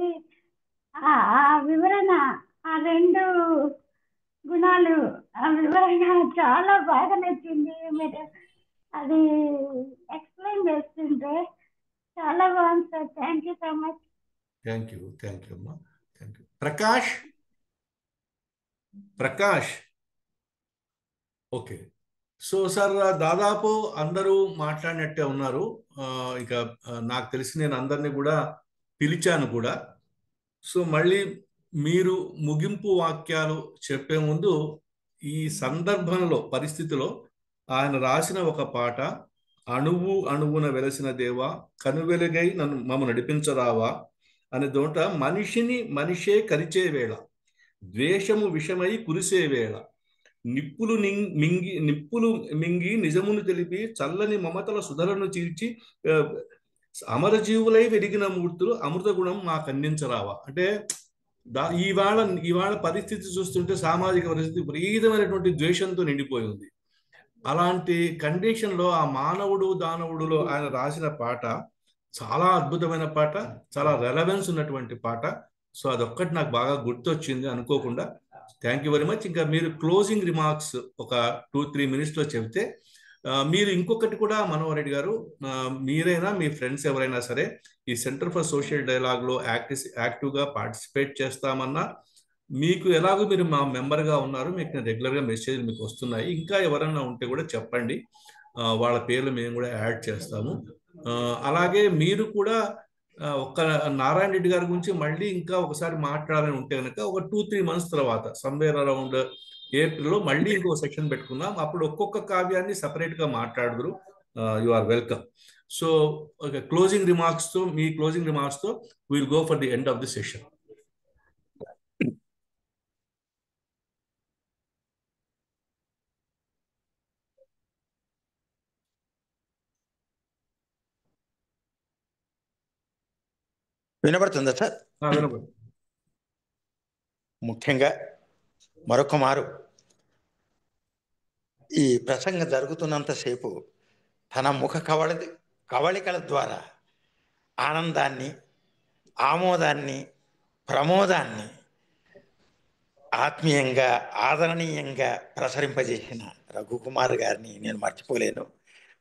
N: ఆ వివరణ, ఆ 2 గుణాలు, ఆ వివరణ చాలా బాగా నచ్చింది. మీరు అది ఎక్స్ప్లెయిన్ చేస్తుంటే చాలా బాగుంది sir. Thank you so much.
A: Thank you అమ్మా, thank you. Prakash okay. So sir, దాదాపు అందరూ మాట్లాడినట్టే ఉన్నారు. ఇక నాకు తెలిసి నేను అందరినీ కూడా పిలిచాను కూడా. సో మళ్ళీ మీరు ముగింపు వాక్యాలు చెప్పే ముందు, ఈ సందర్భంలో పరిస్థితిలో ఆయన రాసిన ఒక పాట, అణువు అణువున వెలసిన దేవా కనువెలుగై మమ్మ నడిపించరావా అనే దోట, మనిషే కరిచే వేళ, ద్వేషము విషమై కురిసే వేళ, నిప్పులు మింగి నిజమును తెలిపి చల్లని మమతల సుధలను చీల్చి అమరజీవులై వెలిగిన మూర్తులు అమృత గుణం మాకు అందించరావా. అంటే ఇవాళ పరిస్థితి చూస్తుంటే, సామాజిక పరిస్థితి విపరీతమైనటువంటి ద్వేషంతో నిండిపోయి ఉంది. అలాంటి కండిషన్లో ఆ మానవుడు దానవుడులో ఆయన రాసిన పాట చాలా అద్భుతమైన పాట, చాలా రెలవెన్స్ ఉన్నటువంటి పాట. సో అదొక్కటి నాకు బాగా గుర్తొచ్చింది అనుకోకుండా. Thank you very much. ఇంకా మీరు క్లోజింగ్ రిమార్క్స్ ఒక 2-3 minutesలో చెబితే, మీరు ఇంకొకటి కూడా మనోహర్ రెడ్డి గారు, మీరైనా మీ ఫ్రెండ్స్ ఎవరైనా సరే ఈ సెంటర్ ఫర్ సోషల్ డైలాగ్లో యాక్టివ్గా పార్టిసిపేట్ చేస్తామన్నా, మీకు ఎలాగో మీరు మా మెంబర్గా ఉన్నారు, మీకు రెగ్యులర్గా మెసేజ్లు మీకు వస్తున్నాయి, ఇంకా ఎవరైనా ఉంటే కూడా చెప్పండి, వాళ్ళ పేర్లు మేము కూడా యాడ్ చేస్తాము. అలాగే మీరు కూడా ఒక్క నారాయణ రెడ్డి గారి గురించి మళ్ళీ ఇంకా ఒకసారి మాట్లాడాలని ఉంటే కనుక, ఒక 2-3 months తర్వాత, సమ్వేర్ అరౌండ్ ఏప్రిల్లో మళ్ళీ ఇంకో సెక్షన్ పెట్టుకుందాం. అప్పుడు ఒక్కొక్క కావ్యాన్ని సపరేట్గా మాట్లాడుదురు. You are welcome. So closing రిమార్క్స్తో will go for the end of the session.
B: వినబడుతుందా సార్?
A: వినబడుతుంది.
B: ముఖ్యంగా మరొక మారు ఈ ప్రసంగం జరుగుతున్నంతసేపు తన ముఖ కవళికల ద్వారా ఆనందాన్ని, ఆమోదాన్ని, ప్రమోదాన్ని ఆత్మీయంగా, ఆదరణీయంగా ప్రసరింపజేసిన రఘుకుమార్ గారిని నేను మర్చిపోలేను.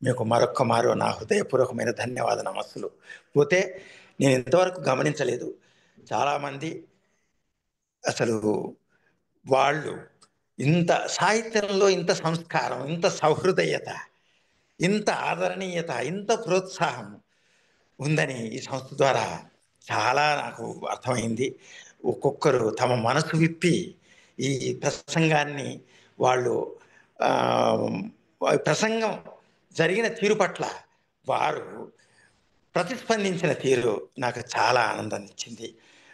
B: మీకు మరొక్క మారు నా హృదయపూర్వకమైన ధన్యవాద నమస్సులు. పోతే నేను ఇంతవరకు గమనించలేదు, చాలామంది అసలు వాళ్ళు ఇంత సాహిత్యంలో ఇంత సంస్కారం, ఇంత సౌహృదయత, ఇంత ఆదరణీయత, ఇంత ప్రోత్సాహం ఉందని ఈ సంస్థ ద్వారా చాలా నాకు అర్థమైంది. ఒక్కొక్కరు తమ మనసు విప్పి ఈ ప్రసంగాన్ని, వాళ్ళు ప్రసంగం జరిగిన తీరు పట్ల వారు ప్రతిస్పందించిన తీరు నాకు చాలా ఆనందాన్ని ఇచ్చింది.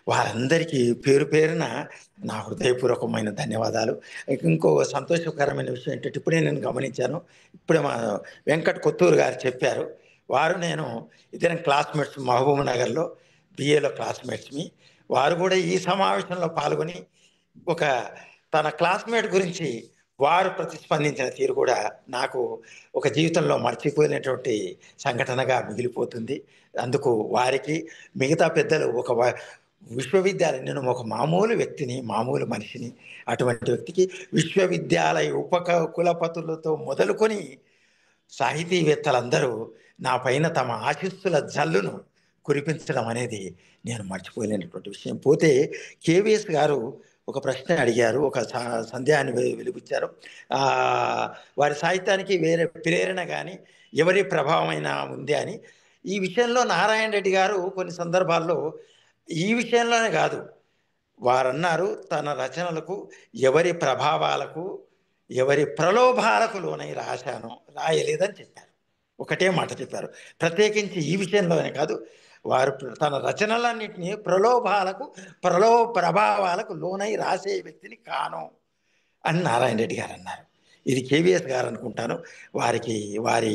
B: వారందరికీ పేరు పేరున నా హృదయపూర్వకమైన ధన్యవాదాలు. ఇంకో సంతోషకరమైన విషయం ఏంటంటే, ఇప్పుడే నేను గమనించాను, ఇప్పుడే మా వెంకట్ కొత్తూరు గారు చెప్పారు, వారు నేను ఇద్దరం క్లాస్మేట్స్, మహబూబ్ నగర్లో బిఏలో క్లాస్మేట్స్మి. వారు కూడా ఈ సమావేశంలో పాల్గొని తన క్లాస్మేట్ గురించి వారు ప్రతిస్పందించిన తీరు కూడా నాకు ఒక జీవితంలో మర్చిపోయినటువంటి సంఘటనగా మిగిలిపోతుంది. అందుకు వారికి, మిగతా పెద్దలు విశ్వవిద్యాలయం, నేను ఒక మామూలు వ్యక్తిని, మామూలు మనిషిని. అటువంటి వ్యక్తికి విశ్వవిద్యాలయ కులపతులతో మొదలుకొని సాహితీవేత్తలందరూ నా పైన తమ ఆశీస్సుల జల్లును కురిపించడం అనేది నేను మర్చిపోలేనటువంటి విషయం. పోతే కేవీఎస్ గారు ఒక ప్రశ్న అడిగారు, ఒక సందేహాన్ని వెలిబుచ్చారు. వారి సాహిత్యానికి వేరే ప్రేరణ కానీ ఎవరి ప్రభావమైనా ఉంది అని. ఈ విషయంలో నారాయణ రెడ్డి గారు కొన్ని సందర్భాల్లో, ఈ విషయంలోనే కాదు, వారన్నారు తన రచనలకు ఎవరి ప్రభావాలకు ఎవరి ప్రలోభాలకు లోనై రాయలేదని చెప్పారు. ఒకటే మాట చెప్పారు. ప్రత్యేకించి ఈ విషయంలోనే కాదు, వారు తన రచనలన్నింటినీ ప్రభావాలకు లోనై రాసే వ్యక్తిని కాను అని నారాయణ రెడ్డి గారు అన్నారు. ఇది కేవీఎస్ గారు అనుకుంటాను. వారి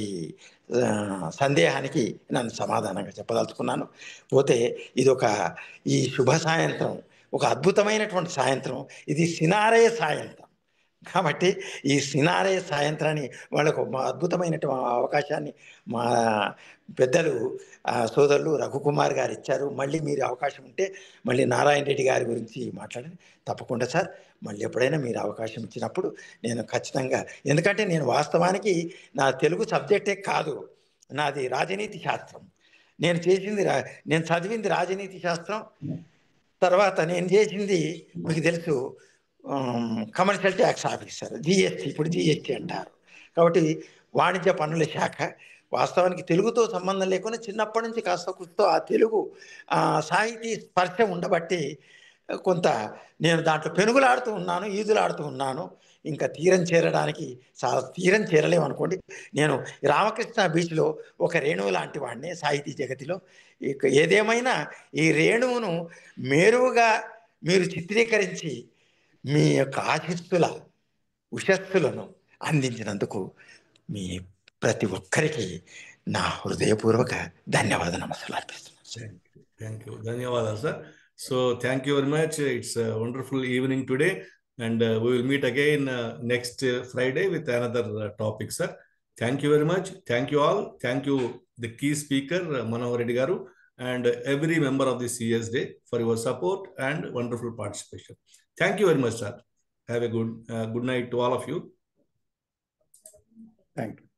B: సందేహానికి నన్ను సమాధానంగా చెప్పదలుచుకున్నాను. పోతే ఈ శుభ సాయంత్రం ఒక అద్భుతమైనటువంటి సాయంత్రం. ఇది సినారే సాయంత్రం కాబట్టి ఈ సినారే సాయంత్రాన్ని వాళ్ళకు అద్భుతమైనటువంటి అవకాశాన్ని మా పెద్దలు సోదరులు రఘుకుమార్ గారు ఇచ్చారు. మళ్ళీ మీరు అవకాశం ఉంటే మళ్ళీ నారాయణ రెడ్డి గారి గురించి మాట్లాడండి. తప్పకుండా సార్, మళ్ళీ ఎప్పుడైనా మీరు అవకాశం ఇచ్చినప్పుడు నేను ఖచ్చితంగా, ఎందుకంటే నేను వాస్తవానికి నా తెలుగు సబ్జెక్టే కాదు, నాది రాజనీతి శాస్త్రం. నేను చదివింది రాజనీతి శాస్త్రం. తర్వాత నేను చేసింది మీకు తెలుసు, కమర్షియల్ ట్యాక్స్ ఆఫీసర్, జిఎస్టీ, ఇప్పుడు జిఎస్టీ అంటారు. కాబట్టి వాణిజ్య పన్నుల శాఖ. వాస్తవానికి తెలుగుతో సంబంధం లేకుండా చిన్నప్పటి నుంచి కాస్త కూస్తో ఆ తెలుగు సాహితీ స్పర్శ ఉండబట్టి కొంత నేను దాంట్లో పెనుగులాడుతూ ఉన్నాను, ఈదులాడుతూ ఉన్నాను. ఇంకా తీరం చేరలేమనుకోండి. నేను రామకృష్ణ బీచ్లో ఒక రేణువు లాంటి వాడిని సాహితీ జగతిలో. ఇక ఏదేమైనా ఈ రేణువును మేరువుగా మీరు చిత్రీకరించి మీ యొక్క ఆశీస్సుల ఉషస్సులను అందించినందుకు మీ ప్రతి ఒక్కరికి నా హృదయపూర్వక ధన్యవాద నమస్సులు అర్పిస్తున్నాను.
A: Thank you. ధన్యవాదాలు sir. So thank you very much. It's a wonderful evening today, and we will meet again next Friday with another topic, sir. Thank you very much. Thank you all. Thank you, the key speaker Manohar Reddy garu, and every member of the CS Day for your support and wonderful participation. Thank you very much, sir. Have a good night to all of you.
C: Thank you.